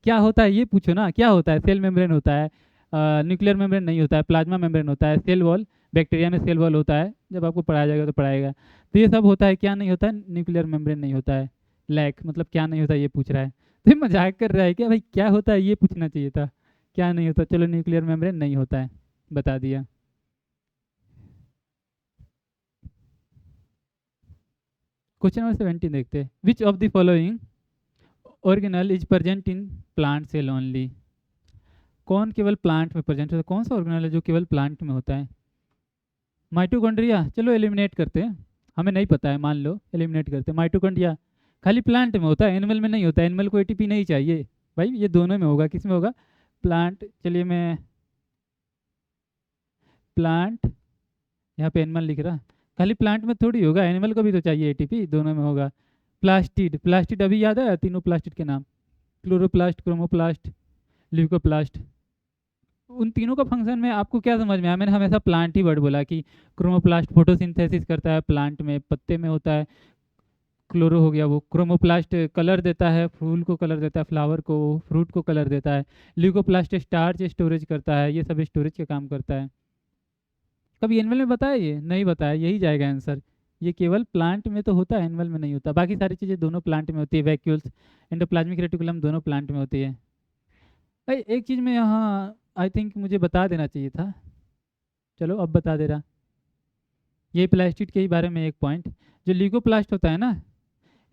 क्या होता है ये पूछो ना। क्या होता है? सेल मेम्ब्रेन होता है, न्यूक्लियर मेम्ब्रेन नहीं होता है, प्लाज्मा मेम्ब्रेन होता है, सेल वॉल, बैक्टीरिया में सेल वॉल होता है, जब आपको पढ़ाया जाएगा तो पढ़ाएगा। तो ये सब होता है, क्या नहीं होता है? न्यूक्लियर मेम्ब्रेन नहीं होता है। लैक मतलब क्या नहीं होता ये पूछ रहा है। तो ये मजाक कर रहा है क्या? भाई क्या होता है ये पूछना चाहिए था, क्या नहीं होता। चलो न्यूक्लियर मेम्ब्रेन नहीं होता है, बता दिया। क्वेश्चन नंबर 17 देखते हैं, which of the following organelle is present in plant cell only? कौन केवल प्लांट में प्रेजेंट होता है? कौन सा ऑर्गेनल है जो केवल प्लांट में होता है? माइटोकॉन्ड्रिया, चलो एलिमिनेट करते हैं, हमें नहीं पता है, मान लो एलिमिनेट करते हैं। माइटोकॉन्ड्रिया खाली प्लांट में होता है, एनिमल में नहीं होता है, एनिमल को एटीपी नहीं चाहिए। भाई ये दोनों में होगा, किस में होगा? प्लांट, चलिए मैं प्लांट, यहाँ पे एनिमल लिख रहा, खाली प्लांट में थोड़ी होगा, एनिमल को भी तो चाहिए एटीपी, दोनों में होगा। प्लास्टिड, प्लास्टिड अभी याद है तीनों प्लास्टिड के नाम? Chloroplast, chromoplast, leucoplast. उन तीनों का फंक्शन में आपको क्या समझ में आया? मैंने हमेशा प्लांट ही वर्ड बोला कि क्रोमोप्लास्ट फोटोसिंथेसिस करता है प्लांट में, पत्ते में होता है। क्लोरो हो गया वो, क्रोमोप्लास्ट कलर देता है, फूल को कलर देता है, फ्लावर को, फ्रूट को कलर देता है। ल्यूकोप्लास्ट स्टार्च स्टोरेज करता है, ये सब स्टोरेज का काम करता है। कभी एनिमल में बताया? ये नहीं बताया, यही जाएगा आंसर। ये केवल प्लांट में तो होता है, एनिमल में नहीं होता। बाकी सारी चीज़ें दोनों प्लांट में होती है, वैक्यूल्स, एंडोप्लाज्मिक रेटिकुलम दोनों प्लांट में होती है। भाई एक चीज़ में यहाँ आई थिंक मुझे बता देना चाहिए था, चलो अब बता दे रहा। ये प्लास्टिड के ही बारे में एक पॉइंट, जो ल्यूकोप्लास्ट होता है ना,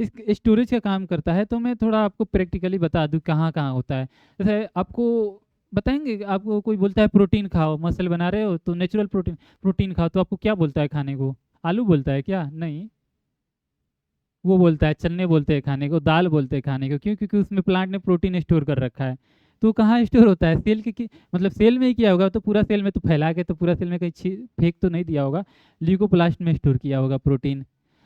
इस स्टोरेज का काम करता है। तो मैं थोड़ा आपको प्रैक्टिकली बता दूं कहाँ कहाँ होता है। जैसे आपको बताएंगे, आपको कोई बोलता है प्रोटीन खाओ, मसल बना रहे हो तो नेचुरल प्रोटीन प्रोटीन खाओ, तो आपको क्या बोलता है खाने को? आलू बोलता है क्या? नहीं, वो बोलता है चने बोलते हैं खाने को, दाल बोलते हैं खाने को। क्यों? क्योंकि उसमें प्लांट ने प्रोटीन स्टोर कर रखा है। तो कहाँ स्टोर होता है? सेल के मतलब सेल में ही किया होगा, तो पूरा सेल में तो फैला के तो पूरा सेल में कहीं फेंक तो नहीं दिया होगा, ल्यूकोप्लास्ट में स्टोर किया होगा प्रोटीन।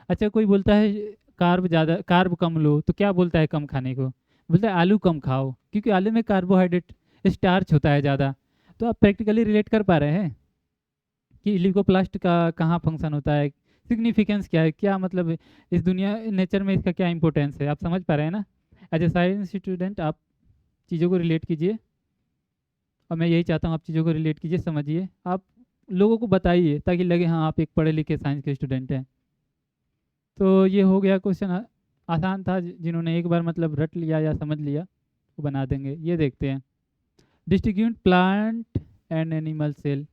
अच्छा, कोई बोलता है कार्ब ज़्यादा, कार्ब कम लो, तो क्या बोलता है कम खाने को? बोलता है आलू कम खाओ, क्योंकि आलू में कार्बोहाइड्रेट स्टार्च होता है ज़्यादा। तो आप प्रैक्टिकली रिलेट कर पा रहे हैं कि ल्यूकोप्लास्ट का कहाँ फंक्शन होता है, सिग्निफिकेंस क्या है, क्या मतलब इस दुनिया नेचर में इसका क्या इंपॉर्टेंस है, आप समझ पा रहे हैं ना? एज ए साइंस स्टूडेंट आप चीज़ों को रिलेट कीजिए, और मैं यही चाहता हूँ आप चीज़ों को रिलेट कीजिए, समझिए, आप लोगों को बताइए ताकि लगे हाँ आप एक पढ़े लिखे साइंस के स्टूडेंट हैं। तो ये हो गया क्वेश्चन, आसान था, जिन्होंने एक बार मतलब रट लिया या समझ लिया वो बना देंगे। ये देखते हैं, distribute plant and animal cell,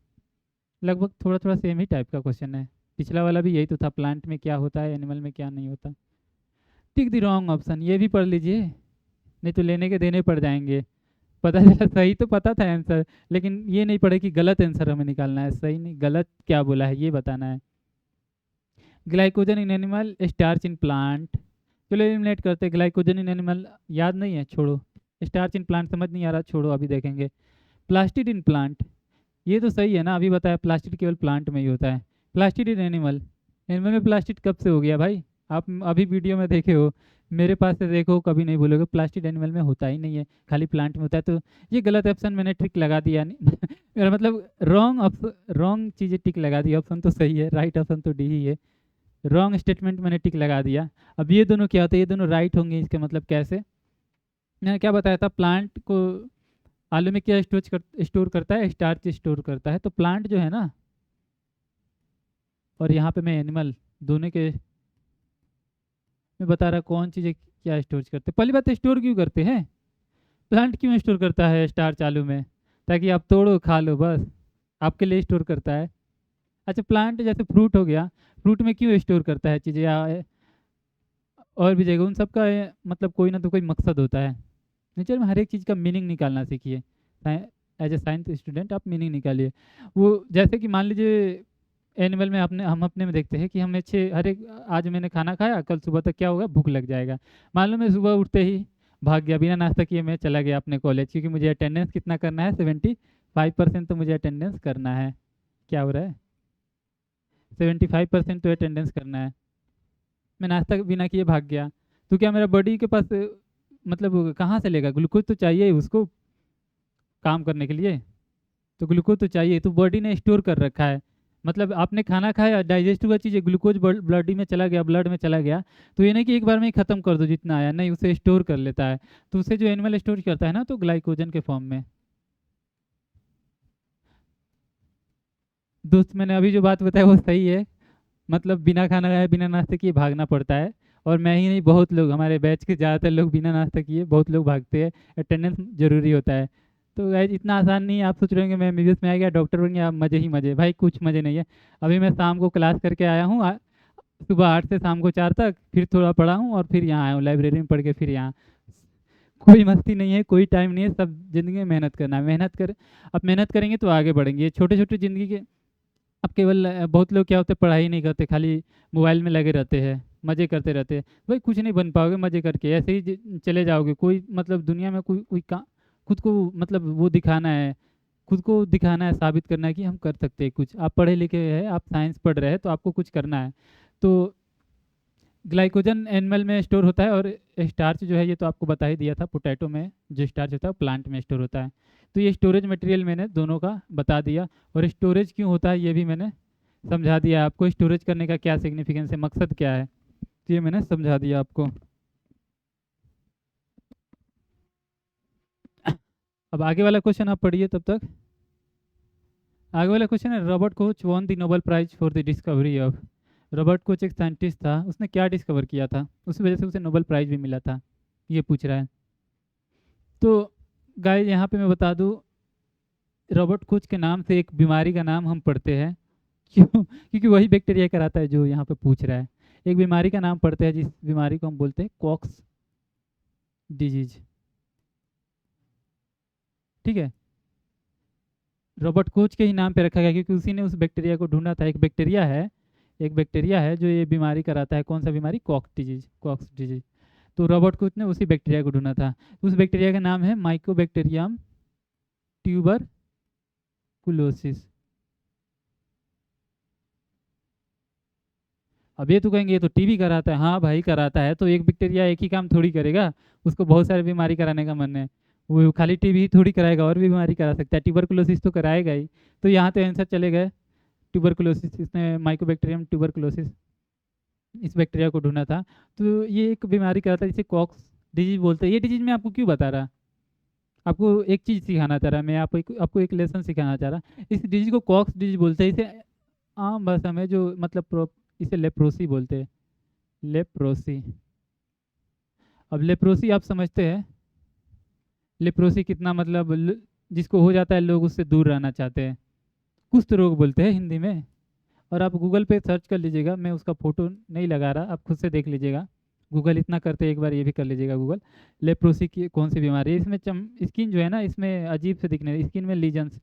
लगभग थोड़ा थोड़ा सेम ही टाइप का क्वेश्चन है। पिछला वाला भी यही तो था, प्लांट में क्या होता है, एनिमल में क्या नहीं होता। टिक द रॉन्ग ऑप्शन, ये भी पढ़ लीजिए, नहीं तो लेने के देने पड़ जाएंगे। पता चला सही तो पता था आंसर, लेकिन ये नहीं पढ़े कि गलत आंसर हमें निकालना है, सही नहीं गलत क्या बोला है ये बताना है। Glycogen in animal, starch in plant, चलो एलिमिनेट करते। ग्लाइकोजन इन एनिमल याद नहीं है, छोड़ो। स्टार्च इन प्लांट समझ नहीं आ रहा, छोड़ो, अभी देखेंगे। प्लास्टिड इन प्लांट, ये तो सही है ना, अभी बताया प्लास्टिड केवल प्लांट में ही होता है। प्लास्टिड इन एनिमल, एनिमल में प्लास्टिड कब से हो गया भाई? आप अभी वीडियो में देखे हो, मेरे पास से देखो, कभी नहीं बोलोगे प्लास्टिड एनिमल में होता ही नहीं है, खाली प्लांट में होता है। तो ये गलत ऑप्शन मैंने ट्रिक लगा दिया नहीं मेरा मतलब रॉन्ग ऑप्शन, रॉन्ग चीज़ें टिक लगा दी, ऑप्शन तो सही है, राइट ऑप्शन तो डी ही है, रॉन्ग स्टेटमेंट मैंने टिक लगा दिया। अब ये दोनों क्या होता है? ये दोनों राइट होंगे, इसका मतलब कैसे? मैंने क्या बताया था, प्लांट को आलू में क्या स्टोर करता है? स्टार्च स्टोर करता है। तो प्लांट जो है ना, और यहाँ पे मैं एनिमल, दोनों के मैं बता रहा कौन चीज़ें क्या स्टोर करते हैं। पहली बात, स्टोर क्यों करते हैं? प्लांट क्यों स्टोर करता है स्टार्च आलू में? ताकि आप तोड़ो खा लो, बस, आपके लिए स्टोर करता है। अच्छा, प्लांट जैसे फ्रूट हो गया, फ्रूट में क्यों स्टोर करता है चीज़ें, या और भी जगह, उन सब का मतलब कोई ना तो कोई मकसद होता है। नेचर में हर एक चीज़ का मीनिंग निकालना सीखिए, एज ए साइंस स्टूडेंट आप मीनिंग निकालिए। वो जैसे कि मान लीजिए एनिमल में अपने हम अपने में देखते हैं कि हम अच्छे हर एक, आज मैंने खाना खाया, कल सुबह तक क्या होगा, भूख लग जाएगा। मान लो मैं सुबह उठते ही भाग गया, बिना नाश्ता किए मैं चला गया अपने कॉलेज, क्योंकि मुझे अटेंडेंस कितना करना है, 75% तो मुझे अटेंडेंस करना है। क्या हो रहा है? 75% तो अटेंडेंस करना है। मैं नाश्ता बिना किए भाग गया, तो क्या मेरा बॉडी के पास मतलब कहाँ से लेगा? ग्लूकोज तो चाहिए ही उसको काम करने के लिए, तो ग्लूकोज तो चाहिए, तो बॉडी ने स्टोर कर रखा है। मतलब आपने खाना खाया, डाइजेस्ट हुआ चीज़ें, ग्लूकोज ब्लड में चला गया, ब्लड में चला गया, तो ये नहीं कि एक बार में ही खत्म कर दो जितना आया, नहीं, उसे स्टोर कर लेता है। तो उसे जो एनिमल स्टोर करता है ना, तो ग्लाइकोजन के फॉर्म में। दोस्त, मैंने अभी जो बात बताई वो सही है, मतलब बिना खाना खाए बिना नाश्ते किए भागना पड़ता है। और मैं ही नहीं, बहुत लोग हमारे बैच के ज़्यादातर लोग बिना नाश्ता किए बहुत लोग भागते हैं, अटेंडेंस जरूरी होता है। तो गाइस इतना आसान नहीं है, आप सोच रहे होंगे मैं एमबीबीएस में आ गया डॉक्टर बन गया, मज़े ही मज़े, भाई कुछ मज़े नहीं है। अभी मैं शाम को क्लास करके आया हूँ, सुबह 8 से शाम को 4 तक, फिर थोड़ा पढ़ा हूँ और फिर यहाँ आया हूँ लाइब्रेरी में पढ़ के, फिर यहाँ। कोई मस्ती नहीं है, कोई टाइम नहीं है, सब ज़िंदगी में मेहनत करना है, मेहनत कर, अब मेहनत करेंगे तो आगे बढ़ेंगे। ये छोटे छोटे ज़िंदगी के अब केवल बहुत लोग क्या होते हैं, पढ़ाई नहीं करते, खाली मोबाइल में लगे रहते हैं, मज़े करते रहते हैं। भाई कुछ नहीं बन पाओगे मज़े करके, ऐसे ही चले जाओगे। कोई मतलब दुनिया में कोई कोई का खुद को मतलब वो दिखाना है, खुद को दिखाना है, साबित करना है कि हम कर सकते हैं कुछ। आप पढ़े लिखे हैं, आप साइंस पढ़ रहे हैं, तो आपको कुछ करना है। तो ग्लाइकोजन एनिमल में स्टोर होता है, और स्टार्च जो है ये तो आपको बता ही दिया था, पोटैटो में जो स्टार्च होता है प्लांट में स्टोर होता है। तो ये स्टोरेज मटेरियल मैंने दोनों का बता दिया, और स्टोरेज क्यों होता है ये भी मैंने समझा दिया आपको। स्टोरेज करने का क्या सिग्निफिकेंस है, मकसद क्या है, तो ये मैंने समझा दिया आपको। अब आगे वाला क्वेश्चन आप पढ़िए तब तक। आगे वाला क्वेश्चन है, Robert Koch won the Nobel prize for the discovery of. Robert Koch एक साइंटिस्ट था, उसने क्या डिस्कवर किया था, उस वजह से उसे नोबेल प्राइज भी मिला था, ये पूछ रहा है। तो गाइस यहाँ पे मैं बता दूँ, रॉबर्ट कोच के नाम से एक बीमारी का नाम हम पढ़ते हैं। क्यों? क्योंकि वही बैक्टीरिया कराता है जो यहाँ पे पूछ रहा है। एक बीमारी का नाम पढ़ते हैं जिस बीमारी को हम बोलते हैं कॉक्स डिजीज। ठीक है, रॉबर्ट कोच के ही नाम पे रखा गया क्योंकि उसी ने उस बैक्टीरिया को ढूंढा था। एक बैक्टीरिया है जो ये बीमारी कराता है। कौन सा बीमारी? Koch's disease. तो रॉबर्ट कोच ने उसी बैक्टीरिया को ढूंढा था। उस बैक्टीरिया का नाम है माइकोबैक्टीरियम ट्यूबरकुलोसिस। अब ये तो कहेंगे ये तो टीबी कराता है। हाँ भाई कराता है, तो एक बैक्टीरिया एक ही काम थोड़ी करेगा, उसको बहुत सारी बीमारी कराने का मन है। वो खाली टीबी ही थोड़ी कराएगा, और भी बीमारी करा सकता है, ट्यूबरकुलोसिस तो कराएगा ही। तो यहाँ तो आंसर चले गए ट्यूबरकुलोसिस। इसने माइकोबैक्टीरियम ट्यूबरकुलोसिस इस बैक्टीरिया को ढूंढा था। तो ये एक बीमारी कराता है जिसे कॉक्स डिजीज बोलते हैं। ये डिजीज मैं आपको क्यों बता रहा, आपको एक चीज़ सिखाना चाह रहा मैं, आपको एक लेसन सिखाना चाह रहा। इस डिजीज को कॉक्स डिजीज बोलते हैं। इसे आम भाषा में जो मतलब इसे लेप्रोसी बोलते हैं, लेप्रोसी। अब लेप्रोसी आप समझते हैं, लेप्रोसी कितना मतलब जिसको हो जाता है लोग उससे दूर रहना चाहते हैं, कुष्ठ रोग बोलते हैं हिंदी में। और आप गूगल पे सर्च कर लीजिएगा, मैं उसका फोटो नहीं लगा रहा, आप खुद से देख लीजिएगा। गूगल इतना करते एक बार ये भी कर लीजिएगा गूगल, लेप्रोसी की कौन सी बीमारी है। इसमें स्किन जो है ना, इसमें अजीब से दिखने, स्किन में लीजन्स,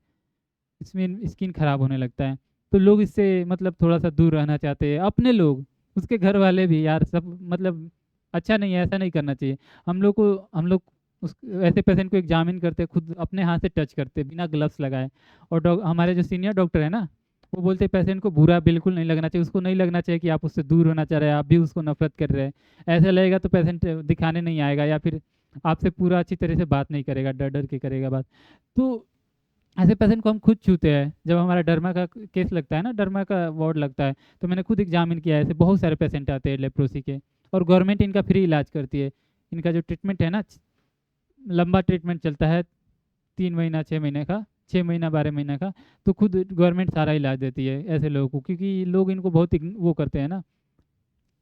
इसमें स्किन खराब होने लगता है। तो लोग इससे मतलब थोड़ा सा दूर रहना चाहते हैं, अपने लोग, उसके घर वाले भी यार, सब मतलब अच्छा नहीं है, ऐसा नहीं करना चाहिए। हम लोग उस ऐसे पेशेंट को एग्जामिन करते हैं, खुद अपने हाथ से टच करते हैं बिना ग्लव्स लगाए। और हमारे जो सीनियर डॉक्टर है ना, वो बोलते हैं पेशेंट को बुरा बिल्कुल नहीं लगना चाहिए, उसको नहीं लगना चाहिए कि आप उससे दूर होना चाह रहे हैं, आप भी उसको नफरत कर रहे हैं। ऐसा लगेगा तो पेशेंट दिखाने नहीं आएगा, या फिर आपसे पूरा अच्छी तरह से बात नहीं करेगा, डर डर के करेगा बात। तो ऐसे पेशेंट को हम खुद छूते हैं। जब हमारा डर्मा का केस लगता है ना, डर्मा का वार्ड लगता है, तो मैंने खुद एग्जामिन किया है। ऐसे बहुत सारे पेशेंट आते हैं लेप्रोसी के, और गवर्नमेंट इनका फ्री इलाज करती है। इनका जो ट्रीटमेंट है ना, लंबा ट्रीटमेंट चलता है, 3 महीना 6 महीने का, 6 महीना 12 महीना का। तो खुद गवर्नमेंट सारा इलाज देती है ऐसे लोगों को, क्योंकि लोग इनको बहुत वो करते हैं ना।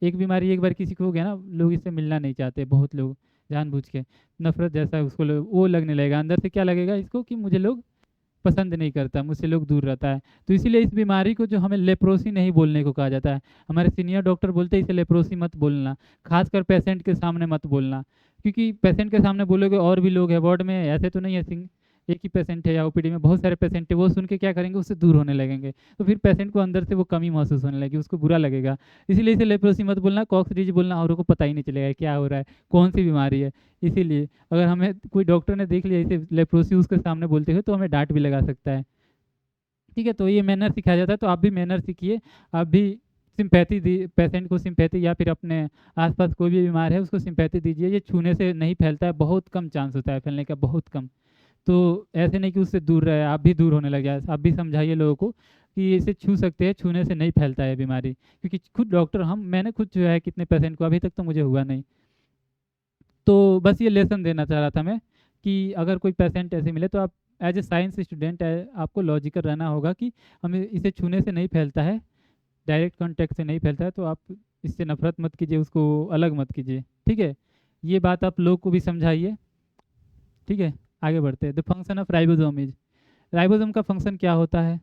एक बीमारी एक बार किसी को हो गया ना, लोग इससे मिलना नहीं चाहते, बहुत लोग जानबूझ के, नफरत जैसा उसको वो लगने लगेगा अंदर से। क्या लगेगा इसको कि मुझे लोग पसंद नहीं करता, मुझसे लोग दूर रहता है। तो इसीलिए इस बीमारी को जो हमें लेप्रोसी नहीं बोलने को कहा जाता है। हमारे सीनियर डॉक्टर बोलते हैं इसे लेप्रोसी मत बोलना, खासकर पेशेंट के सामने मत बोलना। क्योंकि पेशेंट के सामने बोलोगे और भी लोग हैं वार्ड में, ऐसे तो नहीं है एक ही पेशेंट है, या ओपीडी में बहुत सारे पेशेंट है, वो सुन के क्या करेंगे, उससे दूर होने लगेंगे। तो फिर पेशेंट को अंदर से वो कमी महसूस होने लगी, उसको बुरा लगेगा। इसीलिए इसे लेप्रोसी मत बोलना, कॉक्स डिजीज बोलना, औरों को पता ही नहीं चलेगा क्या हो रहा है, कौन सी बीमारी है। इसीलिए अगर हमें कोई डॉक्टर ने देख लिया इसे लेप्रोसी उसके सामने बोलते हुए, तो हमें डांट भी लगा सकता है। ठीक है, तो ये मैनर सिखाया जाता है, तो आप भी मैनर सीखिए। आप भी सिंपैथी दी पेशेंट को, सिंपैथी, या फिर अपने आसपास कोई भी बीमार है उसको सिंपैथी दीजिए। ये छूने से नहीं फैलता है, बहुत कम चांस होता है फैलने का, बहुत कम। तो ऐसे नहीं कि उससे दूर रहे, आप भी दूर होने लग जाए। आप भी समझाइए लोगों को कि इसे छू सकते हैं, छूने से नहीं फैलता है बीमारी। क्योंकि खुद डॉक्टर, मैंने खुद जो है कितने पेशेंट को, अभी तक तो मुझे हुआ नहीं। तो बस ये लेसन देना चाह रहा था मैं, कि अगर कोई पेशेंट ऐसे मिले तो आप एज ए साइंस स्टूडेंट है, आपको लॉजिकल रहना होगा कि हमें इसे छूने से नहीं फैलता है, डायरेक्ट कांटेक्ट से नहीं फैलता है, तो आप इससे नफरत मत कीजिए, उसको अलग मत कीजिए। ठीक है, ये बात आप लोग को भी समझाइए। ठीक है, आगे बढ़ते हैं। The function of ribosome is, ribosome का फंक्शन क्या होता है?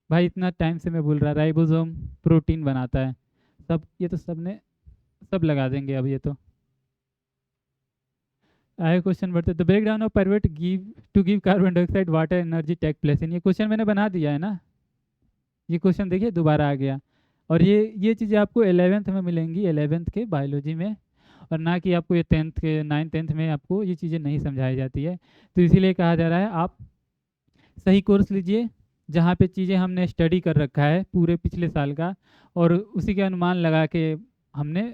भाई इतना टाइम से मैं बोल रहा, राइबोसोम प्रोटीन बनाता है। सब ये तो सबने सब लगा देंगे अब ये तो। आगे क्वेश्चन बढ़ते, the breakdown of pyruvate give to give carbon dioxide water energy take place in. ये क्वेश्चन मैंने बना दिया है ना, ये क्वेश्चन देखिए दोबारा आ गया। और ये चीज़ें आपको 11th में मिलेंगी, 11th के बायोलॉजी में, और ना कि आपको ये 10th के 9th 10th में आपको ये चीज़ें नहीं समझाई जाती है। तो इसीलिए कहा जा रहा है आप सही कोर्स लीजिए जहाँ पे चीज़ें हमने स्टडी कर रखा है पूरे पिछले साल का, और उसी के अनुमान लगा के हमने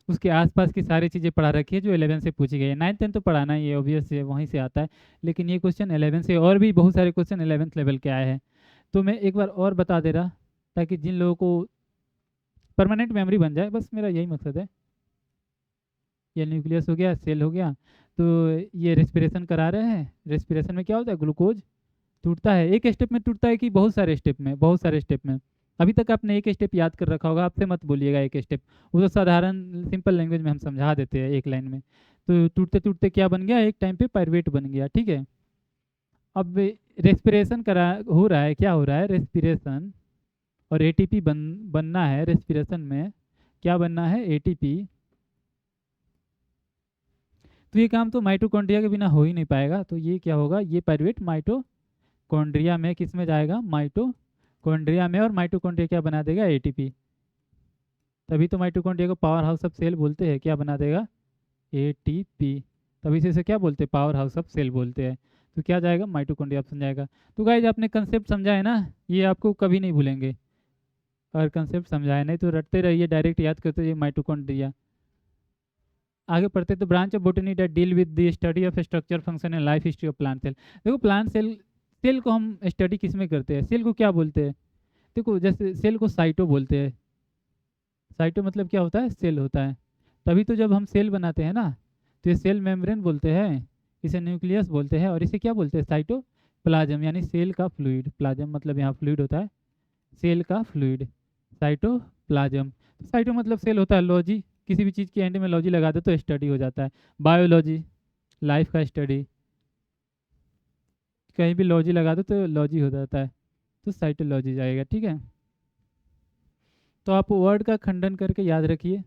उसके आसपास की सारी चीज़ें पढ़ा रखी है जो 11 से पूछी गई है। 9th 10th तो पढ़ाना ही है, ऑब्वियस है, वहीं से आता है। लेकिन ये क्वेश्चन 11 से, और भी बहुत सारे क्वेश्चन 11th लेवल के आए हैं। तो मैं एक बार और बता दे रहा, ताकि जिन लोगों को परमानेंट मेमोरी बन जाए, बस मेरा यही मकसद है। ये न्यूक्लियस हो गया, सेल हो गया। तो ये रेस्पिरेशन करा रहे हैं। रेस्पिरेशन में क्या होता है, ग्लूकोज टूटता है। एक स्टेप में टूटता है कि बहुत सारे स्टेप में? बहुत सारे स्टेप में। अभी तक आपने एक स्टेप याद कर रखा होगा, आपसे मत बोलिएगा एक स्टेप, वो तो साधारण सिंपल लैंग्वेज में हम समझा देते हैं एक लाइन में। तो टूटते टूटते क्या बन गया, एक टाइम पे पायरुवेट बन गया, ठीक है। अब रेस्पिरेशन करा हो रहा है, क्या हो रहा है, रेस्पिरेशन, और एटीपी बनना है रेस्पिरेशन में। क्या बनना है, एटीपी। तो ये काम तो माइटोकॉन्ड्रिया के बिना हो ही नहीं पाएगा। तो ये क्या होगा, ये पायरुवेट माइटोकॉन्ड्रिया में, किस में जाएगा, माइटोकॉन्ड्रिया में, और माइटोकॉन्ड्रिया क्या बना देगा, एटीपी। तभी तो माइटोकॉन्ड्रिया को पावर हाउस ऑफ सेल बोलते हैं। क्या बना देगा, एटीपी। तभी से इसे क्या बोलते हैं, पावर हाउस ऑफ सेल बोलते हैं। तो क्या जाएगा, माइटोकॉन्ड्रिया ऑप्शन जाएगा। तो गाइज आपने कंसेप्ट समझा है ना, ये आपको कभी नहीं भूलेंगे। अगर कंसेप्ट समझाए नहीं तो रटते रहिए, डायरेक्ट याद करते रहिए माइटोकॉन्ड्रिया। आगे पढ़ते तो branch of botany that deal with the study of structure function and life history of plant cell. देखो प्लांट सेल, सेल को हम स्टडी किस में करते हैं, सेल को क्या बोलते हैं। देखो जैसे सेल को साइटो बोलते हैं। साइटो मतलब क्या होता है, सेल होता है। तभी तो जब हम सेल बनाते हैं ना, तो ये सेल मेम्ब्रेन बोलते हैं, इसे न्यूक्लियस बोलते हैं, और इसे क्या बोलते हैं, साइटोप्लाज्म, यानी सेल का फ्लूइड। प्लाज्म मतलब यहाँ फ्लूइड होता है, सेल का फ्लूइड, साइटोप्लाज्म। साइटो मतलब सेल होता है। लॉजी, किसी भी चीज़ के एंड में लॉजी लगा दो तो स्टडी हो जाता है। बायोलॉजी, लाइफ का स्टडी, कहीं भी लॉजी लगा दो तो लॉजी हो जाता है, तो साइटोलॉजी जाएगा, ठीक है। तो आप वर्ड का खंडन करके याद रखिए,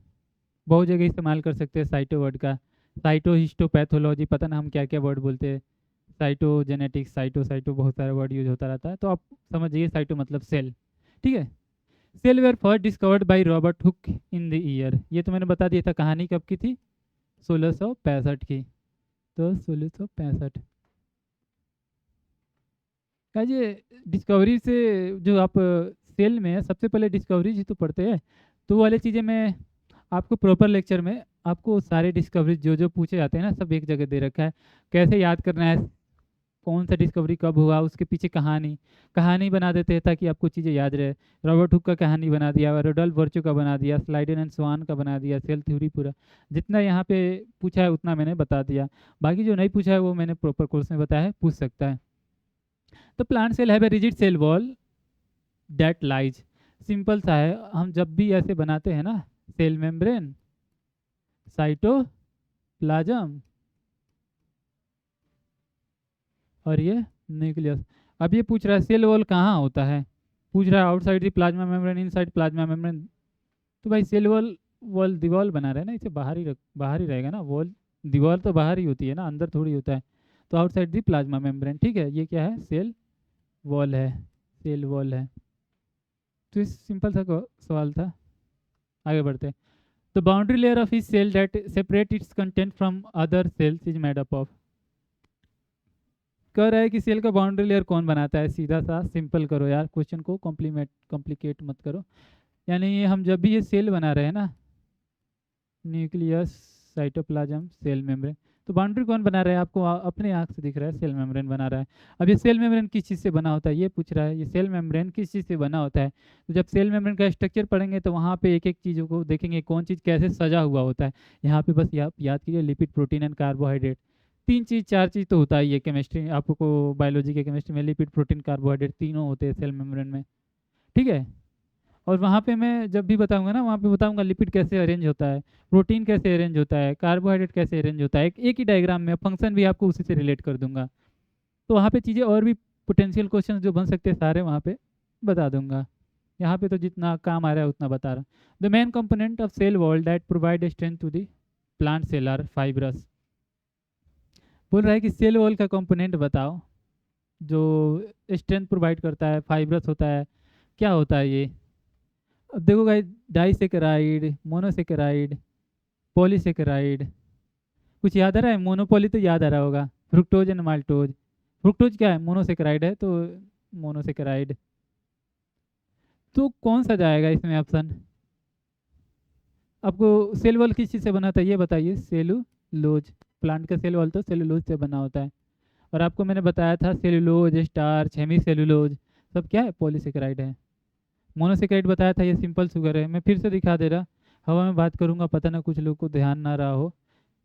बहुत जगह इस्तेमाल कर सकते हैं साइटो वर्ड का। साइटो हिस्टोपैथोलॉजी, पता ना हम क्या क्या वर्ड बोलते हैं, साइटोजेनेटिक्स, साइटो साइटो बहुत सारा वर्ड यूज होता रहता है। तो आप समझिए साइटो मतलब सेल, ठीक है। Cell were first discovered by Robert Hooke in the year, ये तो मैंने बता दिया था। कहानी कब की थी, 1665 की। तो 1665 का ये डिस्कवरी से, जो आप सेल में सबसे पहले डिस्कवरी जी तो पढ़ते हैं, तो वो वाली चीज़ें मैं आपको प्रॉपर लेक्चर में आपको सारे डिस्कवरी जो जो पूछे जाते हैं ना, सब एक जगह दे रखा है। कैसे याद करना है, कौन सा डिस्कवरी कब हुआ, उसके पीछे कहानी, कहानी बना देते हैं ताकि आपको चीज़ें याद रहे। रॉबर्ट हुक का कहानी बना दिया, रोडल्फ वर्चू का बना दिया, स्लाइडन एंड स्वान का बना दिया, सेल थ्योरी पूरा। जितना यहाँ पे पूछा है उतना मैंने बता दिया। बाकी जो नहीं पूछा है वो मैंने प्रॉपर कोर्स में बताया है, पूछ सकता है। तो plant cell have a rigid cell wall that lies, simple सा है। हम जब भी ऐसे बनाते हैं ना, सेल मेम्ब्रेन, साइटोप्लाज्म, और ये न्यूक्लियस। अब ये पूछ रहा है सेल वॉल कहाँ होता है, पूछ रहा है outside the plasma membrane, inside plasma membrane. तो भाई सेल वॉल, वॉल दीवार बना रहे हैं ना, इसे बाहर ही रहेगा ना वॉल। दीवार तो बाहर ही होती है ना, अंदर थोड़ी होता है। तो आउटसाइड द प्लाज्मा मेम्ब्रेन, ठीक है। ये क्या है, सेल वॉल है, सेल वॉल है। तो इस सिंपल सा सवाल था। आगे बढ़ते हैं। द बाउंड्री लेयर ऑफ इस cell that separate its content from other cells is made up of. कह रहा है कि सेल का बाउंड्री लेयर कौन बनाता है। सीधा सा सिंपल करो यार, क्वेश्चन को कॉम्प्लिकेट मत करो। यानी ये हम जब भी ये सेल बना रहे हैं ना, न्यूक्लियस, साइटोप्लाज्म, सेल मेम्ब्रेन, तो बाउंड्री कौन बना रहा है, आपको अपने आँख से दिख रहा है, सेल मेम्ब्रेन बना रहा है। अब ये सेल मेम्ब्रेन किस चीज़ से बना होता है, ये पूछ रहा है, ये सेल मेम्ब्रेन किस चीज़ से बना होता है। तो जब सेल मेम्ब्रेन का स्ट्रक्चर पढ़ेंगे तो वहाँ पे एक एक चीज़ों को देखेंगे, कौन चीज़ कैसे सजा हुआ होता है। यहाँ पे बस आप याद कीजिए, लिपिड, प्रोटीन एंड कार्बोहाइड्रेट। तीन चीज़, चार चीज़ तो होता ही है केमिस्ट्री, आपको बायोलॉजी के केमिस्ट्री में लिपिड, प्रोटीन, कार्बोहाइड्रेट तीनों होते हैं सेल मेम्ब्रेन में, ठीक है। और वहाँ पे मैं जब भी बताऊंगा ना, वहाँ पे बताऊंगा लिपिड कैसे अरेंज होता है, प्रोटीन कैसे अरेंज होता है, कार्बोहाइड्रेट कैसे अरेंज होता है, एक ही डायग्राम में। फंक्शन भी आपको उसी से रिलेट कर दूंगा। तो वहाँ पे चीज़ें और भी पोटेंशियल क्वेश्चन जो बन सकते हैं सारे वहाँ पे बता दूंगा। यहाँ पे तो जितना काम आ रहा है उतना बता रहा। The main component of cell wall that provide strength to the plant cell are fibrous. बोल रहा है कि सेल वॉल का कंपोनेंट बताओ जो स्ट्रेंथ प्रोवाइड करता है, फाइब्रस होता है। क्या होता है ये? अब देखो गाइस, डाइसेकेराइड, मोनोसेकेराइड, पॉलीसेकेराइड, कुछ याद आ रहा है? मोनोपोली तो याद आ रहा होगा, फ्रुक्टोज एंड माल्टोज। फ्रुक्टोज क्या है? मोनोसेकेराइड है, तो मोनोसेकेराइड। तो कौन सा जाएगा इसमें ऑप्शन? आपको सेल वॉल किस चीज़ से बना था ये बताइए? सेलुलोज। प्लांट का सेल वॉल तो सेलुलोज से बना होता है। और आपको मैंने बताया था सेलुलोज, स्टार्च, हेमी सेलुलोज, सब क्या है? पॉलीसेकेराइड है। मोनोसेकेराइड बताया था, ये सिंपल शुगर है। मैं फिर से दिखा दे रहा, हवा में बात करूंगा, पता ना कुछ लोग को ध्यान ना रहा हो,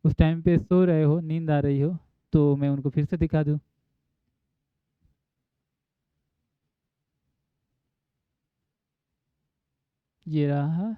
उस टाइम पे सो रहे हो, नींद आ रही हो, तो मैं उनको फिर से दिखा दूँ। ये रहा।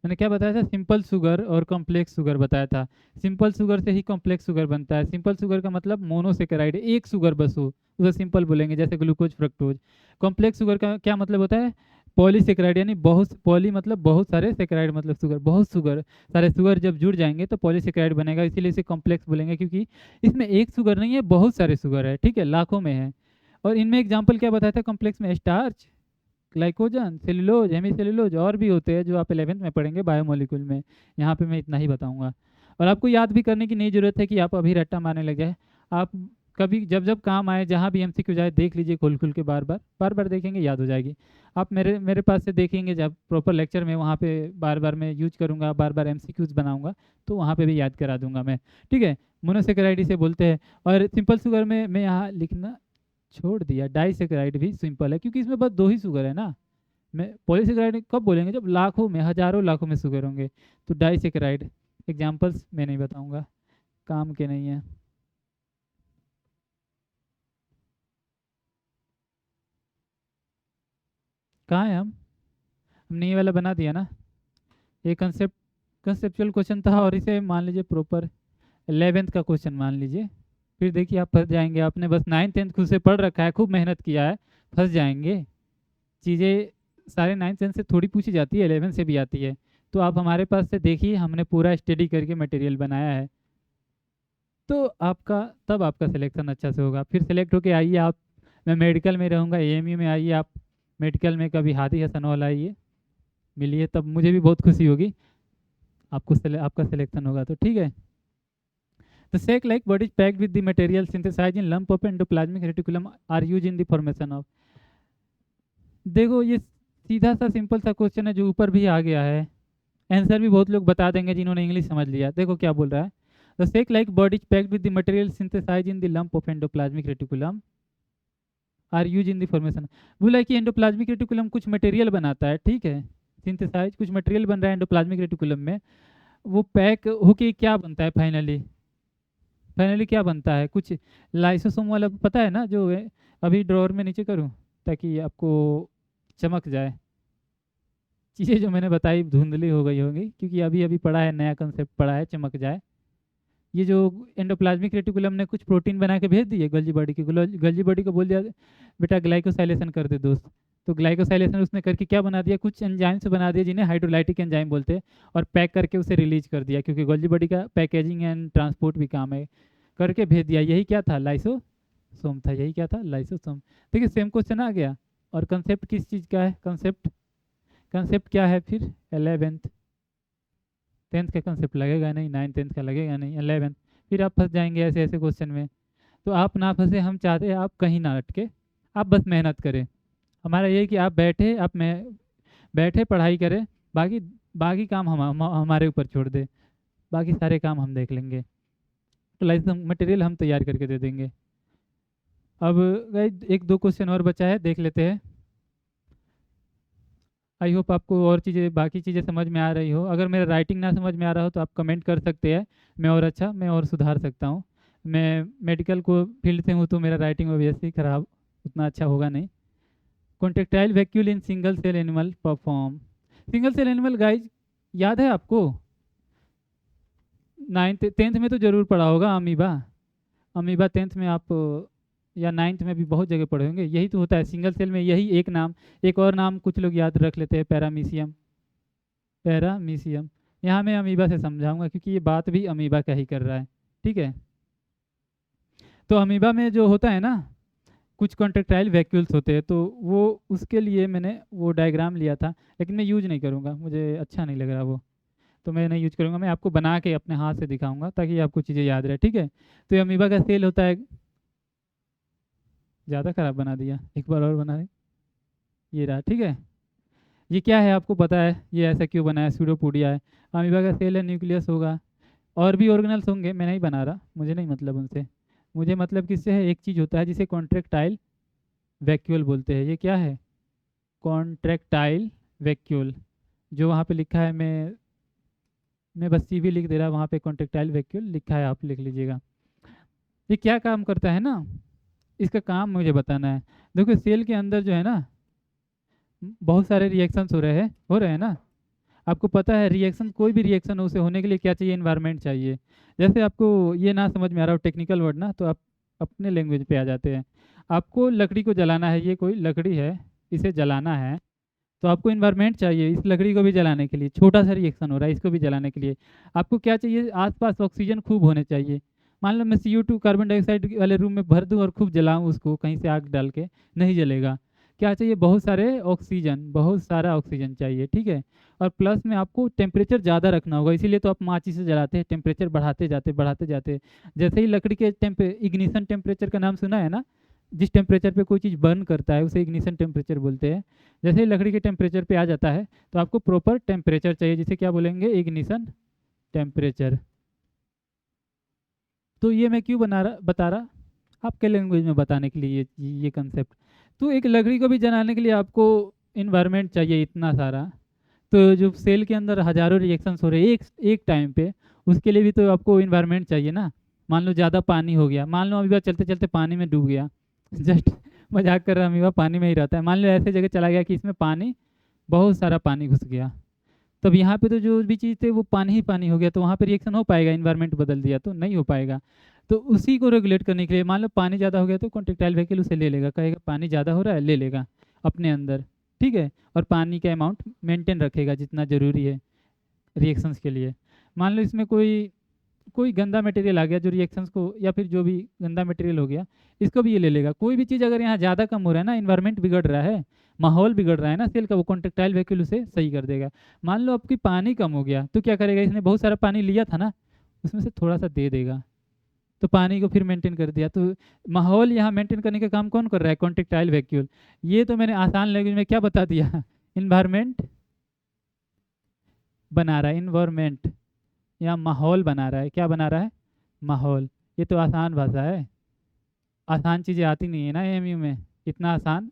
मैंने क्या बताया था? सिंपल शुगर और कॉम्प्लेक्स शुगर बताया था। सिंपल शुगर से ही कॉम्प्लेक्स शुगर बनता है। सिंपल शुगर का मतलब मोनोसेकेराइड, एक शुगर बस हो, उसे सिंपल बोलेंगे, जैसे ग्लूकोज, फ्रक्टोज। कॉम्प्लेक्स शुगर का क्या मतलब होता है? पॉलीसेकेराइड, यानी बहुत, पॉली मतलब बहुत सारे, सेकेराइड मतलब शुगर, बहुत शुगर, सारे शुगर जब जुड़ जाएंगे तो पॉलीसेकेराइड बनेगा, इसीलिए इसे कॉम्प्लेक्स बोलेंगे, क्योंकि इसमें एक शुगर नहीं है, बहुत सारे शुगर है, ठीक है, लाखों में है। और इनमें एग्जाम्पल क्या बताया था कॉम्प्लेक्स में? Starch, glycogen, cellulose, hemicellulose, और भी होते हैं जो आप 11th में पढ़ेंगे बायोमोलिक्यूल में। यहाँ पे मैं इतना ही बताऊंगा। और आपको याद भी करने की नहीं जरूरत है कि आप अभी रट्टा मारने लग जाए। आप कभी जब जब काम आए, जहाँ भी एमसीक्यू जाए, देख लीजिए खोल खोल के, बार बार देखेंगे, याद हो जाएगी। आप मेरे मेरे पास से देखेंगे जब प्रॉपर लेक्चर में, वहाँ पे बार बार मैं यूज करूँगा, बार बार एमसीक्यूज बनाऊंगा, तो वहाँ पे भी याद करा दूंगा मैं, ठीक है। मोनोसेकेराइड से बोलते हैं। और सिंपल शुगर में मैं यहाँ लिखना छोड़ दिया, डाइसेकेराइड भी सिंपल है, क्योंकि इसमें बस दो ही शुगर है ना। मैं पॉलीसेकेराइड कब बोलेंगे? जब लाखों में, हजारों लाखों में शुगर होंगे। तो डाइसेकेराइड, एग्जाम्पल्स मैं नहीं बताऊंगा, काम के नहीं है। कहाँ है हम? हमने ये वाला बना दिया ना। ये कंसेप्चुअल क्वेश्चन था, और इसे मान लीजिए प्रॉपर 11th का क्वेश्चन मान लीजिए। फिर देखिए आप फंस जाएंगे, आपने बस 9th 10th खुद से पढ़ रखा है, खूब मेहनत किया है, फंस जाएंगे। चीज़ें सारे 9th 10th से थोड़ी पूछी जाती है, 11th से भी आती है। तो आप हमारे पास से देखिए, हमने पूरा स्टडी करके मटेरियल बनाया है, तो आपका, तब आपका सिलेक्शन अच्छा से होगा। फिर सिलेक्ट होके आइए आप, मैं मेडिकल में रहूँगा, एएमयू में आइए आप, मेडिकल में कभी हादी हसनवाल आइए, मिलिए, तब मुझे भी बहुत खुशी होगी। आपका सिलेक्शन होगा तो ठीक है। The sac like body is packed with the material synthesized in lump of endoplasmic reticulum are used in the formation of। देखो ये सीधा सा सिंपल सा क्वेश्चन है, जो ऊपर भी आ गया है। आंसर भी बहुत लोग बता देंगे जिन्होंने इंग्लिश समझ लिया। देखो क्या बोल रहा है। The sac like body is packed with the material synthesized in the lump of endoplasmic reticulum are use in the formation. बोला है कि एंडोप्लाज्मिक रेटिकुलम कुछ मटेरियल बनाता है, ठीक है, सिंथेसाइज कुछ मटेरियल बन रहा है एंडोप्लाज्मिक रेटिकुलम में। वो पैक होके क्या बनता है फाइनली? फाइनली क्या बनता है? कुछ लाइसोसोम वाला पता है ना, जो है, अभी ड्रॉअर में नीचे करूँ ताकि आपको चमक जाए। चीज़ें जो मैंने बताई धुंधली हो गई होंगी, क्योंकि अभी अभी पढ़ा है, नया कंसेप्ट पढ़ा है, चमक जाए। ये जो एंडोप्लाज्मिक रेटिकुलम ने कुछ प्रोटीन बना के भेज दिए गल्जी बॉडी की, गल्जी बॉडी को बोल दिया बेटा ग्लाइकोसाइलेशन कर दे दोस्त। तो ग्लाइकोसाइलेशन उसने करके क्या बना दिया? कुछ एंजाइम्स बना दिए जिन्हें हाइड्रोलाइटिक एंजाइम बोलते हैं, और पैक करके उसे रिलीज कर दिया, क्योंकि गल्जी बॉडी का पैकेजिंग एंड ट्रांसपोर्ट भी काम है, करके भेज दिया। यही क्या था? लाइसोसोम था। यही क्या था? लाइसोसोम। देखिए सेम क्वेश्चन आ गया। और कंसेप्ट किस चीज़ का है? कंसेप्ट, कंसेप्ट क्या है फिर? 11th 10th का कंसेप्ट लगेगा नहीं, 9th 10th का लगेगा नहीं, 11th। फिर आप फंस जाएंगे ऐसे ऐसे क्वेश्चन में। तो आप ना फंसे, हम चाहते हैं आप कहीं ना अटके, आप बस मेहनत करें। हमारा ये है कि आप बैठे, आप में बैठे पढ़ाई करें, बाकी बाकी काम हमारे ऊपर छोड़ दे, बाकी सारे काम हम देख लेंगे। तो लाइसेंस मटेरियल हम तैयार करके दे देंगे। अब गाइस एक दो क्वेश्चन और बचा है, देख लेते हैं। आई होप आपको और चीज़ें, बाकी चीज़ें समझ में आ रही हो। अगर मेरा राइटिंग ना समझ में आ रहा हो तो आप कमेंट कर सकते हैं, मैं और सुधार सकता हूँ। मैं मेडिकल को फील्ड से हूँ, तो मेरा राइटिंग ऑब्वियसली खराब, उतना अच्छा होगा नहीं। Contractile vacuole in single cell animal perform. Single cell animal guys याद है आपको? 9th 10th में तो जरूर पढ़ा होगा अमीबा। अमीबा 10th में आप, या 9th में भी बहुत जगह पढ़े होंगे। यही तो होता है सिंगल सेल में, यही एक नाम। एक और नाम कुछ लोग याद रख लेते हैं, पैरामीशियम। पैरामीशियम। यहाँ मैं अमीबा से समझाऊंगा, क्योंकि ये बात भी अमीबा का ही कर रहा है, ठीक है। तो अमीबा में जो होता है ना, कुछ कॉन्ट्रेक्टाइल वैक्यूल्स होते हैं, तो वो उसके लिए मैंने वो डायग्राम लिया था, लेकिन मैं यूज नहीं करूँगा, मुझे अच्छा नहीं लग रहा वो, तो मैं नहीं यूज करूँगा। मैं आपको बना के अपने हाथ से दिखाऊंगा ताकि आपको चीज़ें याद रहे, ठीक है। तो ये अमीबा का सेल होता है, ज़्यादा खराब बना दिया, एक बार और बना दे, ये रहा, ठीक है। ये क्या है आपको पता है, ये ऐसा क्यों बना है, सूडोपोडिया है। अमीबा का सेल है, न्यूक्लियस होगा, और भी ऑर्गेनल्स होंगे, मैं नहीं बना रहा, मुझे नहीं मतलब उनसे, मुझे मतलब किससे है, एक चीज़ होता है जिसे कॉन्ट्रेक्टाइल वैक्यूल बोलते हैं। ये क्या है, कॉन्ट्रेक्टाइल वैक्यूल, जो वहाँ पे लिखा है, मैं बस सी भी लिख दे रहा, वहाँ पे कॉन्ट्रेक्टाइल वैक्यूल लिखा है, आप लिख लीजिएगा। ये क्या काम करता है ना, इसका काम मुझे बताना है। देखो सेल के अंदर जो है ना, बहुत सारे रिएक्शंस हो रहे हैं ना। आपको पता है रिएक्शन, कोई भी रिएक्शन हो, उसे होने के लिए क्या चाहिए, इन्वायरमेंट चाहिए। जैसे आपको ये ना समझ में आ रहा हो टेक्निकल वर्ड ना, तो आप अपने लैंग्वेज पे आ जाते हैं। आपको लकड़ी को जलाना है, ये कोई लकड़ी है, इसे जलाना है, तो आपको इन्वायरमेंट चाहिए इस लकड़ी को भी जलाने के लिए। छोटा सा रिएक्शन हो रहा है, इसको भी जलाने के लिए आपको क्या चाहिए, आसपास ऑक्सीजन खूब होने चाहिए। मान लो मैं CO2 कार्बन डाइऑक्साइड वाले रूम में भर दूं और खूब जलाऊं उसको, कहीं से आग डाल के, नहीं जलेगा। क्या चाहिए, बहुत सारे ऑक्सीजन, बहुत सारा ऑक्सीजन चाहिए, ठीक है। और प्लस में आपको टेम्परेचर ज़्यादा रखना होगा, इसीलिए तो आप माचिस से जलाते हैं, टेम्परेचर बढ़ाते जाते। जैसे ही लकड़ी के इग्निशन टेम्परेचर का नाम सुना है ना, जिस टेम्परेचर पे कोई चीज़ बर्न करता है उसे इग्निशन टेम्परेचर बोलते हैं। जैसे ही लकड़ी के टेम्परेचर पे आ जाता है, तो आपको प्रॉपर टेम्परेचर चाहिए, जिसे क्या बोलेंगे, इग्निशन टेम्परेचर। तो ये मैं क्यों बता रहा, आपके लैंग्वेज में बताने के लिए ये कंसेप्ट। तो एक लकड़ी को भी जलाने के लिए आपको इन्वायरमेंट चाहिए इतना सारा। तो जो सेल के अंदर हजारों रिएक्शंस हो रहे हैं एक एक टाइम पे, उसके लिए भी तो आपको इन्वायरमेंट चाहिए ना। मान लो ज़्यादा पानी हो गया, मान लो अमीबा चलते चलते पानी में डूब गया, जस्ट मजाक कर रहा, अमीबा पानी में ही रहता है। मान लो ऐसे जगह चला गया कि इसमें पानी, बहुत सारा पानी घुस गया, तब यहाँ पे तो जो भी चीज़ थे वो पानी ही पानी हो गया, तो वहाँ पे रिएक्शन हो पाएगा, इन्वायरमेंट बदल दिया तो नहीं हो पाएगा। तो उसी को रेगुलेट करने के लिए, मान लो पानी ज़्यादा हो गया तो कॉन्ट्रेक्टाइल व्हीकल उसे ले लेगा, कहेगा पानी ज़्यादा हो रहा है, ले लेगा अपने अंदर, ठीक है। और पानी का अमाउंट मेंटेन रखेगा जितना ज़रूरी है रिएक्शंस के लिए। मान लो इसमें कोई कोई गंदा मटेरियल आ गया जो रिएक्शंस को, या फिर जो भी गंदा मटेरियल हो गया, इसको भी ये ले लेगा। कोई भी चीज़ अगर यहाँ ज़्यादा कम हो रहा है ना, इन्वायरमेंट बिगड़ रहा है, माहौल बिगड़ रहा है ना सेल का, वो कॉन्ट्रेक्टाइल व्हीकल उसे सही कर देगा। मान लो आपकी पानी कम हो गया, तो क्या करेगा, इसने बहुत सारा पानी लिया था ना, उसमें से थोड़ा सा दे देगा, तो पानी को फिर मेंटेन कर दिया। तो माहौल यहाँ मेंटेन करने का काम कौन कर रहा है, कॉन्ट्रेक्टाइल व्हीकल। ये तो मैंने आसान लैंग्वेज में क्या बता दिया, इन्वायरमेंट बना रहा है, इन्वायरमेंट या माहौल बना रहा है, क्या बना रहा है, माहौल। ये तो आसान भाषा है, आसान चीज़ें आती नहीं है ना AMU में, इतना आसान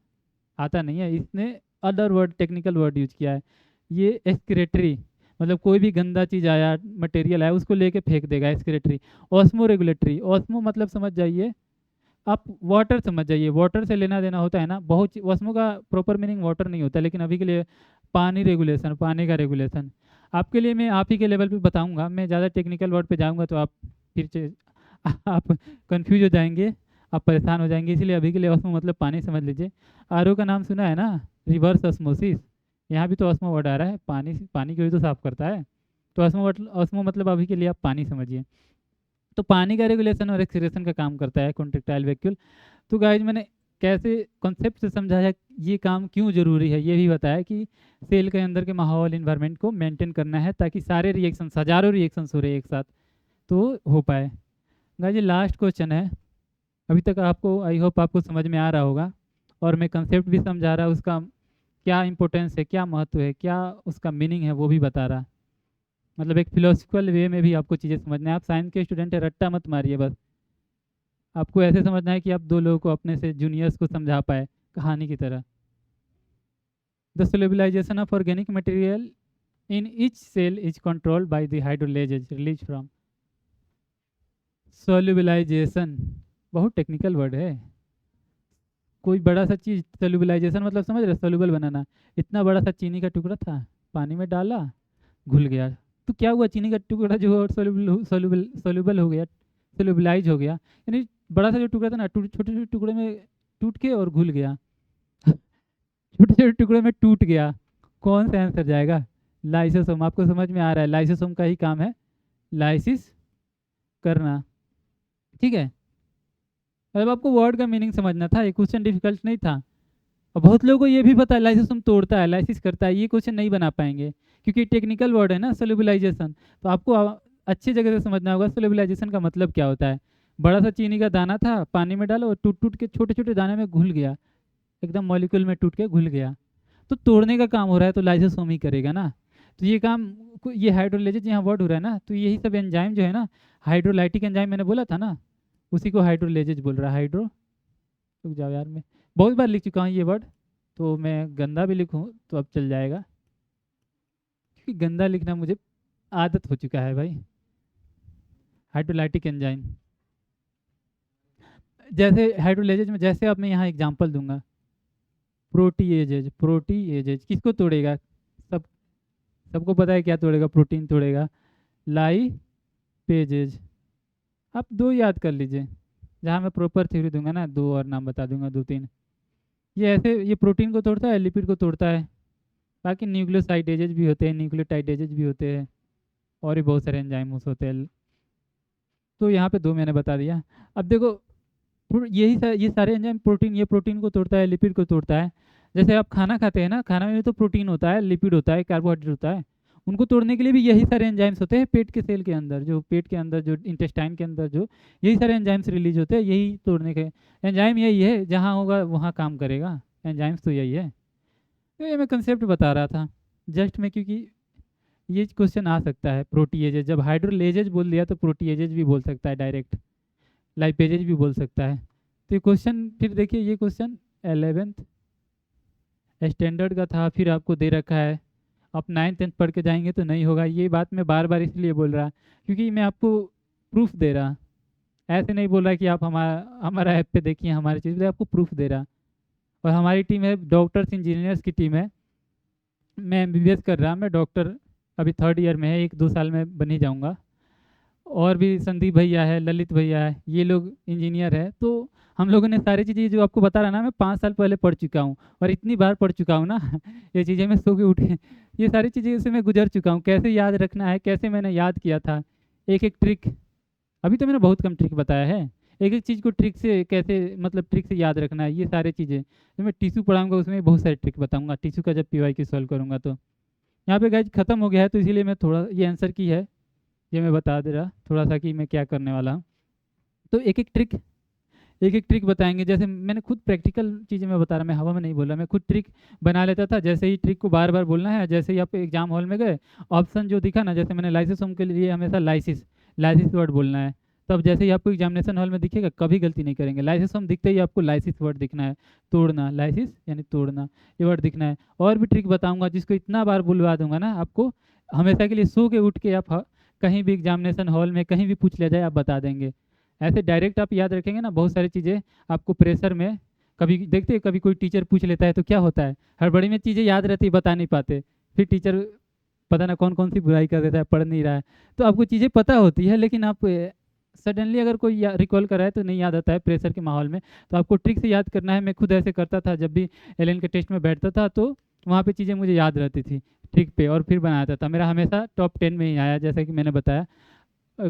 आता नहीं है। इसने other word, technical word use किया है। ये एक्सक्रेटरी, मतलब कोई भी गंदा चीज़ आया, मटेरियल आया, उसको लेके फेंक देगा, एक्सक्रेटरी। ऑस्मो रेगुलेटरी, ऑस्मो मतलब समझ जाइए आप, वाटर समझ जाइए, वाटर से लेना देना होता है ना, बहुत ऑस्मो का प्रॉपर मीनिंग वाटर नहीं होता, लेकिन अभी के लिए पानी रेगुलेशन, पानी का रेगुलेशन। आपके लिए मैं आप ही के लेवल पे बताऊंगा, मैं ज़्यादा टेक्निकल वर्ड पे जाऊंगा तो आप फिर आप कंफ्यूज हो जाएंगे, आप परेशान हो जाएंगे, इसलिए अभी के लिए ऑस्मो मतलब पानी समझ लीजिए। RO का नाम सुना है ना, रिवर्स ऑस्मोसिस, यहाँ भी तो ऑस्मो वर्ड आ रहा है, पानी पानी को भी तो साफ करता है। तो ऑस्मो मतलब अभी के लिए आप पानी समझिए। तो पानी का रेगुलेशन और एक्सीलरेशन का काम करता है कॉन्ट्रेक्टाइल व्हीकल। तो गाइज मैंने कैसे कॉन्सेप्ट से समझाया, ये काम क्यों जरूरी है, ये भी बताया कि सेल के अंदर के माहौल, इन्वायरमेंट को मेंटेन करना है, ताकि सारे रिएक्शंस, हजारों रिएक्शंस हो रहे हैं एक साथ, तो हो पाए। गाइज ये लास्ट क्वेश्चन है, अभी तक आपको, आई होप आपको समझ में आ रहा होगा, और मैं कंसेप्ट भी समझा रहा, उसका क्या इंपॉर्टेंस है, क्या महत्व है, क्या उसका मीनिंग है, वो भी बता रहा। मतलब एक फिलोसफिकल वे में भी आपको चीज़ें समझना है। आप साइंस के स्टूडेंट है, रट्टा मत मारिए बस, आपको ऐसे समझना है कि आप दो लोगों को, अपने से जूनियर्स को समझा पाए कहानी की तरह। The solubilization of organic material in each cell is controlled by the hydrolysis released from। solubilization बहुत टेक्निकल वर्ड है। कोई बड़ा सा चीज, solubilization मतलब समझ रहे, सोल्यूबल बनाना। इतना बड़ा सा चीनी का टुकड़ा था, पानी में डाला, घुल गया, तो क्या हुआ, चीनी का टुकड़ा जो सोल्यूबल सोल्यूबल सोल्यूबल हो गया, सोल्यूबलाइज हो गया, यानी बड़ा सा जो टुकड़ा था ना, छोटे छोटे टुकड़े में टूट के और घुल गया, छोटे छोटे टुकड़े में टूट गया। कौन सा आंसर जाएगा, लाइसोसोम। आपको समझ में आ रहा है, लाइसोसोम का ही काम है लाइसिस करना, ठीक है। मतलब आपको वर्ड का मीनिंग समझना था, ये क्वेश्चन डिफिकल्ट नहीं था। और बहुत लोगों को ये भी पता है लाइसिसम तोड़ता है, लाइसिस करता है, ये क्वेश्चन नहीं बना पाएंगे क्योंकि टेक्निकल वर्ड है ना सोल्यूबलाइजेशन। तो आपको अच्छी जगह से समझना होगा सोल्यूबलाइजेशन का मतलब क्या होता है। बड़ा सा चीनी का दाना था, पानी में डालो और टूट टूट के छोटे छोटे दाने में घुल गया, एकदम मॉलिक्यूल में टूट के घुल गया। तो तोड़ने का काम हो रहा है तो लाइसोसोम ही करेगा ना। तो ये काम ये हाइड्रोलाइजेज यहाँ वर्ड हो रहा है ना, तो यही सब एंजाइम जो है ना, हाइड्रोलाइटिक एंजाइम मैंने बोला था ना, उसी को हाइड्रोलेजेज बोल रहा है। हाइड्रो, रुक जाओ यार, मैं बहुत बार लिख चुका हूँ ये वर्ड, तो मैं गंदा भी लिखूँ तो अब चल जाएगा, क्योंकि गंदा लिखना मुझे आदत हो चुका है भाई। हाइड्रोलाइटिक एंजाइम, जैसे हाइड्रोलेजेज में, जैसे अब मैं यहाँ एग्जांपल दूंगा, प्रोटीएजेज, प्रोटीएजेज किसको तोड़ेगा? सब सबको पता है क्या तोड़ेगा, प्रोटीन तोड़ेगा। लाइपेजेज, आप दो याद कर लीजिए, जहाँ मैं प्रॉपर थ्योरी दूंगा ना, दो और नाम बता दूंगा, दो तीन। ये ऐसे, ये प्रोटीन को तोड़ता है, लिपिड को तोड़ता है। बाकी न्यूक्लियोसाइडेजेज भी होते हैं, न्यूक्लियोटाइडेजेज भी होते हैं, और भी बहुत सारे एंजाइम्स होते हैं। तो यहाँ पे दो मैंने बता दिया। अब देखो, ये सारे एंजाइम प्रोटीन, ये प्रोटीन को तोड़ता है, लिपिड को तोड़ता है। जैसे आप खाना खाते हैं ना, खाना में तो प्रोटीन होता है, लिपिड होता है, कार्बोहाइड्रेट होता है। उनको तोड़ने के लिए भी यही सारे एंजाइम्स होते हैं। पेट के सेल के अंदर, जो पेट के अंदर, जो इंटेस्टाइन के अंदर, जो यही सारे एंजाइम्स रिलीज होते हैं, यही तोड़ने के एंजाइम यही है, जहाँ होगा वहाँ काम करेगा। एंजाइम्स तो यही है। तो ये मैं कंसेप्ट बता रहा था जस्ट में, क्योंकि ये क्वेश्चन आ सकता है। प्रोटीएजेज, जब हाइड्रोलेजेज बोल दिया तो प्रोटीएजेज भी बोल सकता है डायरेक्ट, लाइपेजेज भी बोल सकता है। तो ये क्वेश्चन फिर देखिए, ये क्वेश्चन 11th स्टैंडर्ड का था, फिर आपको दे रखा है। आप 9th 10th पढ़ के जाएंगे तो नहीं होगा। ये बात मैं बार बार इसलिए बोल रहा, क्योंकि मैं आपको प्रूफ दे रहा, ऐसे नहीं बोल रहा कि आप हमारा हमारा ऐप पे देखिए हमारी चीज़, आपको प्रूफ दे रहा। और हमारी टीम है डॉक्टर्स इंजीनियर्स की टीम है। मैं एमबीबीएस कर रहा, मैं डॉक्टर अभी 3rd ईयर में है, 1-2 साल में बन ही जाऊँगा। और भी संदीप भैया है, ललित भैया है, ये लोग इंजीनियर है। तो हम लोगों ने सारी चीज़ें जो आपको बता रहा ना, मैं 5 साल पहले पढ़ चुका हूँ, और इतनी बार पढ़ चुका हूँ ना ये चीज़ें मैं सो के उठे, ये सारी चीज़ें से मैं गुजर चुका हूँ, कैसे याद रखना है, कैसे मैंने याद किया था, एक एक ट्रिक। अभी तो मैंने बहुत कम ट्रिक बताया है, एक एक चीज़ को ट्रिक से कैसे, मतलब ट्रिक से याद रखना है, ये सारी चीज़ें। जो मैं टिश्यू पढ़ाऊंगा उसमें बहुत सारे ट्रिक बताऊंगा, टिश्यू का जब पीवाई सॉल्व करूंगा तो। यहाँ पे गाइज खत्म हो गया है, तो इसीलिए मैं थोड़ा ये आंसर की है, ये मैं बता दे रहा थोड़ा सा कि मैं क्या करने वाला हूँ। तो एक एक ट्रिक बताएंगे। जैसे मैंने खुद प्रैक्टिकल चीज़ें मैं बता रहा, मैं हवा में नहीं बोल रहा, मैं खुद ट्रिक बना लेता था। जैसे ही ट्रिक को बार बार बोलना है, जैसे ही आप एग्जाम हॉल में गए, ऑप्शन जो दिखा ना, जैसे मैंने लाइसिसोम के लिए हमेशा लाइसिस, लाइसिस वर्ड बोलना है। तब जैसे ही आपको एग्जामिनेशन हॉल में दिखेगा, कभी गलती नहीं करेंगे, लाइसिसोम दिखते ही आपको लाइसिस वर्ड दिखना है, तोड़ना, लाइसिस यानी तोड़ना, ये वर्ड दिखना है। और भी ट्रिक बताऊंगा जिसको इतना बार बुलवा दूंगा ना आपको, हमेशा के लिए सो के उठ के आप कहीं भी एग्जामिनेशन हॉल में कहीं भी पूछ लिया जाए आप बता देंगे। ऐसे डायरेक्ट आप याद रखेंगे ना बहुत सारी चीज़ें, आपको प्रेशर में, कभी देखते हैं कभी कोई टीचर पूछ लेता है तो क्या होता है, हड़बड़ी में चीज़ें याद रहती बता नहीं पाते, फिर टीचर पता ना कौन कौन सी बुराई कर देता है, पढ़ नहीं रहा है। तो आपको चीज़ें पता होती है, लेकिन आप सडनली अगर कोई रिकॉल कराए तो नहीं याद आता है प्रेशर के माहौल में। तो आपको ट्रिक से याद करना है। मैं खुद ऐसे करता था, जब भी एलएन के टेस्ट में बैठता था तो वहाँ पे चीज़ें मुझे याद रहती थी ट्रिक पे, और फिर बनाता था। मेरा हमेशा टॉप 10 में ही आया, जैसा कि मैंने बताया। अ,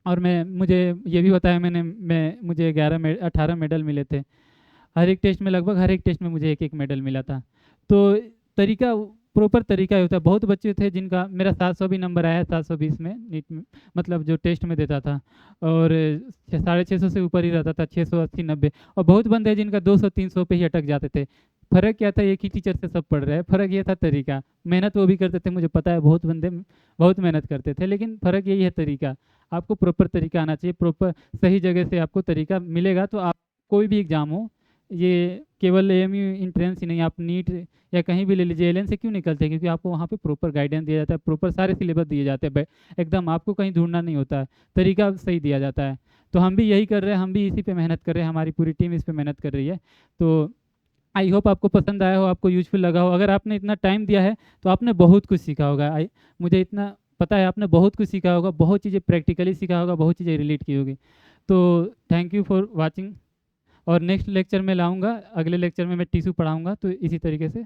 और मैं, मुझे ये भी बताया मैंने, मैं मुझे 18 मेडल मिले थे हर एक टेस्ट में, लगभग हर एक टेस्ट में मुझे एक एक मेडल मिला था। तो तरीका, प्रॉपर तरीका ही होता है। बहुत बच्चे थे जिनका, मेरा 700 भी नंबर आया है 720 में नीट में, मतलब जो टेस्ट में देता था, और 650 से ऊपर ही रहता था, 680-90। और बहुत बंदे हैं जिनका 200-300 पे ही अटक जाते थे। फ़र्क क्या था, एक ही टीचर से सब पढ़ रहे हैं, फ़र्क ये था तरीका। मेहनत वो भी करते थे, मुझे पता है बहुत बंदे बहुत मेहनत करते थे, लेकिन फ़र्क यही है तरीका। आपको प्रॉपर तरीका आना चाहिए, प्रॉपर सही जगह से आपको तरीका मिलेगा तो आप कोई भी एग्ज़ाम हो, ये केवल एएमयू इंट्रेंस ही नहीं, आप नीट या कहीं भी ले लीजिए, एलएन से क्यों निकलते हैं, क्योंकि आपको वहाँ पे प्रॉपर गाइडेंस दिया जाता है, प्रॉपर सारे सिलेबस दिए जाते हैं, एकदम आपको कहीं ढूंढना नहीं होता है, तरीका सही दिया जाता है। तो हम भी यही कर रहे हैं, हम भी इसी पे मेहनत कर रहे हैं, हमारी पूरी टीम इस पे मेहनत कर रही है। तो आई होप आपको पसंद आया हो, आपको यूजफुल लगा हो। अगर आपने इतना टाइम दिया है तो आपने बहुत कुछ सीखा होगा। मुझे इतना पता है आपने बहुत कुछ सीखा होगा, बहुत चीज़ें प्रैक्टिकली सीखा होगा, बहुत चीज़ें रिलेट की होगी। तो थैंक यू फॉर वाचिंग। और नेक्स्ट लेक्चर में लाऊंगा, अगले लेक्चर में मैं टिश्यू पढ़ाऊंगा, तो इसी तरीके से